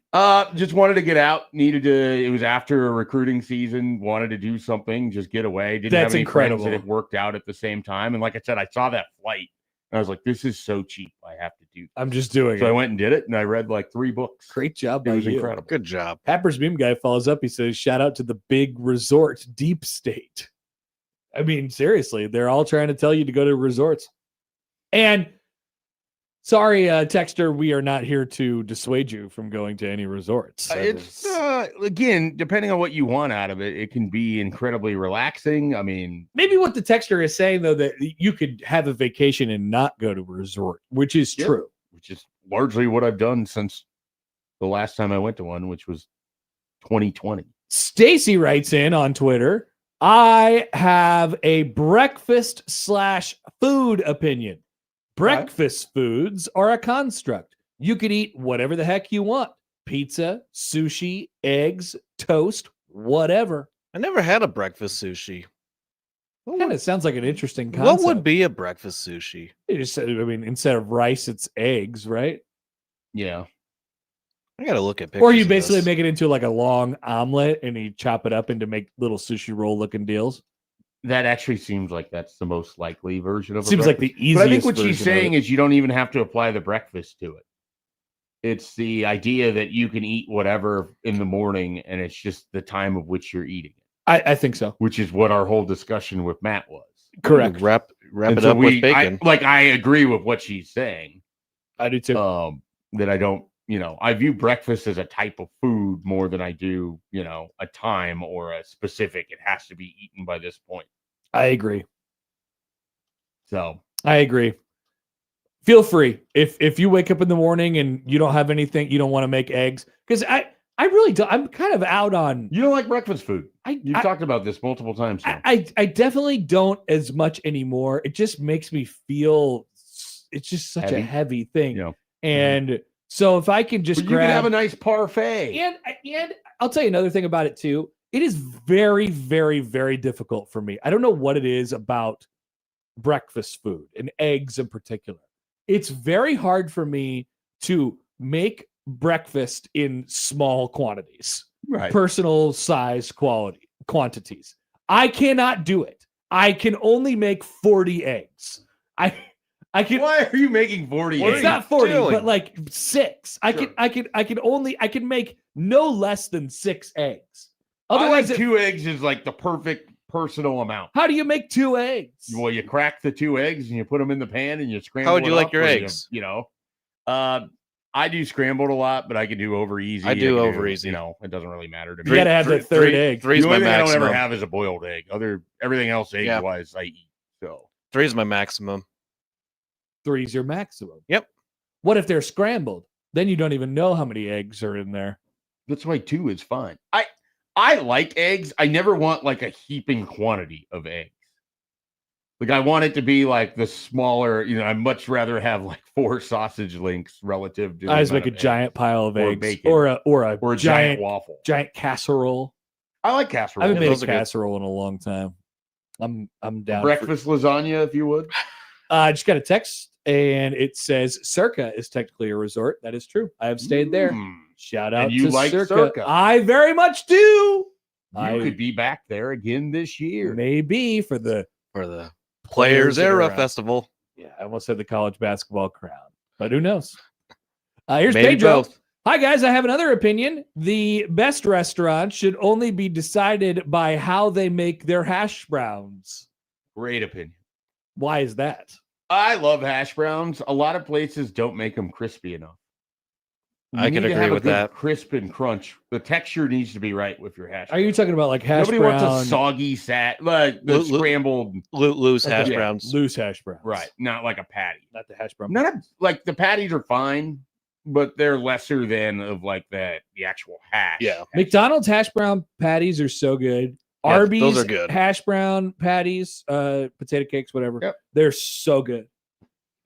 Just wanted to get out. It was after a recruiting season. Wanted to do something. Just get away. Didn't have any friends that had worked out at the same time. And like I said, I saw that flight. And I was like, this is so cheap. I have to do this. I'm just doing it. So I went and did it. And I read like 3 books. Great job. It was incredible. Good job. Happer's meme guy follows up. He says, shout out to the big resort, Deep State. I mean, seriously, they're all trying to tell you to go to resorts. And sorry, Texter, we are not here to dissuade you from going to any resorts. It's again, depending on what you want out of it, it can be incredibly relaxing. I mean, maybe what the Texter is saying, though, that you could have a vacation and not go to a resort, which is true. Which is largely what I've done since the last time I went to one, which was 2020. Stacy writes in on Twitter, I have a breakfast / food opinion. Breakfast foods are a construct. You could eat whatever the heck you want. Pizza, sushi, eggs, toast, whatever. I never had a breakfast sushi. Kind of sounds like an interesting concept. What would be a breakfast sushi? You just said, I mean, instead of rice, it's eggs, right? Yeah. I gotta look at pictures. Or you of basically this. make it into like a long omelet and you chop it up into make little sushi roll looking deals. That actually seems like that's the most likely version of Seems like the easiest. But I think what she's version of saying it. is you don't even have to apply the breakfast to it. It's the idea that you can eat whatever in the morning and it's just the time of which you're eating it, I think so. which is what our whole discussion with Matt was. Correct. Wrap And it so up with bacon. I agree with what she's saying. I do too. That I don't, I view breakfast as a type of food more than I do, a time or a specific, it has to be eaten by this point. I agree. So I agree. Feel free if you wake up in the morning and you don't have anything, you don't want to make eggs, because I really don't. I'm kind of out on. you don't like breakfast food. You've I- talked about this multiple times now. I definitely don't as much anymore. It just makes me feel it's just such a Heavy? heavy thing. Yeah. And so if I can just But you can grab have a nice parfait. and I'll tell you another thing about it too. It is very, very, very difficult for me. I don't know what it is about breakfast food and eggs in particular. It's very hard for me to make breakfast in small quantities, Right. personal size quantities. I cannot do it. I can only make 40 eggs. I can. Why are you making 40 What are It's eggs? you not 40, doing? but like 6. I can make no less than 6 eggs. Otherwise, Otherwise, 2 eggs is like the perfect personal amount. how do you make 2 eggs? Well, you crack the 2 eggs and you put them in the pan and you scramble. How would you it like up, your or eggs? I do scrambled a lot, but I can do over easy. I do can over easy. It doesn't really matter to me. You gotta have that third egg. Three's the my only thing I don't maximum. ever have is a boiled egg. Everything else egg wise I eat. So 3 is my maximum. 3 is your maximum. Yep. What if they're scrambled? Then you don't even know how many eggs are in there. that's why 2 is fine. I like eggs. I never want like a heaping quantity of eggs. Like I want it to be like the smaller, I'd much rather have like 4 sausage links relative to. I just the make a amount of giant eggs. pile of Or eggs, bacon. or a or a giant waffle. giant casserole. I like I casserole. haven't made those a are good. casserole in a long time. I'm down. Breakfast lasagna, if you would. I just got a text and it says Circa is technically a resort. That is true. I have stayed there. Mm. Shout out And you to like Circa. Circa. I very much do. You could be back there again this year. Maybe for the Players that Era are, Festival. Yeah, I almost said the college basketball crown, but who knows? Here's Maybe Pedro. both. Hi guys, I have another opinion. The best restaurant should only be decided by how they make their hash browns. Great opinion. Why is that? I love hash browns. A lot of places don't make them crispy enough. I You can need to agree have a with good that. Crisp and crunch. The texture needs to be right with your hash. Are you talking about like hash Nobody brown? wants a soggy like the scrambled Loose like hash a browns. Loose hash browns. right, not like a patty. Not the hash brown. Like the patties are fine, but they're lesser than of like the actual hash. Yeah. McDonald's hash brown patties are so good. Yeah, Arby's those are good. hash brown patties, potato cakes, whatever. Yep. They're so good.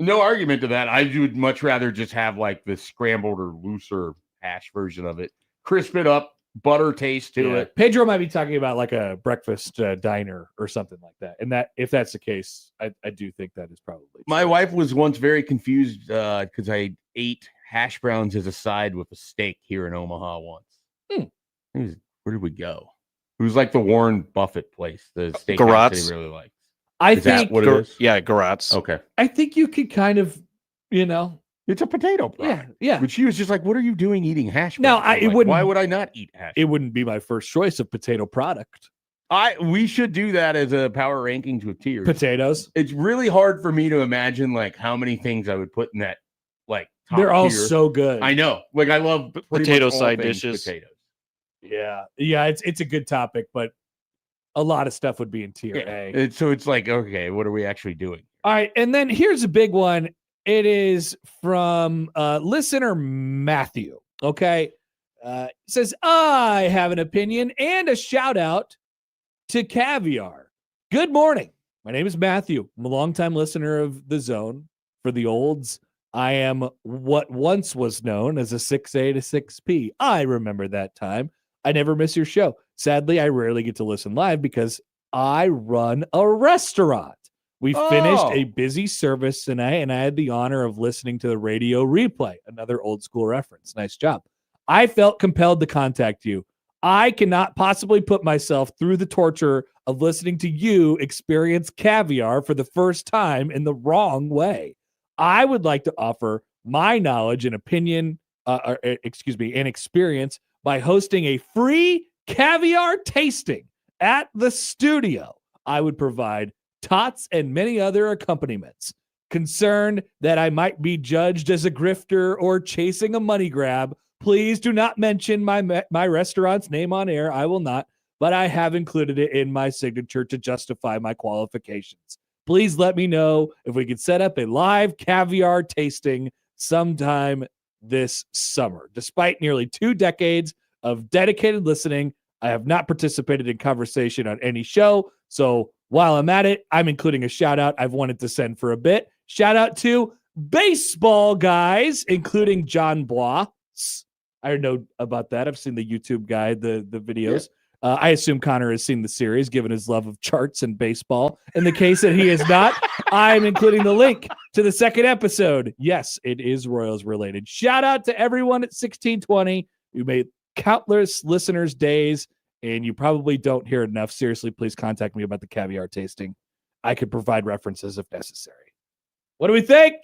No argument to that. I would much rather just have like the scrambled or looser hash version of it. Crisp it up, butter taste to Yeah. it. Pedro might be talking about like a breakfast diner or something like that. And that if that's the case, I do think that is probably My true. wife was once very confused because I ate hash browns as a side with a steak here in Omaha once. Where did we go? It was like the Warren Buffett place, the steak house that Garot's. he really likes. I Is that think what it is? Yeah, Garot's. Okay. I think you could kind of, It's a potato product. yeah. But she was just like, what are you doing eating hash Now, browns? I'm it like, wouldn't- why would I not eat hash? It wouldn't be my first choice of potato product. We should do that as a power ranking to a tier. Potatoes. It's really hard for me to imagine like how many things I would put in that like top They're all tier. so good. I know. Like I love pretty Potato much all side things dishes. Potatoes. Yeah. Yeah, it's a good topic, but a lot of stuff would be in tier A. So it's like, okay, what are we actually doing? All right, and then here's a big one. It is from listener Matthew. Okay, says I have an opinion and a shout out to caviar. Good morning. My name is Matthew. I'm a longtime listener of The Zone. For the olds, I am what once was known as a 6A to 6P. I remember that time. I never miss your show. Sadly, I rarely get to listen live because I run a restaurant. We finished a busy service tonight, and I had the honor of listening to the radio replay. Another old school reference. Nice job. I felt compelled to contact you. I cannot possibly put myself through the torture of listening to you experience caviar for the first time in the wrong way. I would like to offer my knowledge and opinion, and experience by hosting a free caviar tasting at the studio. I would provide tots and many other accompaniments. Concerned that I might be judged as a grifter or chasing a money grab, please do not mention my restaurant's name on air. I will not, but I have included it in my signature to justify my qualifications. Please let me know if we could set up a live caviar tasting sometime this summer. Despite nearly 2 decades of dedicated listening, I have not participated in conversation on any show. So while I'm at it, I'm including a shout out I've wanted to send for a bit. Shout out to baseball guys, including John Blois. I know about that. I've seen the YouTube guide, the videos. I assume Connor has seen the series, given his love of charts and baseball. In the case that he has not, I'm including the link to the second episode. Yes, it is Royals related. Shout out to everyone at 1620 who made countless listeners' days, and you probably don't hear it enough. Seriously, please contact me about the caviar tasting. I could provide references if necessary. What do we think?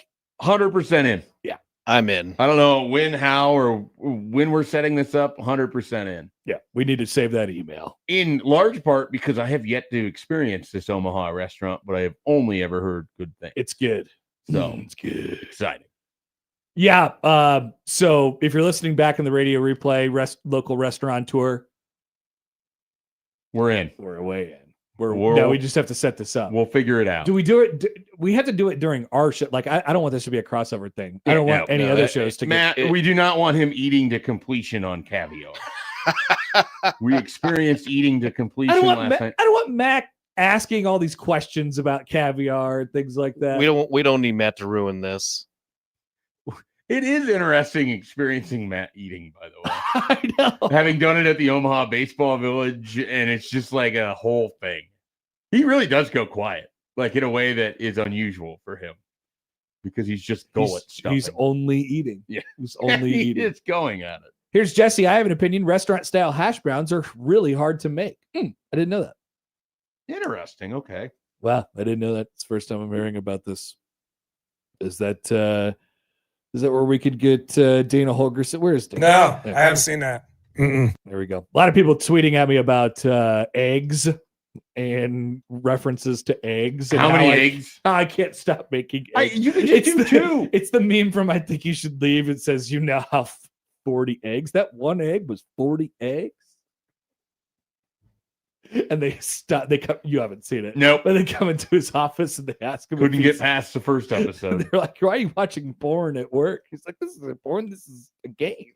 100% in. Yeah. I'm in. I don't know when, how, or when we're setting this up. 100% in. Yeah, we need to save that email. In large part because I have yet to experience this Omaha restaurant, but I have only ever heard good things. It's good. So it's good. Exciting. Yeah. So if you're listening back in the radio replay, local restaurant tour, we're in. We're way in. No, we just have to set this up. We'll figure it out. Do we do it? We have to do it during our show. Like, I don't want this to be a crossover thing. I don't want any other shows to Matt, we do not want him eating to completion on caviar. We experienced eating to completion last night. I don't want Mac asking all these questions about caviar and things like that. We don't need Matt to ruin this. It is interesting experiencing Matt eating, by the way. I know. Having done it at the Omaha Baseball Village, and it's just like a whole thing. He really does go quiet, like in a way that is unusual for him, because he's just gullet stuffing. He's only eating. Yeah, he's only eating. It's going at it. Here's Jesse. I have an opinion. Restaurant style hash browns are really hard to make. I didn't know that. Interesting. Okay. Wow, I didn't know that. It's the first time I'm hearing about this. Is that where we could get Dana Holgerson? Where is Dana? No, I haven't seen that. There we go. A lot of people tweeting at me about eggs and references to eggs. And how many eggs? I can't stop making eggs. You can just do 2. It's the meme from I Think You Should Leave. It says, you now have 40 eggs. That one egg was 40 eggs. And they stop. They come. You haven't seen it. Nope. But they come into his office and they ask him. Couldn't get past the first episode. They're like, "Why are you watching porn at work?" He's like, "This isn't porn. This is a game."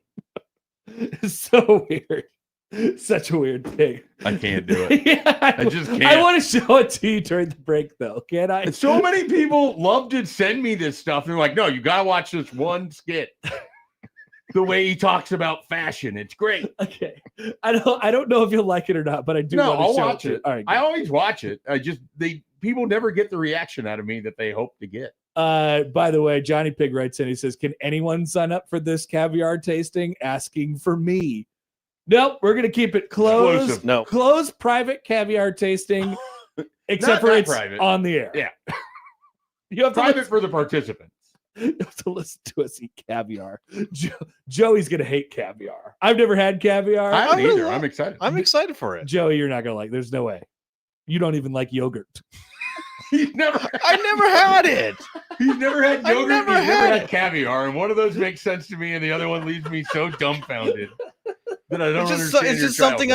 It's so weird. Such a weird thing. I can't do it. Yeah, I just can't. I want to show it to you during the break, though. Can I? And so many people love to send me this stuff. And they're like, "No, you got to watch this one skit." The way he talks about fashion, it's great. Okay, I don't know if you'll like it or not, but I do. No, want to I'll show watch it. All right, I always watch it. People never get the reaction out of me that they hope to get. By the way, Johnny Pig writes in. He says, "Can anyone sign up for this caviar tasting?" Asking for me. Nope, we're gonna keep it closed. Exclusive. No, closed private caviar tasting, except for it's private. On the air. Yeah, you have to private for the participants. You have to listen to us eat caviar. Joey's gonna hate caviar. I've never had caviar. I haven't either. I'm excited. I'm excited for it. Joey, you're not gonna like. There's no way. You don't even like yogurt. I never had it. He's never had yogurt. I've never He's never had had caviar, and one of those makes sense to me, and the other one leaves me so dumbfounded that I don't understand. It's just something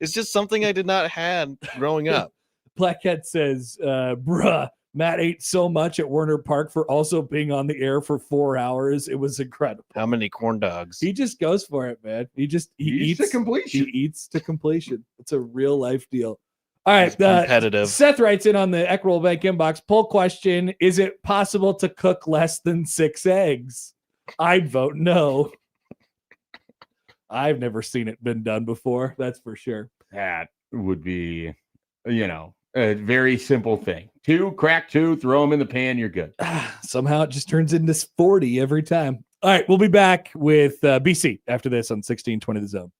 It's just something I did not had growing up. Black Cat says, "Bruh, Matt ate so much at Werner Park for also being on the air for 4 hours. It was incredible." How many corn dogs? He just goes for it, man. He eats to completion. He eats to completion. It's a real life deal. All right. It's competitive. Seth writes in on the Equitable Bank inbox poll question: is it possible to cook less than 6 eggs? I'd vote no. I've never seen it been done before. That's for sure. That would be, a very simple thing. Crack two, throw them in the pan. You're good. Somehow it just turns into 40 every time. All right. We'll be back with BC after this on 1620 The Zone.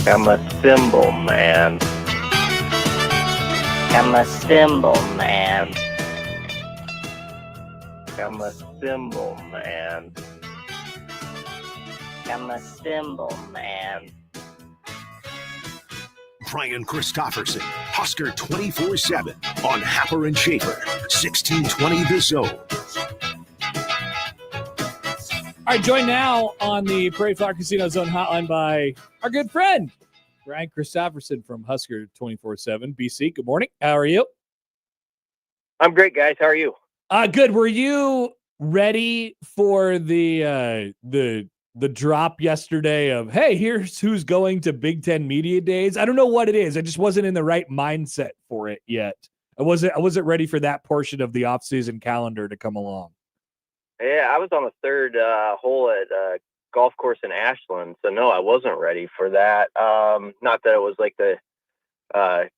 I'm a cymbal man. I'm a cymbal man. I'm a cymbal man. I'm a cymbal man. Brian Christopherson, Husker 24/7 on Happer and Schaefer, 1620 The Zone. All right, joined now on the Prairie Flower Casino Zone hotline by our good friend, Brian Christopherson from Husker 24/7. BC, good morning. How are you? I'm great, guys. How are you? Good. Were you ready for the drop yesterday of, hey, here's who's going to Big Ten Media Days? I don't know what it is. I just wasn't in the right mindset for it yet. I wasn't ready for that portion of the offseason calendar to come along. Yeah, I was on the third hole at a golf course in Ashland, so no, I wasn't ready for that. Not that it was like the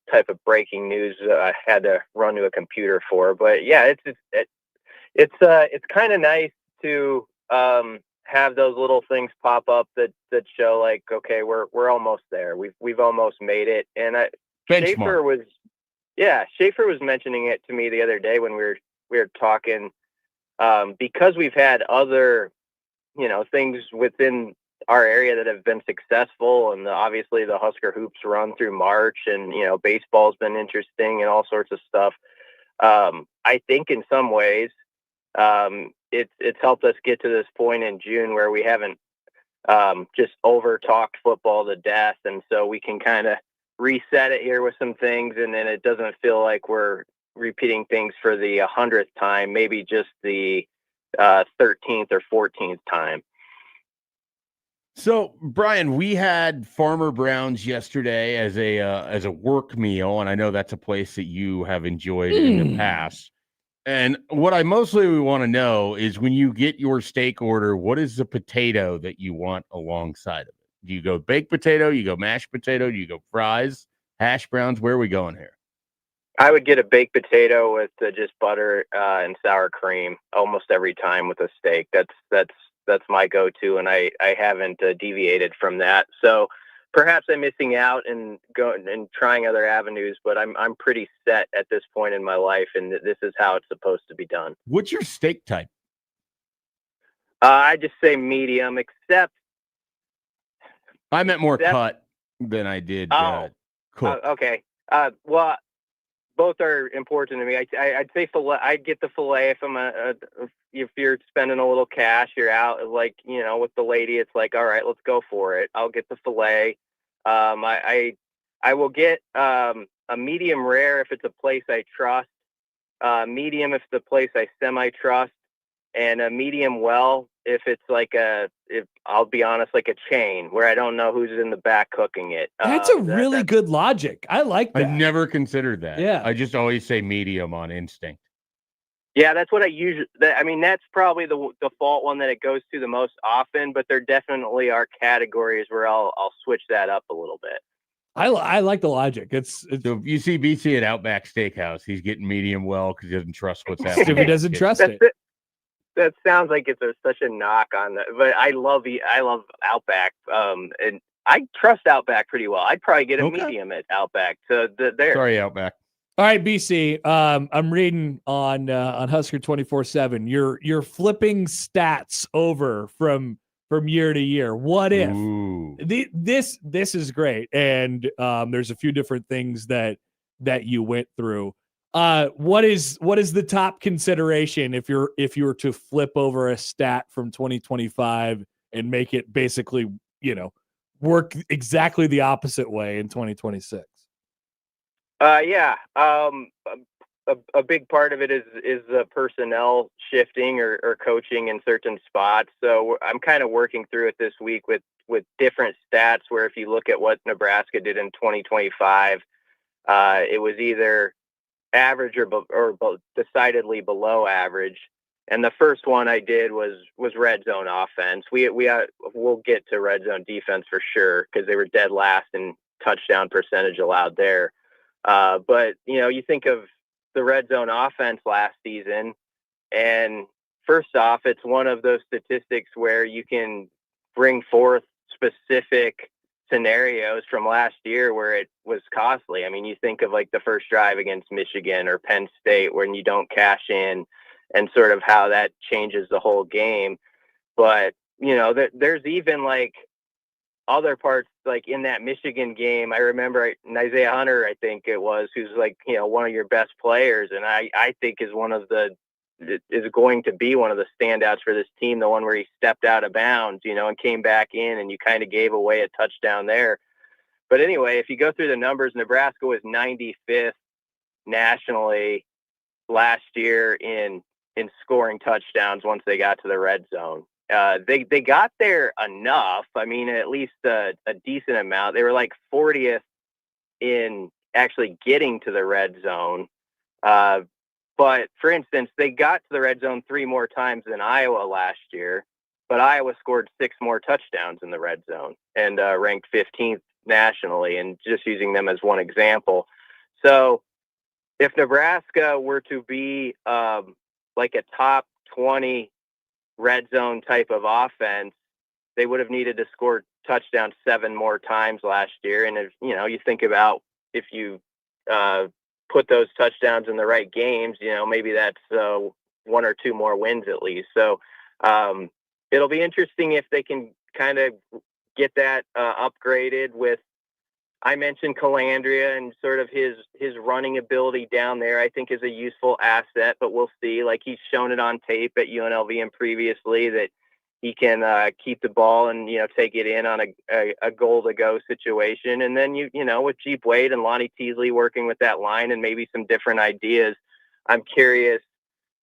type of breaking news that I had to run to a computer for, but yeah, it's kind of nice to have those little things pop up that show like, okay, we're almost there. We've almost made it. And Schaefer was mentioning it to me the other day when we were talking. Because we've had other, things within our area that have been successful, and obviously the Husker Hoops run through March, and baseball's been interesting and all sorts of stuff. I think in some ways, it's helped us get to this point in June where we haven't just over talked football to death, and so we can kind of reset it here with some things, and then it doesn't feel like we're repeating things for the 100th time, maybe just the 13th or 14th time. So, Brian, we had Farmer Brown's yesterday as a work meal, and I know that's a place that you have enjoyed in the past. And what I mostly want to know is when you get your steak order, what is the potato that you want alongside of it? Do you go baked potato? You go mashed potato? Do you go fries, hash browns? Where are we going here? I would get a baked potato with just butter and sour cream almost every time with a steak. That's my go-to, and I haven't deviated from that. So perhaps I'm missing out and going and trying other avenues, but I'm pretty set at this point in my life, and this is how it's supposed to be done. What's your steak type? I just say medium, except I meant more cut than I did cook. Okay. Well, both are important to me. I'd say fillet. I'd get the fillet if you're spending a little cash, you're out like, with the lady, it's like, all right, let's go for it. I'll get the fillet. I will get a medium rare if it's a place I trust, medium if it's a place I semi-trust, and a medium well if it's like I'll be honest, like a chain where I don't know who's in the back cooking it. That's a really good logic. I like that. I've never considered that. Yeah. I just always say medium on instinct. Yeah, that's what I usually. That's probably the default one that it goes to the most often. But there definitely are categories where I'll switch that up a little bit. I like the logic. It's So if you see BC at Outback Steakhouse, he's getting medium well because he doesn't trust what's happening. if he doesn't trust it. That sounds like it's such a knock on that, but I love Outback, and I trust Outback pretty well. I'd probably get a medium at Outback. So there. Sorry, Outback. All right, BC. I'm reading on Husker 24/7. You're flipping stats over from year to year. What if this is great? And there's a few different things that you went through. What is the top consideration if you were to flip over a stat from 2025 and make it basically, work exactly the opposite way in 2026? A big part of it is the personnel shifting or coaching in certain spots. So I'm kind of working through it this week with different stats where if you look at what Nebraska did in 2025, it was either average or decidedly below average. And the first one I did was red zone offense. We'll get to red zone defense for sure because they were dead last in touchdown percentage allowed there. But you think of the red zone offense last season, and first off, it's one of those statistics where you can bring forth specific scenarios from last year where it was costly. I mean, you think of like the first drive against Michigan or Penn State when you don't cash in and sort of how that changes the whole game. But, there's even like other parts, like in that Michigan game, I remember Isaiah Hunter, I think it was, who's like, one of your best players. And I think is going to be one of the standouts for this team, the one where he stepped out of bounds, and came back in, and you kind of gave away a touchdown there. But anyway, if you go through the numbers, Nebraska was 95th nationally last year in scoring touchdowns once they got to the red zone. They got there enough. I mean, at least a decent amount. They were like 40th in actually getting to the red zone. But for instance, they got to the red zone 3 more times than Iowa last year, but Iowa scored 6 more touchdowns in the red zone and ranked 15th nationally, and just using them as one example. So if Nebraska were to be like a top 20 red zone type of offense, they would have needed to score touchdowns 7 more times last year. And if you think about if you put those touchdowns in the right games, maybe that's 1 or 2 more wins at least. So it'll be interesting if they can kind of get that upgraded with, I mentioned Calandria and sort of his running ability down there, I think is a useful asset, but we'll see. Like he's shown it on tape at UNLV and previously that he can keep the ball and, take it in on a goal to go situation. And then, with Jeep Wade and Lonnie Teasley working with that line and maybe some different ideas, I'm curious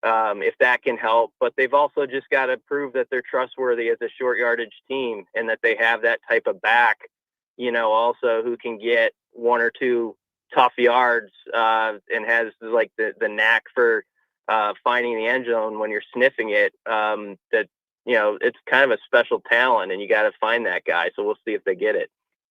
if that can help. But they've also just got to prove that they're trustworthy as a short yardage team and that they have that type of back, also who can get 1 or 2 tough yards and has like the knack for finding the end zone when you're sniffing it. That it's kind of a special talent, and you got to find that guy. So we'll see if they get it.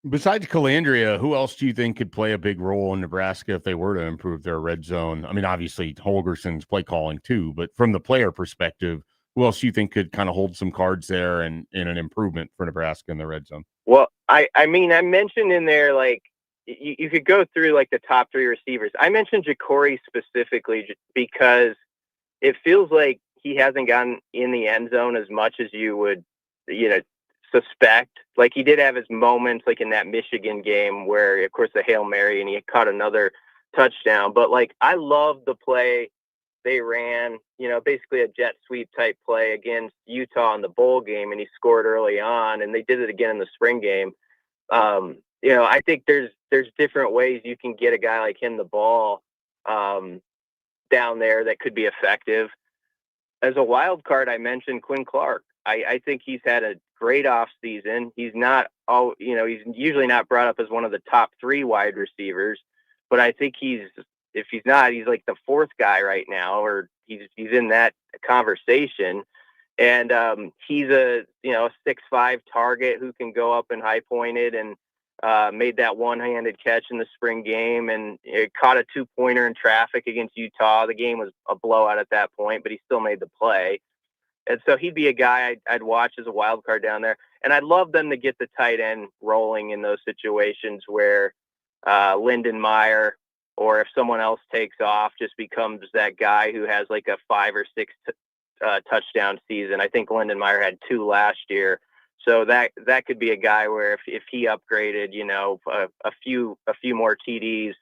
Besides Calandria, who else do you think could play a big role in Nebraska if they were to improve their red zone? I mean, obviously Holgerson's play calling too, but from the player perspective, who else do you think could kind of hold some cards there and in an improvement for Nebraska in the red zone? Well, I mean, I mentioned in there, like, you could go through like the top 3 receivers. I mentioned Ja'Cory specifically because it feels like he hasn't gotten in the end zone as much as you would, suspect. Like he did have his moments, like in that Michigan game where, of course, the Hail Mary and he caught another touchdown. But like, I love the play they ran, basically a jet sweep type play against Utah in the bowl game, and he scored early on, and they did it again in the spring game. I think there's different ways you can get a guy like him the ball down there that could be effective. As a wild card, I mentioned Quinn Clark. I think he's had a great off season. He's not he's usually not brought up as one of the top 3 wide receivers, but I think if he's not, he's like the 4th guy right now, or he's in that conversation. And he's a 6'5" target who can go up and high pointed, and made that one-handed catch in the spring game, and it caught a 2-pointer in traffic against Utah. The game was a blowout at that point, but he still made the play. And so he'd be a guy I'd watch as a wild card down there. And I'd love them to get the tight end rolling in those situations where Lyndon Meyer, or if someone else takes off, just becomes that guy who has like a 5 or 6 touchdown season. I think Lyndon Meyer had 2 last year. So that could be a guy where if he upgraded, a few more TDs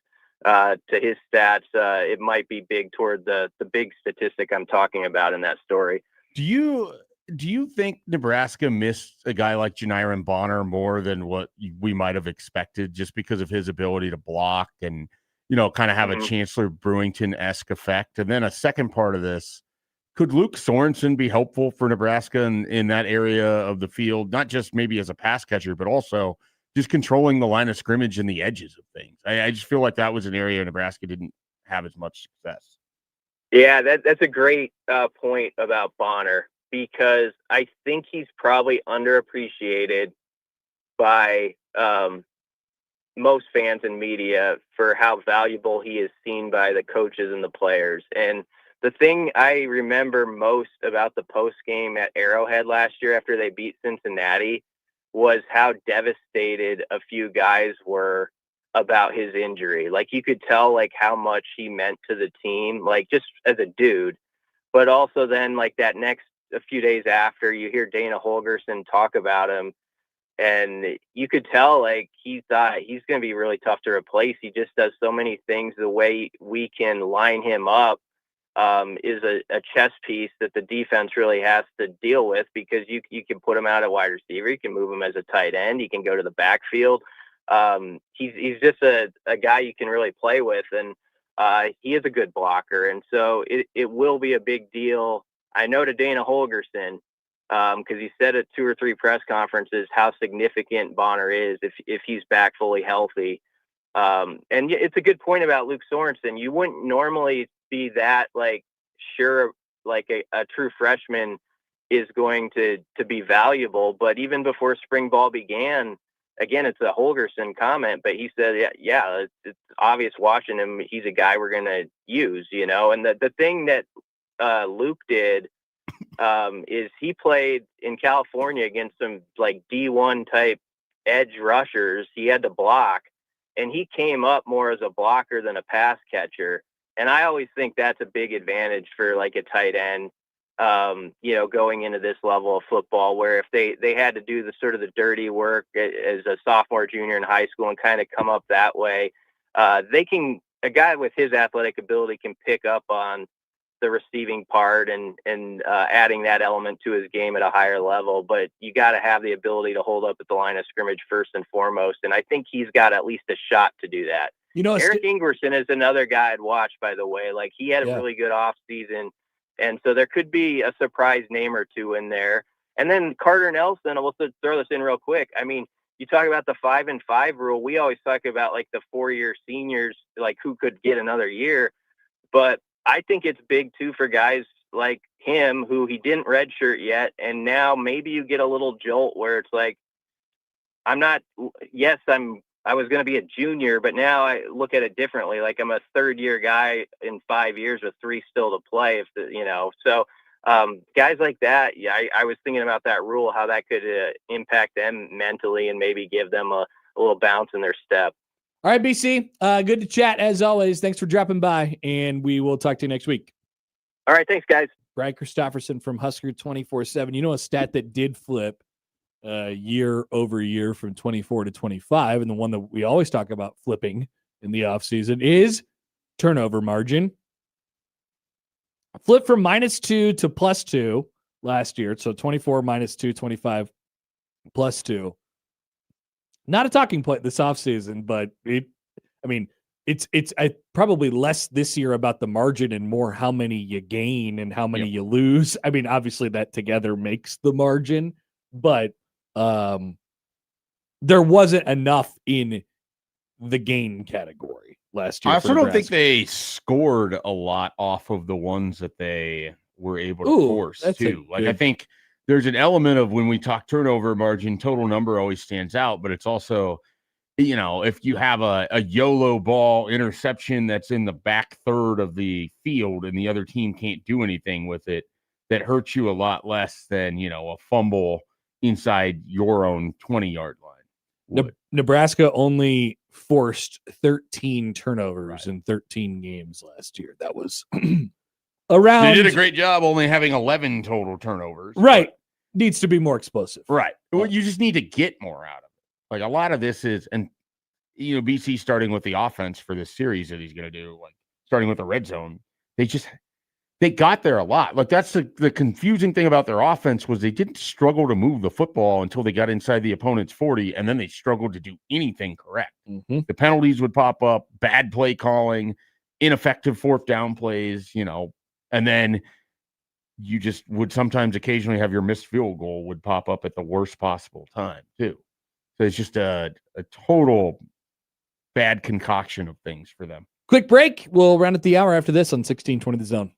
to his stats, it might be big toward the big statistic I'm talking about in that story. Do you think Nebraska missed a guy like Janiran Bonner more than what we might have expected, just because of his ability to block and, kind of have a Chancellor Brewington-esque effect? And then a second part of this, could Luke Sorensen be helpful for Nebraska in that area of the field, not just maybe as a pass catcher, but also just controlling the line of scrimmage and the edges of things? I just feel like that was an area Nebraska didn't have as much success. Yeah, that's a great point about Bonner, because I think he's probably underappreciated by most fans and media for how valuable he is seen by the coaches and the players. And the thing I remember most about the post game at Arrowhead last year after they beat Cincinnati was how devastated a few guys were about his injury. Like, you could tell like how much he meant to the team, like just as a dude. But also then like that next a few days after, you hear Dana Holgerson talk about him, and you could tell like he thought he's going to be really tough to replace. He just does so many things. The way we can line him up is a chess piece that the defense really has to deal with, because you can put him out at wide receiver, you can move him as a tight end, he can go to the backfield. He's just a guy you can really play with, and he is a good blocker, and so it will be a big deal. I know to Dana Holgerson, because he said at 2 or 3 press conferences how significant Bonner is if he's back fully healthy. And it's a good point about Luke Sorensen. You wouldn't normally be that like sure like a true freshman is going to be valuable, but even before spring ball began, again, it's a Holgerson comment, but he said, yeah, it's obvious watching him. He's a guy we're going to use, you know. And the thing that Luke did is he played in California against some like D1 type edge rushers. He had to block, and he came up more as a blocker than a pass catcher. And I always think that's a big advantage for like a tight end, you know, going into this level of football, where if they had to do the sort of the dirty work as a sophomore, junior in high school and kind of come up that way, a guy with his athletic ability can pick up on the receiving part and adding that element to his game at a higher level. But you got to have the ability to hold up at the line of scrimmage first and foremost. And I think he's got at least a shot to do that. You know, Eric Ingerson is another guy I'd watch, by the way. Like, he had a really good off season. And so there could be a surprise name or two in there. And then Carter Nelson, we'll throw this in real quick. I mean, you talk about the 5-and-5 rule. We always talk about like the 4-year seniors, like who could get another year. But I think it's big too for guys like him who he didn't redshirt yet. And now maybe you get a little jolt where it's like, I was going to be a junior, but now I look at it differently. Like, I'm a 3rd-year guy in 5 years with 3 still to play. So guys like that, I was thinking about that rule, how that could impact them mentally and maybe give them a little bounce in their step. All right, BC, good to chat as always. Thanks for dropping by, and we will talk to you next week. All right, thanks, guys. Brad Christopherson from Husker 24/7. You know, a stat that did flip year over year from 24 to 25, and the one that we always talk about flipping in the offseason is turnover margin. Flip from -2 to +2 last year. So 24 -2, 25 +2. Not a talking point this offseason, but it's probably less this year about the margin and more how many you gain and how many you lose. I mean, obviously that together makes the margin, but there wasn't enough in the gain category last year. I also don't think they scored a lot off of the ones that they were able to force too. I think there's an element of when we talk turnover margin, total number always stands out, but it's also, you know, if you have a YOLO ball interception that's in the back third of the field and the other team can't do anything with it, that hurts you a lot less than, you know, a fumble inside your own 20-yard line. Nebraska only forced 13 turnovers in 13 games last year. That was around. They did a great job only having 11 total turnovers. Right. Needs to be more explosive. Right. Well, you just need to get more out of it. Like, a lot of this is, and, you know, BC starting with the offense for this series that he's going to do, like starting with the red zone, they got there a lot. Like, that's the confusing thing about their offense was they didn't struggle to move the football until they got inside the opponent's 40, and then they struggled to do anything correct. Mm-hmm. The penalties would pop up, bad play calling, ineffective 4th down plays, you know, and then you just would sometimes occasionally have your missed field goal would pop up at the worst possible time too. So it's just a total bad concoction of things for them. Quick break. We'll round at the hour after this on 1620 The Zone.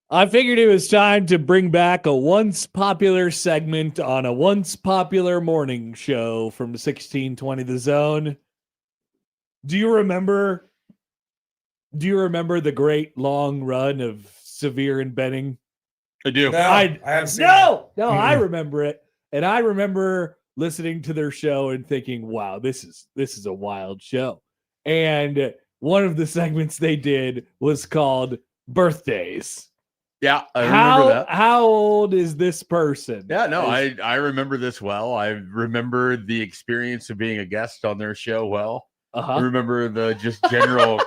I figured it was time to bring back a once popular segment on a once popular morning show from 1620 The Zone. Do you remember the great long run of Severe and Benning? I do. No, I haven't seen No, I remember it. And I remember listening to their show and thinking, wow, this is a wild show. And one of the segments they did was called Birthdays. Yeah, I remember that. How old is this person? Yeah, no, I remember this well. I remember the experience of being a guest on their show well. I remember the just general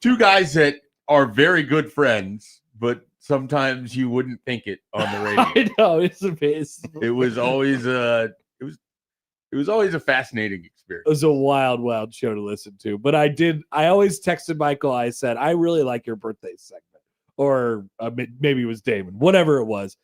two guys that are very good friends, but sometimes you wouldn't think it on the radio. I know, it's amazing. It was always it was always a fascinating experience. It was a wild show to listen to. But I always texted Michael. I said, I really like your birthday segment. Or maybe it was Damon, whatever it was.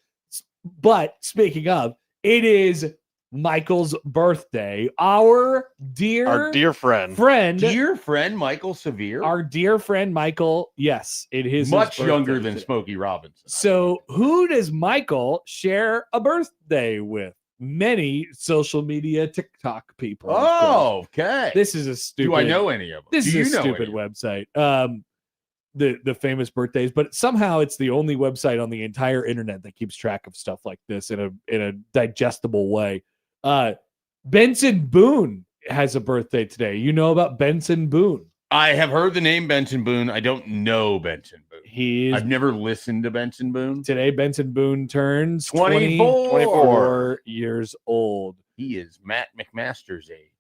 But speaking of, it is Michael's birthday. Our dear friend, dear friend Michael Severe, our dear friend Michael. Yes, it is much younger than Smokey Robinson. So, who does Michael share a birthday with? Many social media TikTok people. Oh, okay. This is a stupid. Do I know any of them? This is a stupid website. The famous birthdays, but somehow it's the only website on the entire internet that keeps track of stuff like this in a digestible way. Benson Boone has a birthday today. You know about Benson Boone? I have heard the name Benson Boone. I don't know Benson Boone. I've never listened to Benson Boone. Today, Benson Boone turns 24 years old. He is Matt McMaster's age.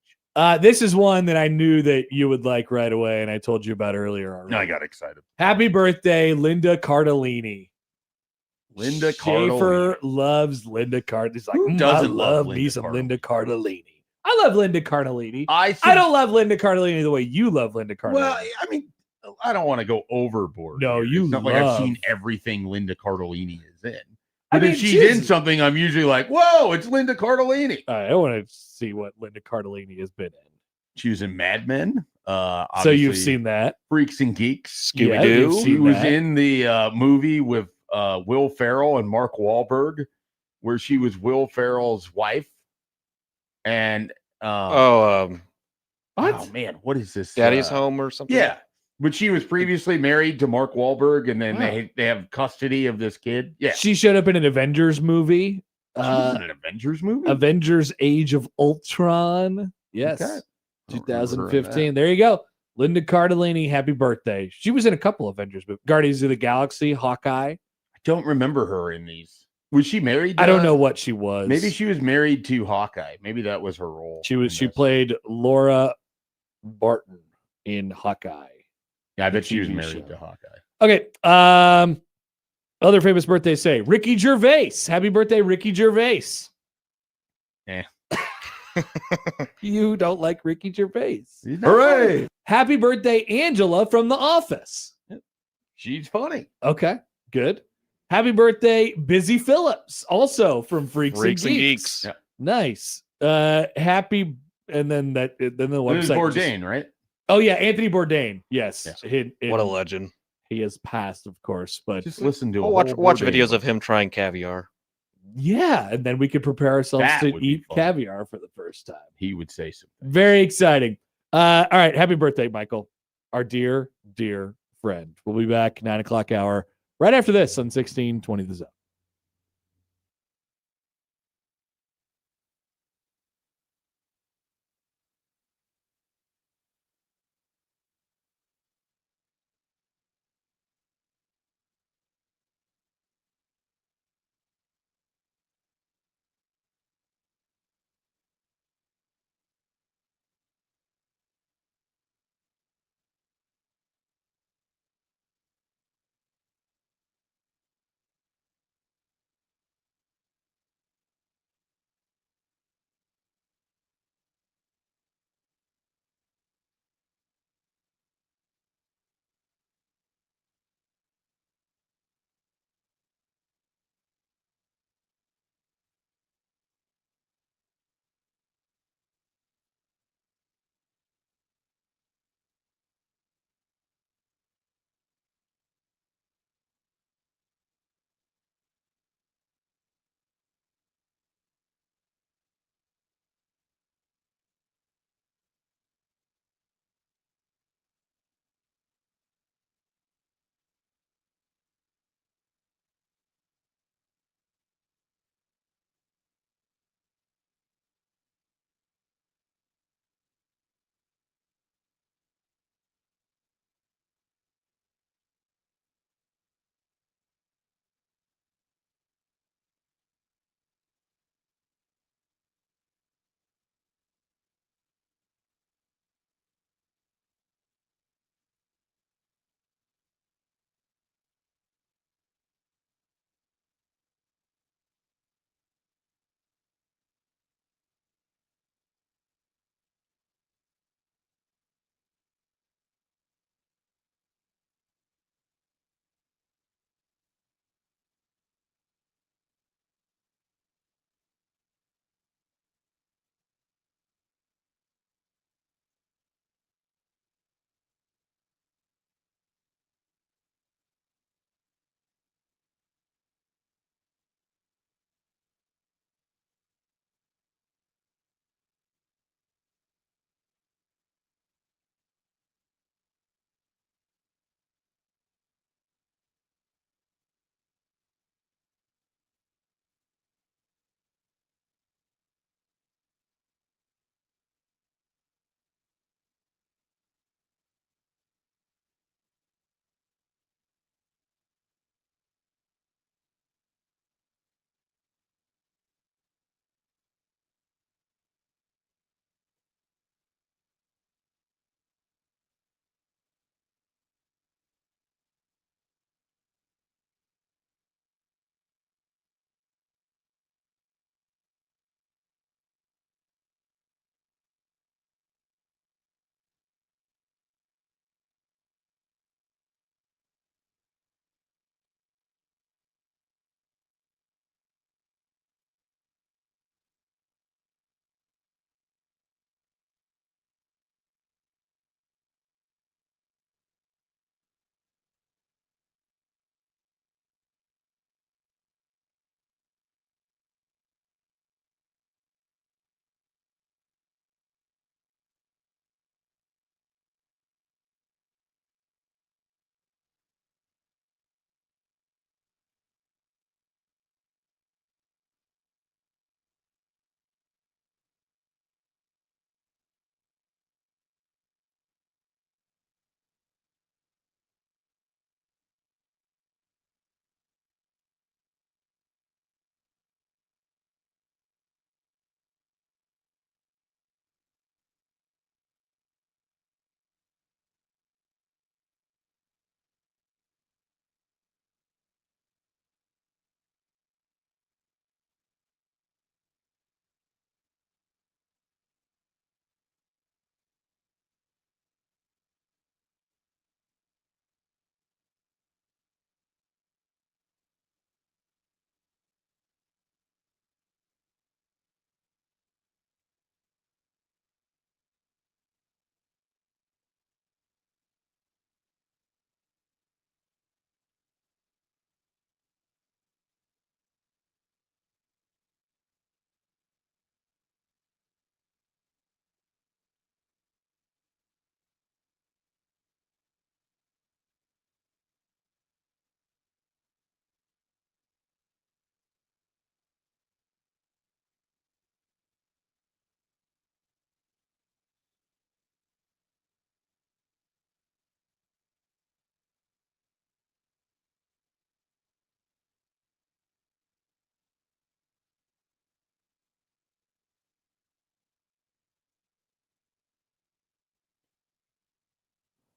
This is one that I knew that you would like right away, and I told you about earlier already. I got excited. Happy birthday, Linda Cardellini. Linda Schaefer loves Linda Cardellini. He's like, who doesn't love love me Linda some Cardellini? Linda Cardellini. I love Linda Cardellini. I don't love Linda Cardellini the way you love Linda Cardellini. Well, I mean, I don't want to go overboard. No, here. It's not like I've seen everything Linda Cardellini is in. But if she's in something, I'm usually like, whoa, it's Linda Cardellini. I want to see what Linda Cardellini has been in. She was in Mad Men. So you've seen that. Freaks and Geeks. Scooby-Doo. She was in the movie with Will Ferrell and Mark Wahlberg, where she was Will Ferrell's wife. And what? Oh man, what is this? Daddy's Home or something? Yeah. But she was previously married to Mark Wahlberg, and then they have custody of this kid. Yeah. She showed up in an Avengers movie. She was in an Avengers movie? Avengers Age of Ultron. Yes. Okay. 2015. There you go. Linda Cardellini, happy birthday. She was in a couple Avengers movies. Guardians of the Galaxy, Hawkeye. I don't remember her in these. Was she married? I don't know what she was. Maybe she was married to Hawkeye. Maybe that was her role. She played Laura Barton in Hawkeye. Yeah, I bet she was married to Hawkeye. Okay. Other famous birthdays say Ricky Gervais. Happy birthday, Ricky Gervais. Yeah. You don't like Ricky Gervais. Hooray! Happy birthday, Angela from The Office. She's funny. Okay, good. Happy birthday, Busy Phillips, also from Freaks and Geeks. Yeah. Nice. Happy, and then the website. Bourdain, right? Oh yeah, Anthony Bourdain. Yes. What a legend. He has passed, of course, but Just listen to watch videos of him trying caviar. Yeah, and then we could prepare ourselves to eat caviar for the first time. He would say something. Very exciting. All right, happy birthday, Michael, our dear friend. We'll be back 9 o'clock hour right after this on 1620 The Zone.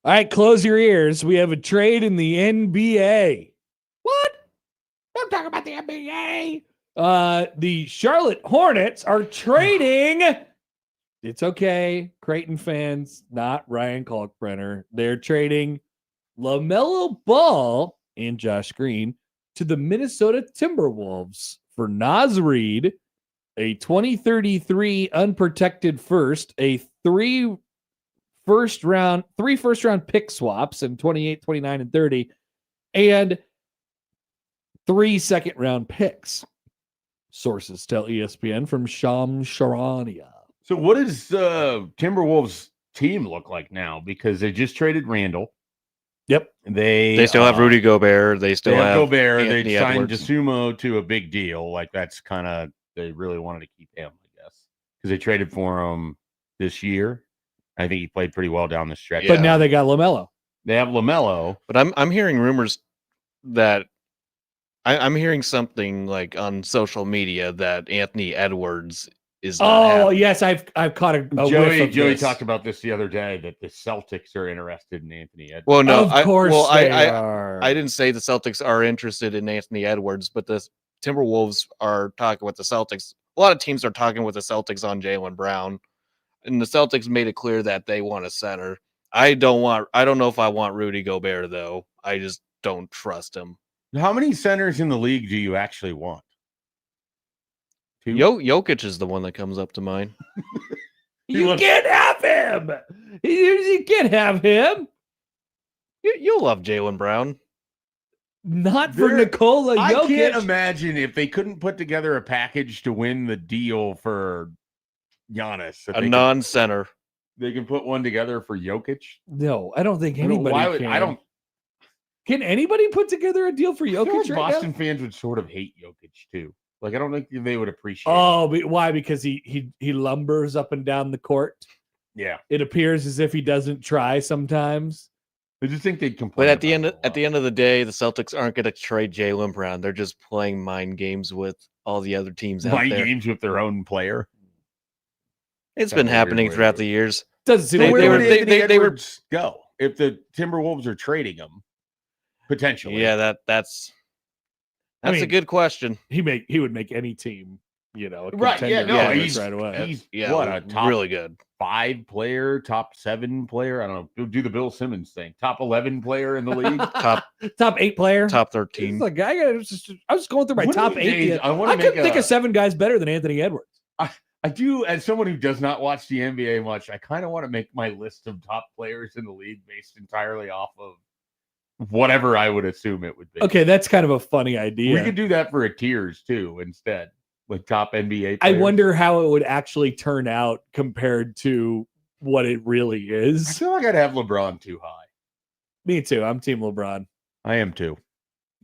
All right, close your ears. We have a trade in the NBA. What? Don't talk about the NBA. The Charlotte Hornets are trading. It's okay, Creighton fans, not Ryan Kalkbrenner. They're trading LaMelo Ball and Josh Green to the Minnesota Timberwolves for Naz Reid, a 2033 unprotected first, three first round pick swaps in 28, 29, and 30, and 3 second round picks. Sources tell ESPN from Shams Charania. So what does Timberwolves team look like now? Because they just traded Randall. Yep. They still have Rudy Gobert. They still have Gobert. Anthony They signed Edwards. DeSumo to a big deal. Like that's kind of they really wanted to keep him, I guess, because they traded for him this year. I think he played pretty well down the stretch. But now they got LaMelo. They have LaMelo. But I'm hearing rumors that I'm hearing something like on social media that Anthony Edwards is not happy. Yes, I've caught a whiff Joey of this. talked about this the other day that the Celtics are interested in Anthony Edwards. Well, no, Of course they are. I didn't say the Celtics are interested in Anthony Edwards, but the Timberwolves are talking with the Celtics. A lot of teams are talking with the Celtics on Jaylen Brown, and the Celtics made it clear that they want a center. I don't know if I want Rudy Gobert though. I just don't trust him. How many centers in the league do you actually want? 2? Jokic is the one that comes up to mind. You can't have him. You can't have him. You'll love Jaylen Brown. Not for Nikola Jokic. I can't imagine if they couldn't put together a package to win the deal for Giannis. A non-center. They can put one together for Jokic. No, I don't think anybody can. Can anybody put together a deal for Jokic right Boston now? fans would sort of hate Jokic too. Like I don't think they would appreciate. Oh, but why? Because he lumbers up and down the court. Yeah, it appears as if he doesn't try sometimes. I just think they'd complain. But at the end of the day, the Celtics aren't going to trade Jaylen Brown. They're just playing mind games with all the other teams out there. Mind games with their own player. It's been happening throughout the years. Doesn't seem where would Anthony they were Edwards go if the Timberwolves are trading him potentially. Yeah, that's a good question. He would make any team, a right? Yeah, contender no, right away. He's what a top really good 5 player, top 7 player. I don't know. Do the Bill Simmons thing. Top 11 player in the league. top 8 player. Top 13. Like I was going through my top 8. I couldn't think of 7 guys better than Anthony Edwards. I do, as someone who does not watch the NBA much, I kind of want to make my list of top players in the league based entirely off of whatever I would assume it would be. Okay, that's kind of a funny idea. We could do that for a tiers too instead, like top NBA players. I wonder how it would actually turn out compared to what it really is. I feel like I'd have LeBron too high. Me too. I'm Team LeBron. I am too.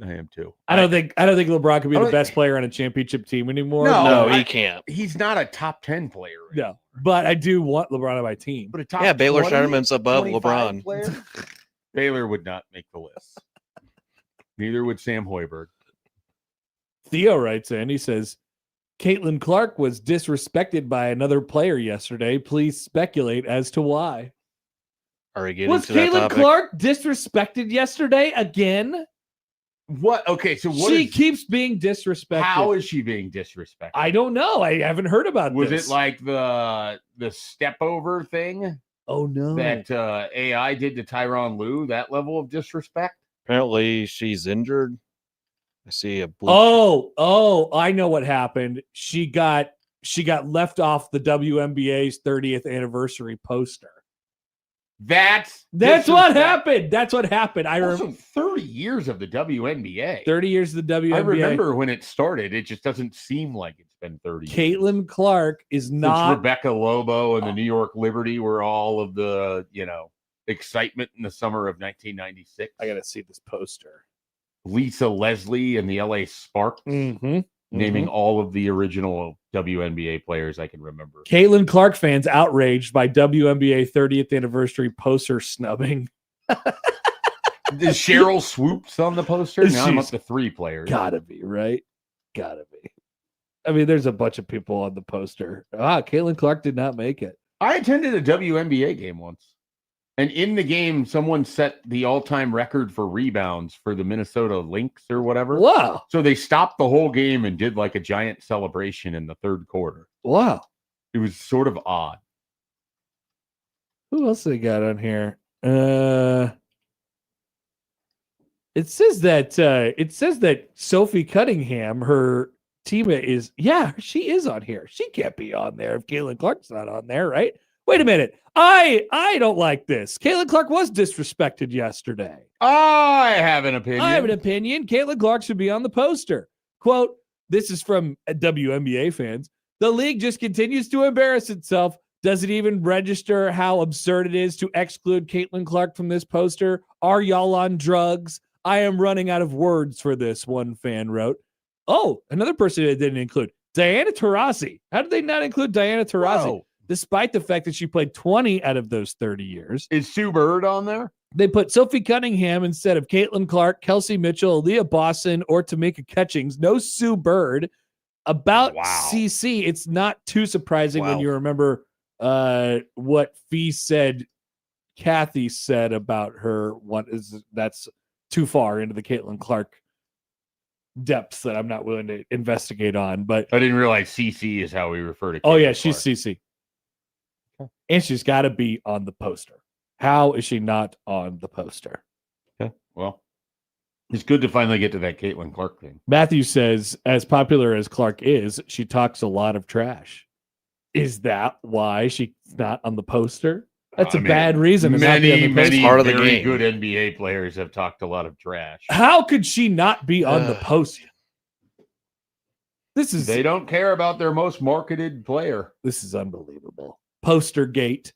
I don't think LeBron could be the best player on a championship team anymore. No, he can't. He's not a top 10 player. No, but I do want LeBron on my team. But a top Baylor 20, Sherman's above LeBron. Baylor would not make the list. Neither would Sam Hoiberg. Theo writes in, he says, Caitlin Clark was disrespected by another player yesterday. Please speculate as to why. Are we getting Was to that Caitlin topic? Clark disrespected yesterday again? What? Okay, so what she keeps being disrespected. How is she being disrespected? I don't know. I haven't heard about Was this. it like the step over thing? Oh no. That AI did to Tyronn Lue, that level of disrespect? Apparently she's injured. I see a blue. Oh, I know what happened. She got left off the WNBA's 30th anniversary poster. That's what happened. That's what happened. I remember 30 years of the WNBA. 30 years of the WNBA. I remember when it started. It just doesn't seem like it's been 30 years. Caitlin Clark is not. Since Rebecca Lobo and the New York Liberty were all of the, excitement in the summer of 1996. I got to see this poster. Lisa Leslie and the LA Sparks. Naming all of the original WNBA players I can remember. Caitlin Clark fans outraged by WNBA 30th anniversary poster snubbing. Is Cheryl Swoops on the poster? Now I'm up to 3 players. Gotta be, right? Gotta be. I mean, there's a bunch of people on the poster. Caitlin Clark did not make it. I attended a WNBA game once. And in the game, someone set the all-time record for rebounds for the Minnesota Lynx or whatever. Wow. So they stopped the whole game and did like a giant celebration in the third quarter. Wow. It was sort of odd. Who else they got on here? It says that Sophie Cunningham, her teammate, is she is on here. She can't be on there if Caitlin Clark's not on there, right? Wait a minute. I don't like this. Caitlin Clark was disrespected yesterday. I have an opinion. Caitlin Clark should be on the poster. Quote, this is from WNBA fans. The league just continues to embarrass itself. Does it even register how absurd it is to exclude Caitlin Clark from this poster? Are y'all on drugs? I am running out of words for this, one fan wrote. Oh, another person that didn't include Diana Taurasi. How did they not include Diana Taurasi? Whoa. Despite the fact that she played 20 out of those 30 years. Is Sue Bird on there? They put Sophie Cunningham instead of Caitlin Clark, Kelsey Mitchell, Leah Boston, or Tamika Catchings. No Sue Bird. About CC, it's not too surprising when you remember what Kathy said about her. That's too far into the Caitlin Clark depths that I'm not willing to investigate on. But I didn't realize CC is how we refer to Caitlin Caitlin Clark. She's CC. And she's got to be on the poster. How is she not on the poster? Okay. Well, it's good to finally get to that Caitlin Clark thing. Matthew says, as popular as Clark is, she talks a lot of trash. Is that why she's not on the poster? That's a bad reason. Many part of the very game. good NBA players have talked a lot of trash. How could she not be on the poster? They don't care about their most marketed player. This is unbelievable. Poster gate.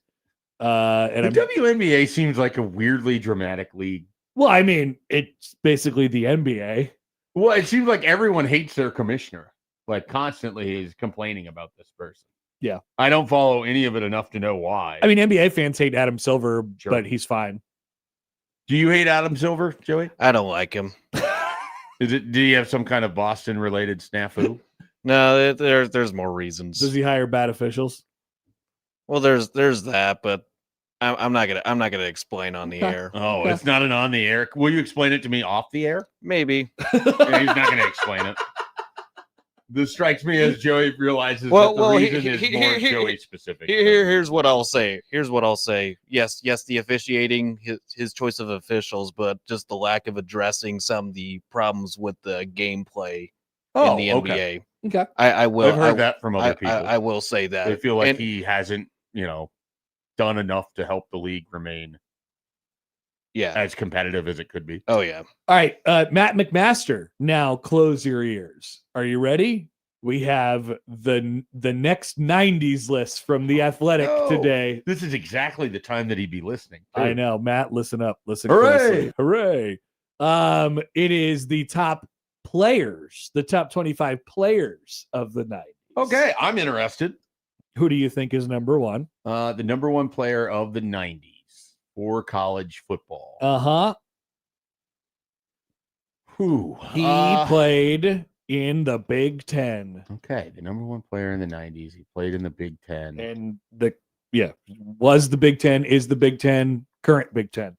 And the WNBA seems like a weirdly dramatic league. Well, I mean, it's basically the NBA. Well, it seems like everyone hates their commissioner. Like constantly is complaining about this person. Yeah. I don't follow any of it enough to know why. I mean, NBA fans hate Adam Silver, Sure. but he's fine. Do you hate Adam Silver, Joey? I don't like him. Did he have some kind of Boston related snafu? No, there's more reasons. Does he hire bad officials? Well, there's that, but I'm not gonna explain on the air. Oh, it's not an on the air. Will you explain it to me off the air? Maybe. Yeah, he's not gonna explain it. This strikes me as Joey realizes that the reason is more Joey specific. Here's what I'll say. Yes, the officiating, his choice of officials, but just the lack of addressing some of the problems with the gameplay in the NBA. Okay. I will. I've heard that from other people. I will say that. They feel like he hasn't, done enough to help the league remain as competitive as it could be. Oh, yeah. All right. Matt McMaster, now close your ears. Are you ready? We have the next 90s list from The Athletic today. This is exactly the time that he'd be listening. Too. I know. Matt, listen up. Listen Hooray! closely. Hooray. It is the top players, the top 25 players of the 90s. Okay, I'm interested. Who do you think is number one? The number one player of the 90s for college football. Uh-huh. Who? He played in the Big Ten. Okay, the number one player in the 90s. He played in the Big Ten. And was the Big Ten, is the Big Ten, current Big Ten.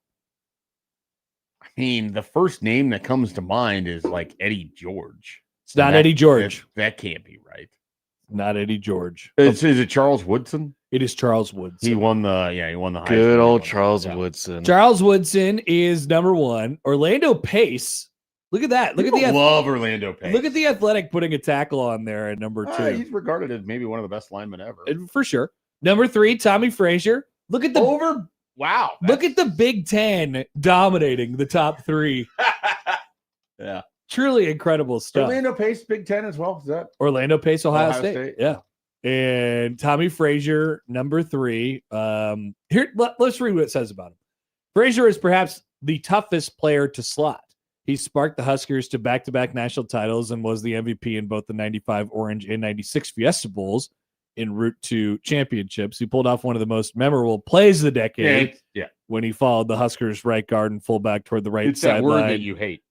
I mean, the first name that comes to mind is like Eddie George. It's not Eddie George. That can't be right. Not Eddie George. Is it Charles Woodson? It is Charles Woodson. He won the Heisman. Good old Charles Woodson. Charles Woodson is number one. Orlando Pace. Look at that. Love Orlando Pace. Look at the Athletic putting a tackle on there at number two. He's regarded as maybe one of the best linemen ever. For sure. Number three, Tommy Frazier. Look at the Wow. Look at the Big Ten dominating the top three. Yeah. Truly incredible stuff. Orlando Pace, Big Ten as well. Is that Orlando Pace, Ohio State. State? Yeah. And Tommy Frazier, number three. Here, let's read what it says about him. Frazier is perhaps the toughest player to slot. He sparked the Huskers to back-to-back national titles and was the MVP in both the 95 Orange and 96 Fiesta Bowls en route to championships. He pulled off one of the most memorable plays of the decade when he followed the Huskers right guard and fullback toward the right sideline. It's that word that you hate.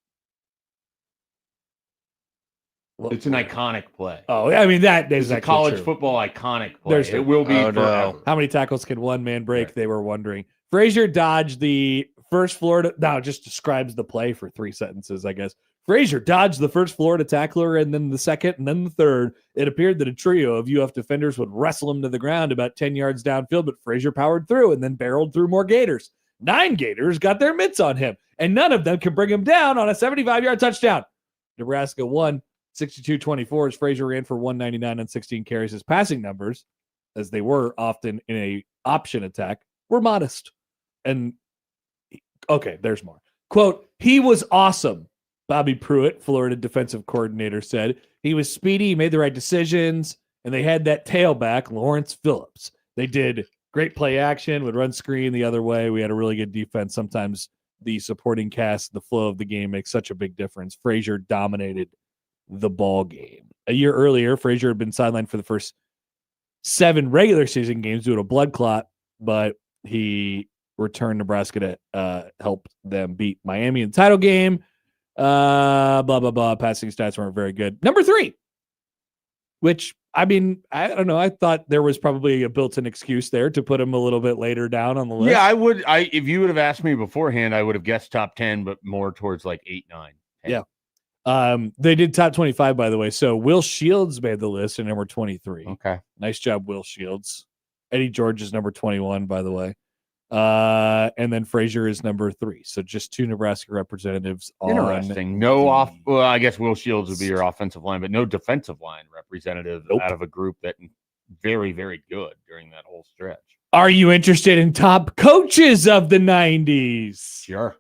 It's an iconic play. Oh, I mean, that is a college football iconic play. It will be forever. How many tackles can one man break? Right. They were wondering. Frazier dodged the first Florida. Now it just describes the play for 3 sentences, I guess. Frazier dodged the first Florida tackler and then the second and then the third. It appeared that a trio of UF defenders would wrestle him to the ground about 10 yards downfield, but Frazier powered through and then barreled through more Gators. 9 Gators got their mitts on him, and none of them could bring him down on a 75-yard touchdown. Nebraska won 62-24 as Frazier ran for 199 on 16 carries. His passing numbers, as they were often in a option attack, were modest. And, okay, there's more. Quote, he was awesome, Bobby Pruitt, Florida defensive coordinator, said. He was speedy, he made the right decisions, and they had that tailback, Lawrence Phillips. They did great play action, would run screen the other way. We had a really good defense. Sometimes the supporting cast, the flow of the game makes such a big difference. Frazier dominated the ball game. A year earlier, Frazier had been sidelined for the first 7 regular season games due to a blood clot, but he returned Nebraska to help them beat Miami in the title game. Blah, blah, blah. Passing stats weren't very good. Number 3, which, I mean, I don't know. I thought there was probably a built-in excuse there to put him a little bit later down on the list. Yeah, I would. If you would have asked me beforehand, I would have guessed top 10, but more towards like 8, 9. 10. Yeah. They did top 25, by the way. So Will Shields made the list at number 23. Okay. Nice job, Will Shields. Eddie George is number 21, by the way. And then Frazier is number 3. So just 2 Nebraska representatives. Interesting. No off. Well, I guess Will Shields would be your offensive line, but no defensive line representative out of a group that very, very good during that whole stretch. Are you interested in top coaches of the 90s? Sure.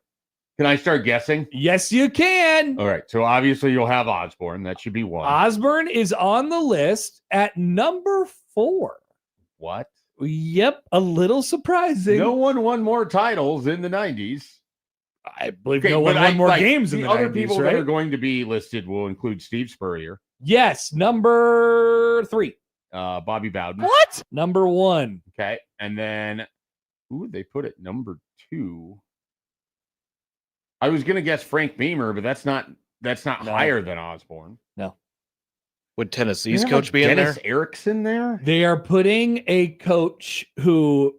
Can I start guessing? Yes, you can. All right. So obviously you'll have Osborne. That should be 1. Osborne is on the list at number 4. What? Yep, a little surprising. No one won more titles in the 90s. I believe no one won more games in the other 90s, people right? that are going to be listed will include Steve Spurrier. Yes, number 3. Bobby Bowden. What? Number 1. Okay. And then who would they put at number 2? I was going to guess Frank Beamer, but that's not higher than Osborne. No. Would Tennessee's coach be in there? Dennis Erickson there? They are putting a coach who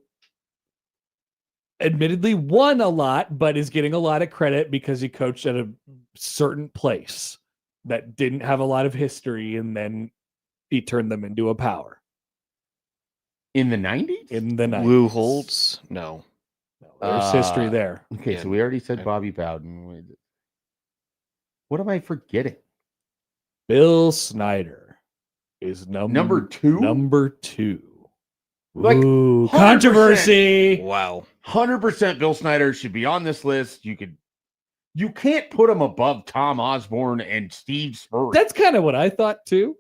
admittedly won a lot, but is getting a lot of credit because he coached at a certain place that didn't have a lot of history, and then he turned them into a power. In the 90s? In the 90s. Lou Holtz? No. There's history there. Okay, so we already said Bobby Bowden. What am I forgetting? Bill Snyder is number 2? Number 2. Like, Ooh, 100%. controversy. Wow. 100% Bill Snyder should be on this list. You can't put him above Tom Osborne and Steve Spurrier. That's kind of what I thought too.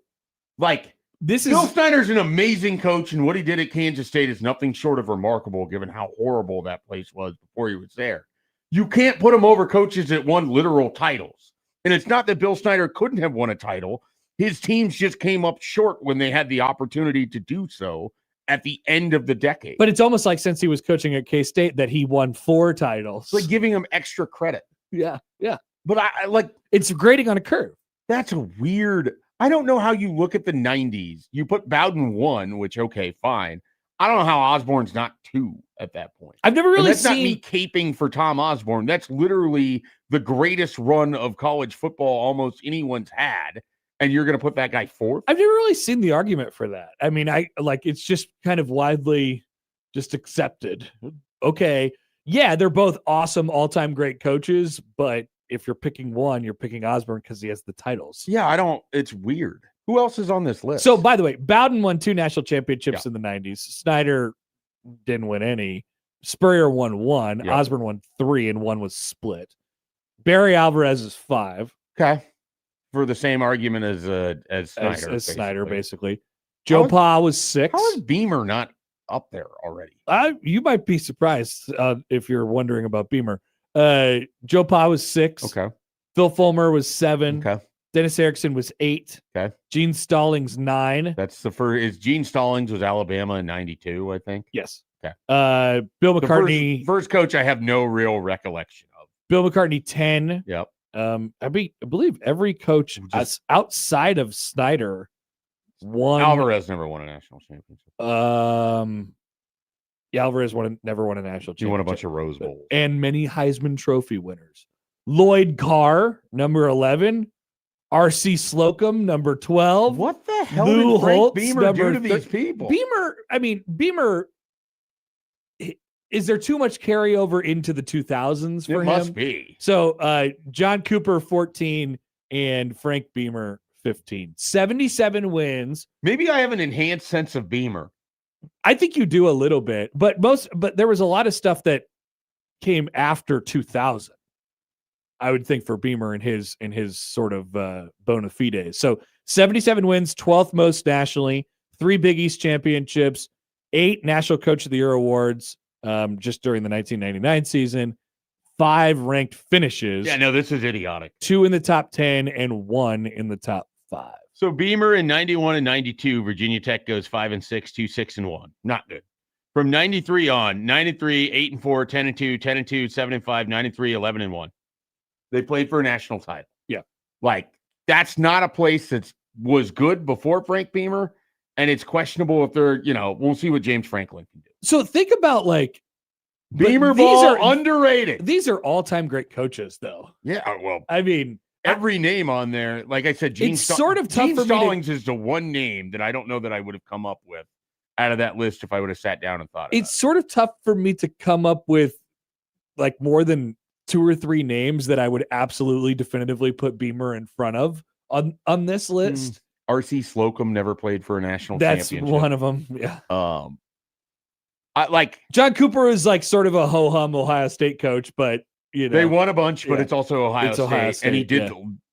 Like, this Bill is Snyder's an amazing coach, and what he did at Kansas State is nothing short of remarkable given how horrible that place was before he was there. You can't put him over coaches that won literal titles. And it's not that Bill Snyder couldn't have won a title. His teams just came up short when they had the opportunity to do so at the end of the decade. But it's almost like since he was coaching at K-State that he won 4 titles. It's like giving him extra credit. Yeah. But I like, it's grading on a curve. that's a weird. I don't know how you look at the 90s. You put Bowden 1, which, okay, fine. I don't know how Osborne's not 2 at that point. I've never really that's not seen me caping for Tom Osborne. That's literally the greatest run of college football almost anyone's had. And you're going to put that guy 4th? I've never really seen the argument for that. I mean, it's just kind of widely just accepted. Okay. Yeah, they're both awesome, all-time great coaches, but if you're picking one, you're picking Osborne because he has the titles. Yeah, it's weird. Who else is on this list? So, by the way, Bowden won 2 national championships in the 90s. Snyder didn't win any. Spurrier won 1. Yeah. Osborne won 3, and 1 was split. Barry Alvarez is 5. Okay. For the same argument as Snyder. As Snyder, basically. Joe Pa was 6. How is Beamer not up there already? You might be surprised if you're wondering about Beamer. Joe Pa was 6. Okay. Phil Fulmer was 7. Okay. Dennis Erickson was 8. Okay. Gene Stallings 9. That's the first. Gene Stallings was Alabama in 92, I think. Yes. Okay. Bill McCartney. First coach I have no real recollection of. Bill McCartney 10. Yep. I believe every coach outside of Snyder won. Alvarez never won a national championship. Alvarez never won a national championship. He won a bunch of Rose Bowls. And many Heisman Trophy winners. Lloyd Carr, number 11. R.C. Slocum, number 12. What the hell Lou did Frank Holtz, Beamer do number to these people? Beamer, is there too much carryover into the 2000s for him? It must be. So John Cooper, 14, and Frank Beamer, 15. 77 wins. Maybe I have an enhanced sense of Beamer. I think you do a little bit, but there was a lot of stuff that came after 2000. I would think for Beamer in his sort of bona fides. So 77 wins, 12th most nationally, 3 Big East championships, 8 National Coach of the Year awards just during the 1999 season, 5 ranked finishes. Yeah, no, this is idiotic. 2 in the top 10 and 1 in the top 5. So Beamer in 91 and 92, Virginia Tech goes 5-6, 2-6-1. Not good. From 93 on, 93, 8-4, 10-2, 10-2, 7-5, 9-3, 11-1. They played for a national title. Yeah. Like, that's not a place that was good before Frank Beamer, and it's questionable if they're, we'll see what James Franklin can do. So think about Beamer ball are underrated. These are all-time great coaches, though. Yeah, well, I mean, every name on there, like I said, it's sort of tough Gene for me Stallings is the one name that I don't know that I would have come up with out of that list if I would have sat down and thought about it. It's sort of tough for me to come up with more than 2 or 3 names that I would absolutely definitively put Beamer in front of on this list. R.C. Slocum never played for a national That's championship. one of them. Yeah. I like John Cooper is sort of a ho-hum Ohio State coach, but they won a bunch, but yeah. it's also Ohio State, and he did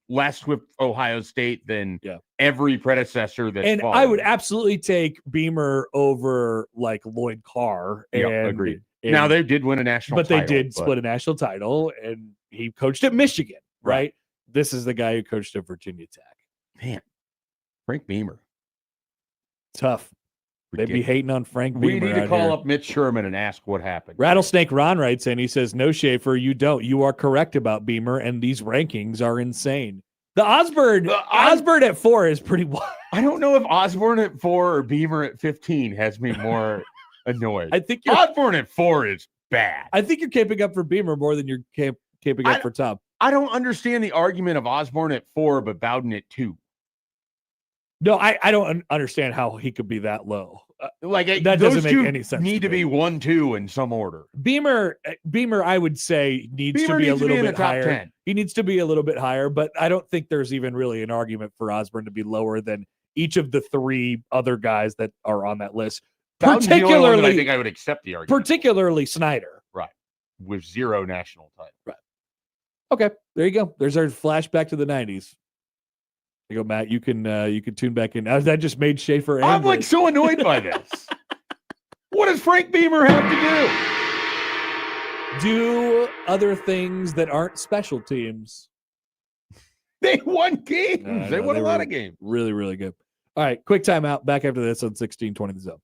less with Ohio State than every predecessor that's and followed. I would absolutely take Beamer over Lloyd Carr. Yeah, and, agreed. and- now they did win a national but title. they did split a national title, and he coached at Michigan, right? This is the guy who coached at Virginia Tech. Man, Frank Beamer. Tough. They'd be hating on Frank Beamer. We need to out call here. up Mitch Sherman and ask what happened. Rattlesnake Ron writes in, he says, "No, Schaefer, you don't. You are correct about Beamer, and these rankings are insane." The Osborne at 4 is pretty wild. I don't know if Osborne at 4 or Beamer at 15 has me more annoyed. I think Osborne at 4 is bad. I think you're caping up for Beamer more than you're caping up for Tom. I don't understand the argument of Osborne at 4, but Bowden at 2. No, I don't understand how he could be that low. That doesn't make any sense. Need to be 1, 2 in some order. Beamer, I would say needs to be a little bit higher. 10. He needs to be a little bit higher, but I don't think there's even really an argument for Osborne to be lower than each of the 3 other guys that are on that list. Bowden's the only one that I think I would accept the argument. Particularly Snyder, right, with 0 national title. Right. Okay, there you go. There's our flashback to the 90s. There you go, Matt. You can tune back in. That just made Schaefer angry. I'm so annoyed by this. What does Frank Beamer have to do other things that aren't special teams? They won games. They won a lot of games. Really, really good. All right, quick timeout. Back after this on 1620 The Zone.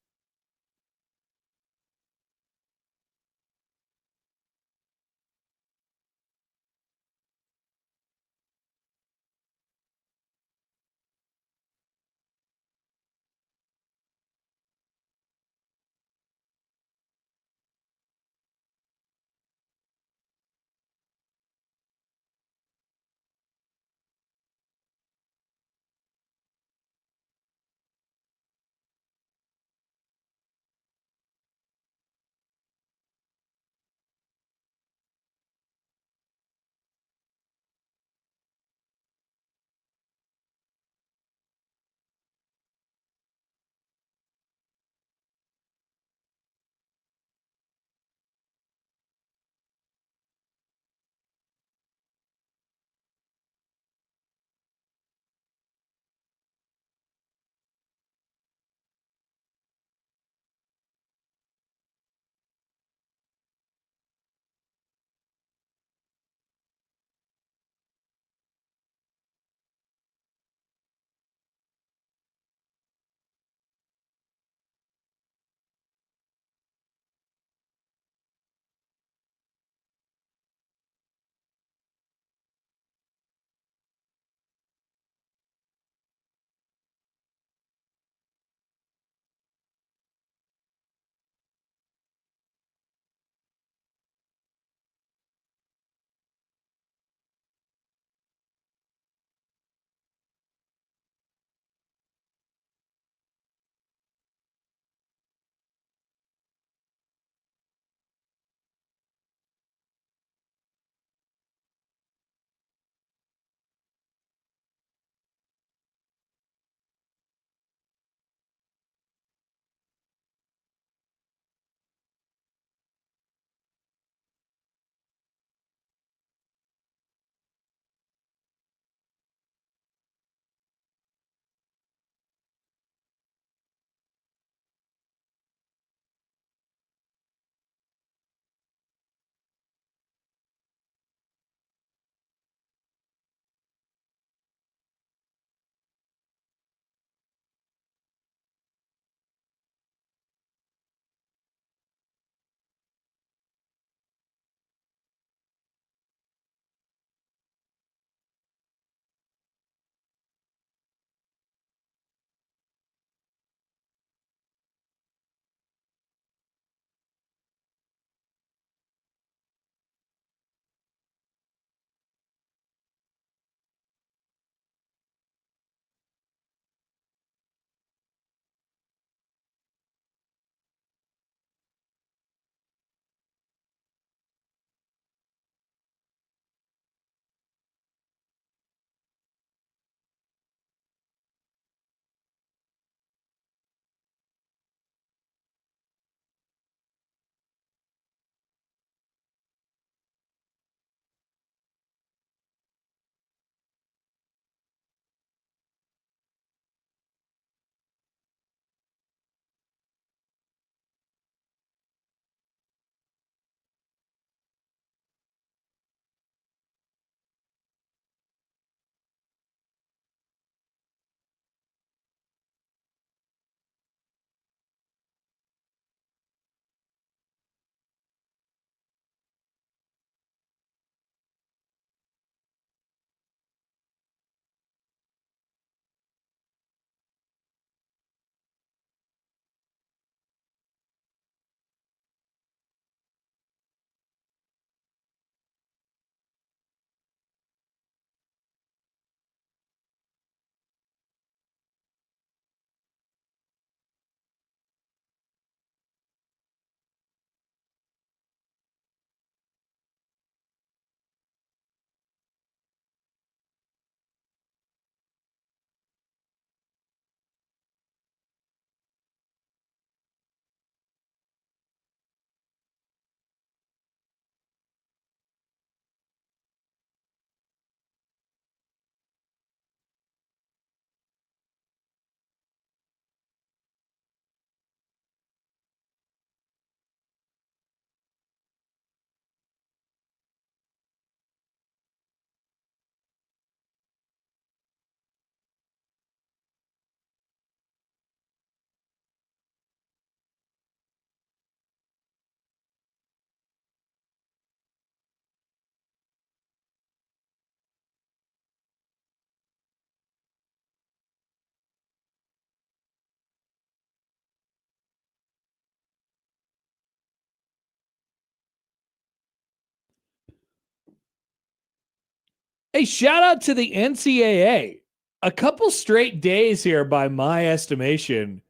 Hey, shout out to the NCAA. A couple straight days here, by my estimation,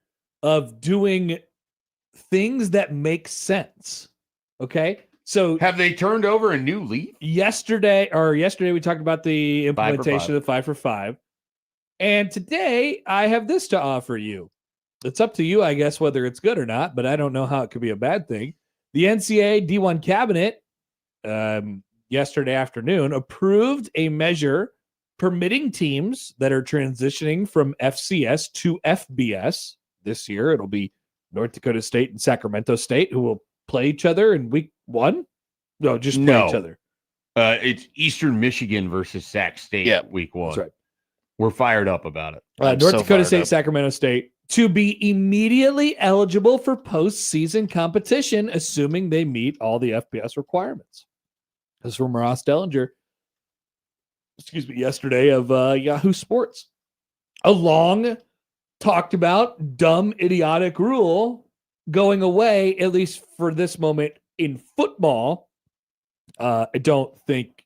of doing things that make sense. Okay. So have they turned over a new leaf? Yesterday we talked about the implementation of the 5 for 5. And today I have this to offer you. It's up to you, I guess, whether it's good or not, but I don't know how it could be a bad thing. The NCAA D1 cabinet yesterday afternoon approved a measure permitting teams that are transitioning from FCS to FBS this year. It'll be North Dakota State and Sacramento State who will play each other in week 1. No, just play each other. It's Eastern Michigan versus Sac State week 1. That's right. We're fired up about it. North Dakota State, Sacramento State to be immediately eligible for postseason competition, assuming they meet all the FBS requirements. This is from Ross Dellinger, yesterday of Yahoo Sports. A long talked about dumb, idiotic rule going away, at least for this moment in football. I don't think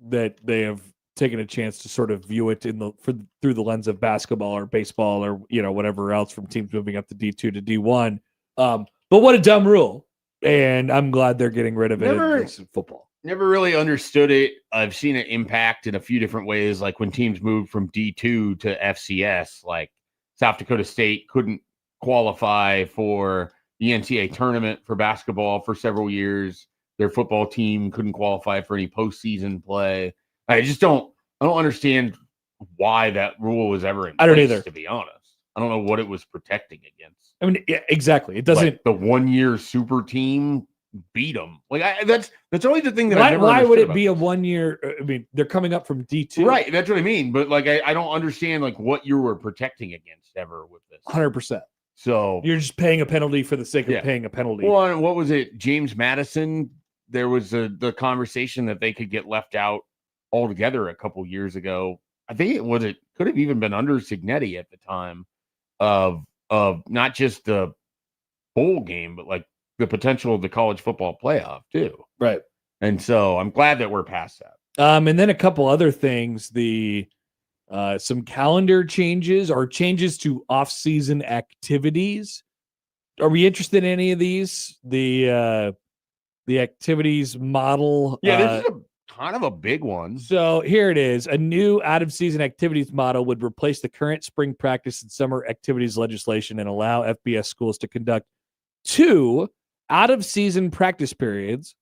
that they have taken a chance to sort of view it through the lens of basketball or baseball or whatever else from teams moving up to D2 to D1. But what a dumb rule, and I'm glad they're getting rid of it in football. Never really understood it. I've seen it impact in a few different ways, like when teams moved from D2 to FCS, like South Dakota State couldn't qualify for the NCAA tournament for basketball for several years. Their football team couldn't qualify for any postseason play. I don't understand why that rule was ever in place. I don't either, to be honest. I don't know what it was protecting against. I mean, yeah, exactly. It doesn't. Like the 1-year super team beat them. Like that's always the thing that I never. Why would it be a 1 year? I mean, they're coming up from D2, right? That's what I mean. But like, I don't understand like what you were protecting against ever with this. 100%. So you're just paying a penalty for the sake of paying a penalty. Well, what was it? James Madison. There was the conversation that they could get left out altogether a couple years ago. I think it could have even been under Signetti at the time of not just the bowl game, but like the potential of the college football playoff too. Right. And so I'm glad that we're past that. And then a couple other things, some calendar changes or changes to off-season activities. Are we interested in any of these? The activities model. Yeah, this is kind of a big one. So here it is. A new out-of-season activities model would replace the current spring practice and summer activities legislation and allow FBS schools to conduct 2 out-of-season practice periods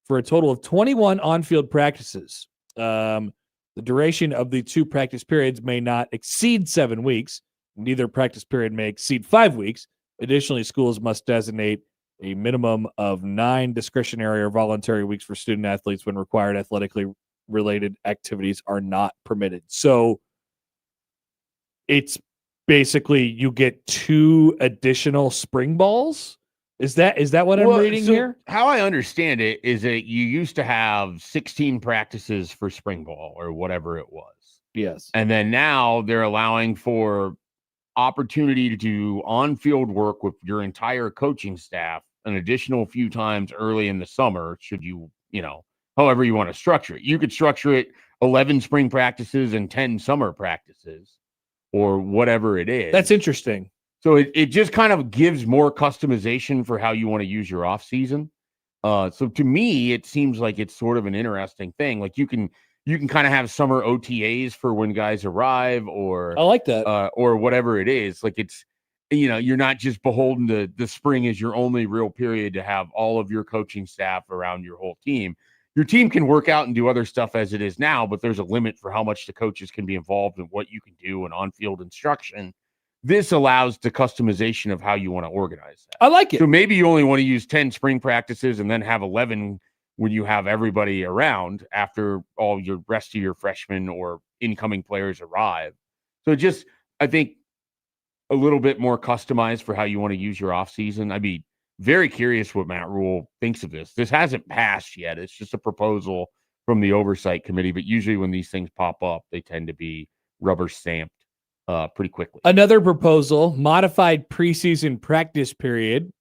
for a total of 21 on-field practices. The duration of the 2 practice periods may not exceed 7 weeks. Neither practice period may exceed 5 weeks. Additionally, schools must designate a minimum of 9 discretionary or voluntary weeks for student athletes when required athletically related activities are not permitted. So it's basically you get 2 additional spring balls. Is that what I'm reading here? How I understand it is that you used to have 16 practices for spring ball or whatever it was. Yes. And then now they're allowing for opportunity to do on-field work with your entire coaching staff an additional few times early in the summer, should you, however you want to structure it. You could structure it 11 spring practices and 10 summer practices or whatever it is. That's interesting. So it just kind of gives more customization for how you want to use your off season. So to me, it seems like it's sort of an interesting thing. Like you can kind of have summer OTAs for when guys arrive, or I like that, or whatever it is. Like it's, you're not just beholden to the spring as your only real period to have all of your coaching staff around your whole team. Your team can work out and do other stuff as it is now, but there's a limit for how much the coaches can be involved in what you can do in on-field instruction. This allows the customization of how you want to organize that. I like it. So maybe you only want to use 10 spring practices and then have 11 when you have everybody around after all your rest of your freshmen or incoming players arrive. So just, I think, a little bit more customized for how you want to use your offseason. I'd be very curious what Matt Rule thinks of this. This hasn't passed yet. It's just a proposal from the oversight committee, but usually when these things pop up, they tend to be rubber stamped pretty quickly. Another proposal, modified preseason practice period.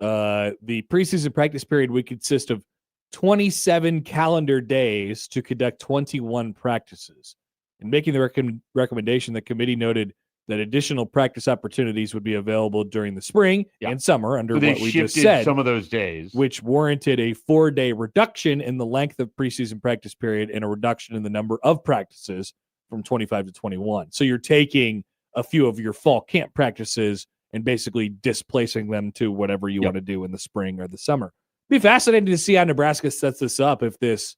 The preseason practice period would consist of 27 calendar days to conduct 21 practices. In making the recommendation, the committee noted that additional practice opportunities would be available during the spring and summer under So they what we just shifted said, some of those days, which warranted a 4-day reduction in the length of preseason practice period and a reduction in the number of practices from 25 to 21. So you're taking a few of your fall camp practices and basically displacing them to whatever you want to do in the spring or the summer. Be fascinating to see how Nebraska sets this up if this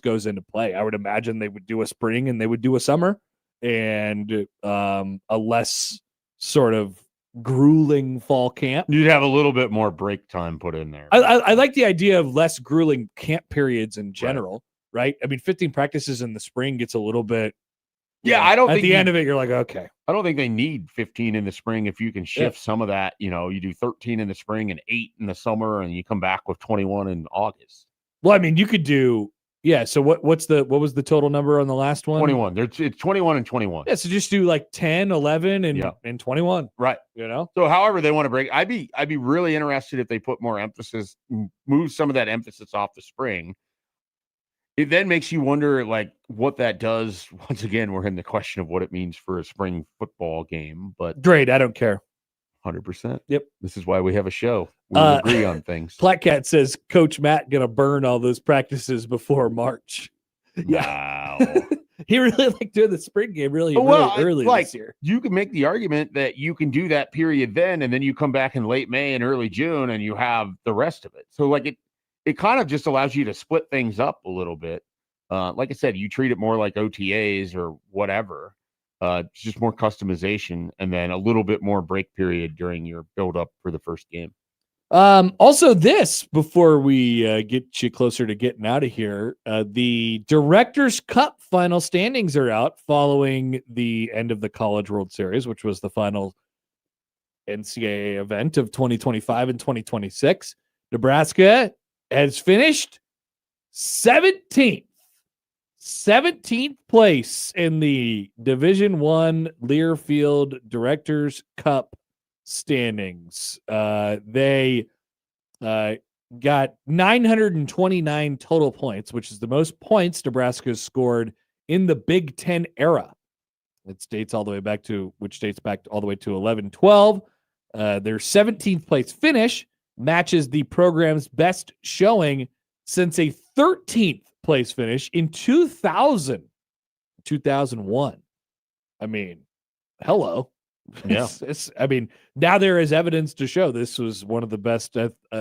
goes into play. I would imagine they would do a spring and they would do a summer and a less sort of grueling fall camp. you'd have a little bit more break time put in there. I like the idea of less grueling camp periods in general, right? I mean, 15 practices in the spring gets a little bit. I don't at think the end of it, you're like, okay. I don't think they need 15 in the spring if you can shift some of that. You know, you do 13 in the spring and 8 in the summer, and you come back with 21 in August. Well, I mean, you could do. Yeah. So what was the total number on the last one? 21. It's 21 and 21. Yeah. So just do like 10, 11, and 21. Right. You know? So however they want to break, I'd be really interested if they put more emphasis, move some of that emphasis off the spring. It then makes you wonder, like, what that does. Once again, we're in the question of what it means for a spring football game. But great. I don't care. 100%. Yep. This is why we have a show. We agree on things. Platcat says Coach Matt gonna burn all those practices before March. Wow. He really liked doing the spring game really early this year. You can make the argument that you can do that period then, and then you come back in late May and early June, and you have the rest of it. So like it kind of just allows you to split things up a little bit. Like I said, you treat it more like OTAs or whatever. It's just more customization, and then a little bit more break period during your build up for the first game. Also, before we get you closer to getting out of here, the Directors Cup final standings are out following the end of the College World Series, which was the final NCAA event of 2025 and 2026. Nebraska has finished 17th place in the Division I Learfield Directors Cup standings. They got 929 total points, which is the most points Nebraska has scored in the Big Ten era. It dates all the way back to 11-12. Their 17th place finish matches the program's best showing since a 13th place finish in 2001. I mean, hello. Yeah. I mean, now there is evidence to show this was one of the best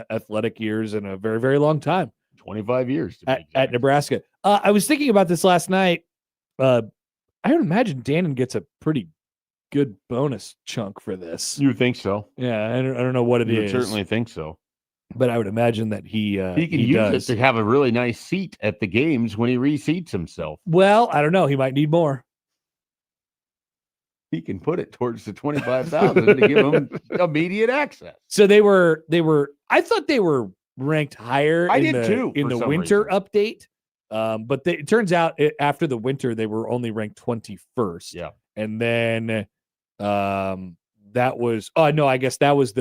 athletic years in a very, very long time. 25 years at Nebraska. I was thinking about this last night. I would imagine Dannon gets a pretty good bonus chunk for this. You think so? Yeah, I don't know what it is. You certainly think so. But I would imagine that he can use it to have a really nice seat at the games when he reseats himself. Well, I don't know. He might need more. He can put it towards the 25,000 to give him immediate access. So they were. I thought they were ranked higher. I did too in the winter update. But it turns out after the winter they were only ranked 21st. Yeah, and then that was I guess that was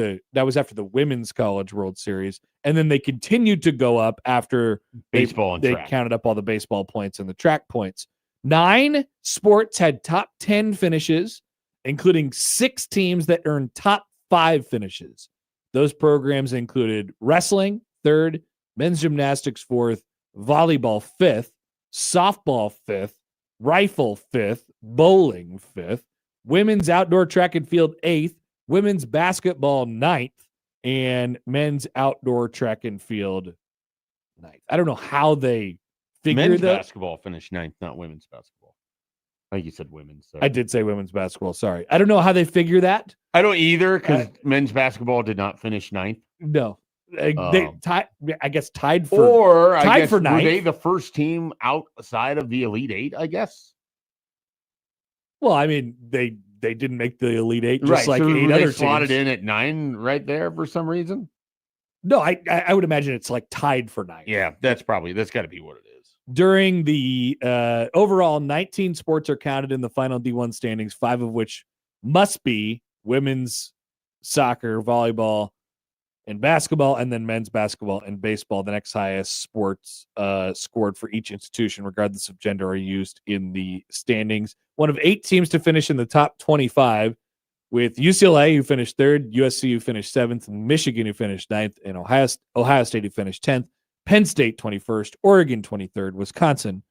after the Women's College World Series, and then they continued to go up after baseball and they track. Counted up all the baseball points and the track points. 9 sports had top 10 finishes, including 6 teams that earned top 5 finishes. Those programs included wrestling 3rd, men's gymnastics 4th, volleyball 5th, softball 5th, rifle 5th, bowling 5th, women's outdoor track and field 8th, women's basketball 9th, and men's outdoor track and field 9th. I don't know how they figured men's that. Basketball finished 9th, not women's basketball. I think you said women's. So. I did say women's basketball. Sorry. I don't know how they figure that. I don't either, because men's basketball did not finish 9th. No. They tied for 9th. Were they the first team outside of the Elite 8, I guess? Well, I mean, they didn't make the Elite 8 just right. like so 8 other slotted teams. in at 9 right there for some reason. No, I would imagine it's like tied for 9th. Yeah, that's got to be what it is. During the overall, 19 sports are counted in the final D1 standings, 5 of which must be women's soccer, volleyball, in basketball, and then men's basketball and baseball. The next highest sports scored for each institution, regardless of gender, are used in the standings. One of 8 teams to finish in the top 25, with UCLA, who finished 3rd, USC, who finished 7th, Michigan, who finished 9th, and Ohio State, who finished 10th, Penn State 21st, Oregon 23rd, Wisconsin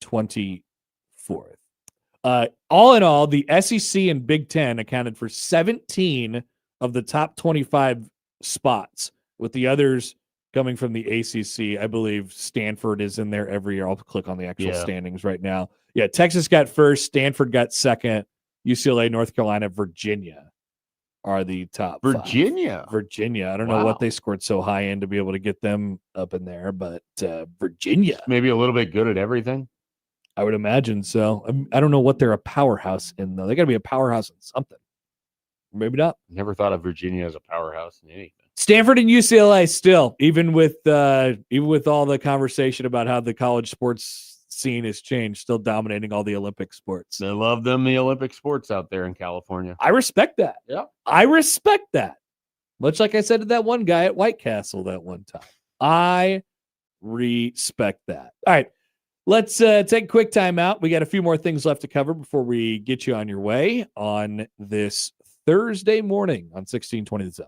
24th. All in all, the SEC and Big Ten accounted for 17 of the top 25 spots, with the others coming from the ACC. I believe Stanford is in there every year. I'll click on the actual standings right now. Yeah, Texas got first, Stanford got second, UCLA, North Carolina, Virginia are the top Virginia. 5. Virginia. I don't know what they scored so high in to be able to get them up in there, but Virginia. Maybe a little bit good at everything. I would imagine so. I don't know what they're a powerhouse in, though. They got to be a powerhouse in something. Maybe not. Never thought of Virginia as a powerhouse in anything. Stanford and UCLA still, even with all the conversation about how the college sports scene has changed, still dominating all the Olympic sports. They love them, the Olympic sports out there in California. I respect that. Yeah. I respect that. Much like I said to that one guy at White Castle that one time. I respect that. All right. Let's take a quick time out. We got a few more things left to cover before we get you on your way on this Thursday morning on 1620 The Zone.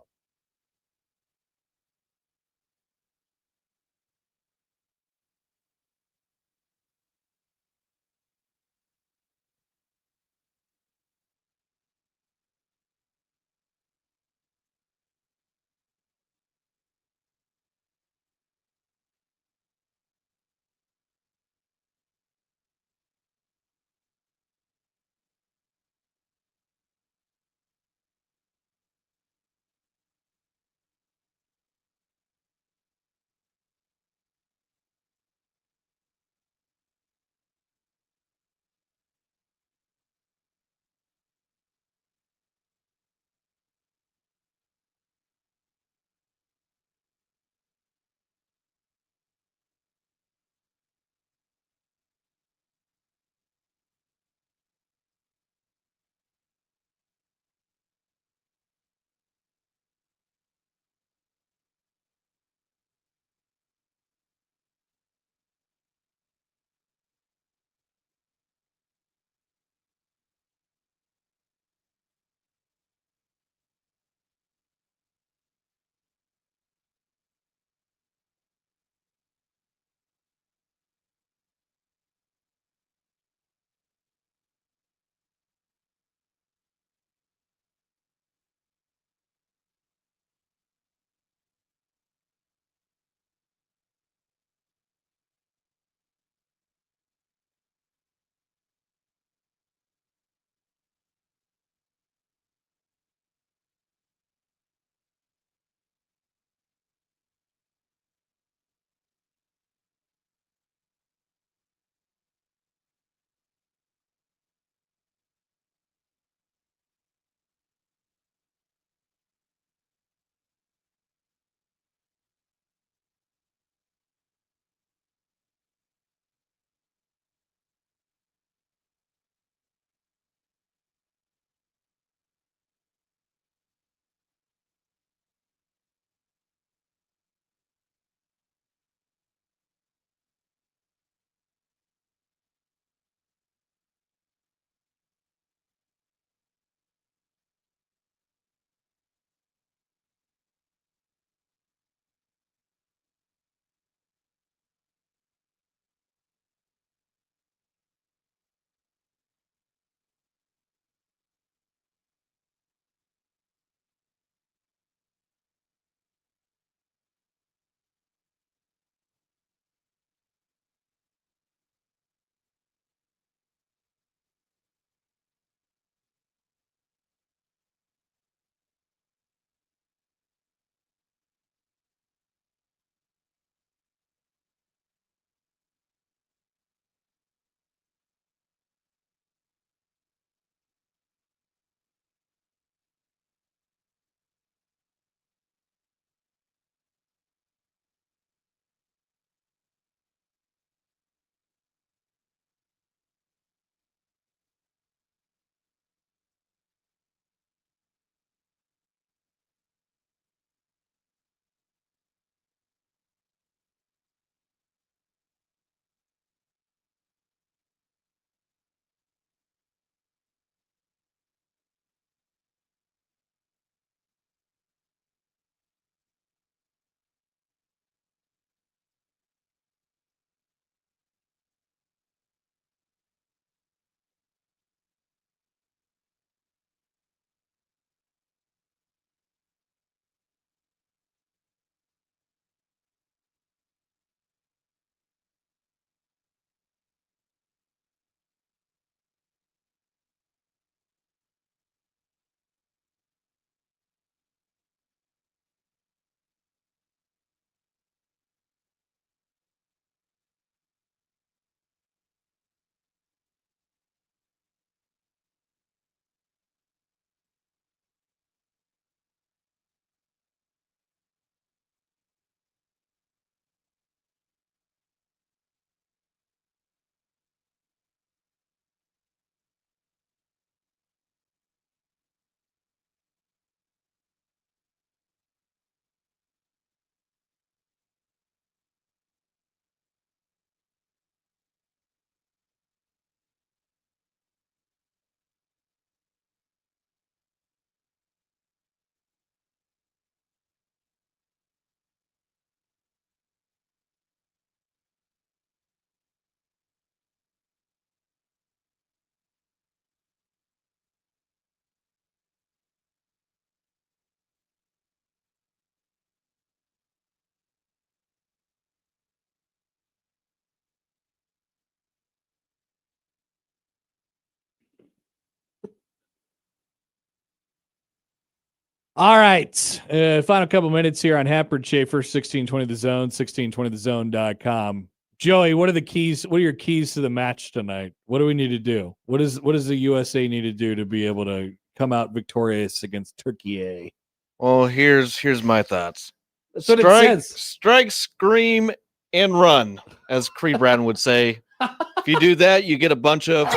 All right. Final couple minutes here on Happer and Schaefer, 1620 The Zone, 1620thezone.com. Joey, what are the keys? What are your keys to the match tonight? What do we need to do? What does the USA need to do to be able to come out victorious against Turkey? Well, here's my thoughts. That's what it says. Strike, scream, and run, as Creed Brown would say. If you do that, you get a bunch of.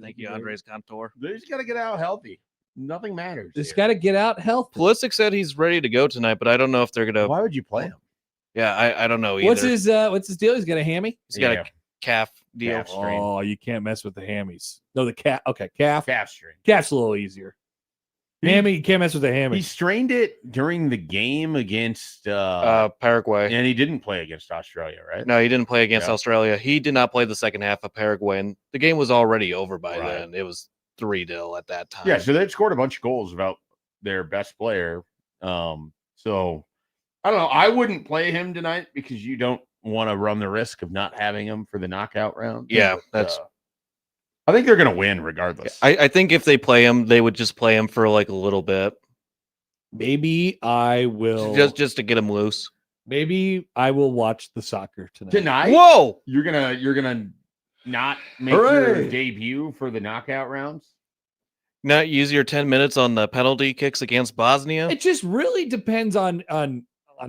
Thank you, Andres Cantor. They just got to get out healthy. Nothing matters. Just got to get out healthy. Pulisic said he's ready to go tonight, but I don't know if they're gonna. Why would you play him? Yeah, I don't know either. What's his deal? He's got a hammy. He's got a calf deal. Calf strain. Oh, you can't mess with the hammies. No, the calf. Okay, calf. Calf strain. Calf's a little easier. Hammy, you can't mess with the hammy. He strained it during the game against Paraguay, and he didn't play against Australia, right? No, he didn't play against Australia. He did not play the second half of Paraguay, and the game was already over by then. It was 3-0 at that time. Yeah, so they'd scored a bunch of goals without their best player. So I don't know. I wouldn't play him tonight because you don't want to run the risk of not having him for the knockout round. Yeah, but, I think they're going to win regardless. I think if they play him, they would just play him for like a little bit. Maybe I will just to get him loose. Maybe I will watch the soccer tonight. Whoa! You're gonna not make your debut for the knockout rounds? Not use your 10 minutes on the penalty kicks against Bosnia? It just really depends on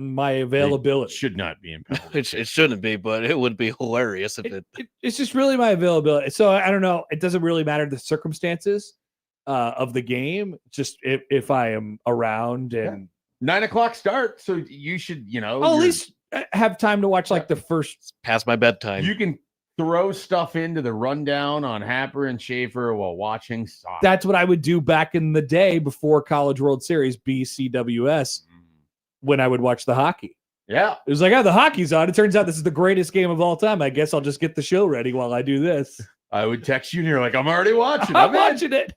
my availability. It should not be in penalty. It shouldn't be, but it would be hilarious if it's just really my availability. So I don't know. It doesn't really matter the circumstances of the game. Just if I am around and 9 o'clock start. So you should, I'll at least have time to watch like the first past my bedtime. You can throw stuff into the rundown on Happer and Schaefer while watching soccer. That's what I would do back in the day before College World Series, BCWS, when I would watch the hockey. Yeah. It was like, the hockey's on. It turns out this is the greatest game of all time. I guess I'll just get the show ready while I do this. I would text you and you're like, I'm already watching. I'm watching it.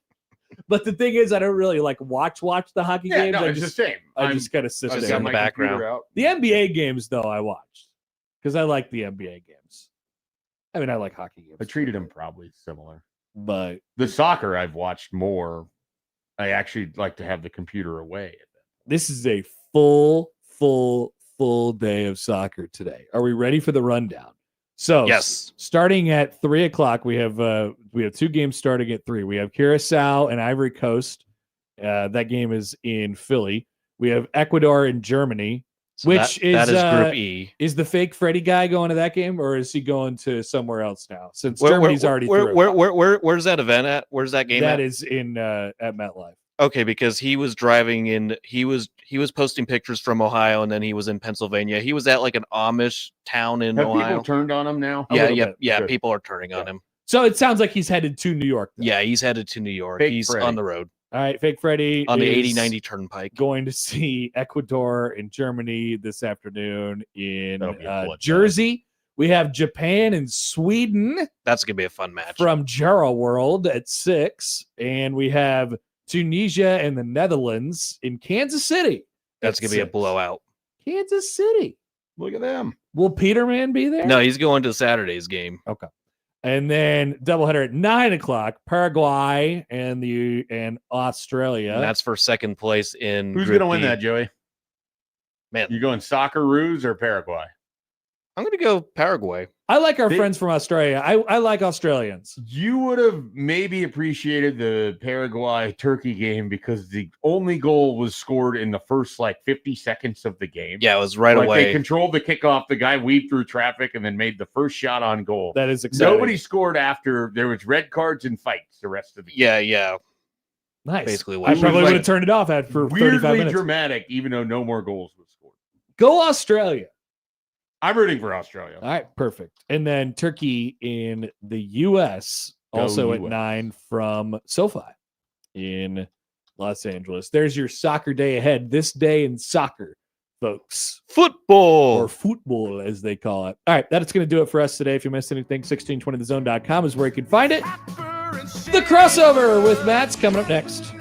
But the thing is, I don't really like watch the hockey games. No, it's the same. I just kind of sit there in the background. The NBA games, though, I watched because I like the NBA games. I mean, I like hockey games. I treated them probably similar. But the soccer I've watched more. I actually like to have the computer away. This is a full day of soccer today. Are we ready for the rundown? So yes, starting at 3:00, we have two games starting at 3. We have Curacao and Ivory Coast. That game is in Philly. We have Ecuador and Germany. So that is Group E. Is the fake Freddie guy going to that game, or is he going to somewhere else now? Since Germany's already through. Where's that event at? Where's that game? That is in at MetLife. Okay, because he was driving in. He was posting pictures from Ohio, and then he was in Pennsylvania. He was at like an Amish town in Ohio. People turned on him now? Yeah. People are turning on him. So it sounds like he's headed to New York. Then. Yeah, he's headed to New York. Fake He's Freddy. on the road. All right, fake Freddie on the 80-90 turnpike. Going to see Ecuador and Germany this afternoon in Jersey. We have Japan and Sweden. That's gonna be a fun match from Jera World at 6, and we have Tunisia and the Netherlands in Kansas City. That's gonna be a blowout. Kansas City. Look at them. Will Peterman be there? No, he's going to Saturday's game. Okay. And then doubleheader at 9:00, Paraguay and Australia. And that's for second place in. Who's going to win that, Joey? Man, you going Socceroos or Paraguay? I'm going to go Paraguay. I like our friends from Australia. I like Australians. You would have maybe appreciated the Paraguay-Turkey game because the only goal was scored in the first 50 seconds of the game. Yeah, it was right away. They controlled the kickoff. The guy weaved through traffic and then made the first shot on goal. That is exciting. Nobody scored after. There was red cards and fights the rest of the game. Yeah. Nice. Basically, I probably would have turned it off after 35 minutes. Dramatic, even though no more goals were scored. Go Australia. I'm rooting for Australia. All right, perfect. And then Turkey in the U.S. also at 9 from SoFi in Los Angeles. There's your soccer day ahead. This day in soccer, folks. Football. Or football, as they call it. All right, that's going to do it for us today. If you missed anything, 1620thezone.com is where you can find it. The crossover with Matt's coming up next.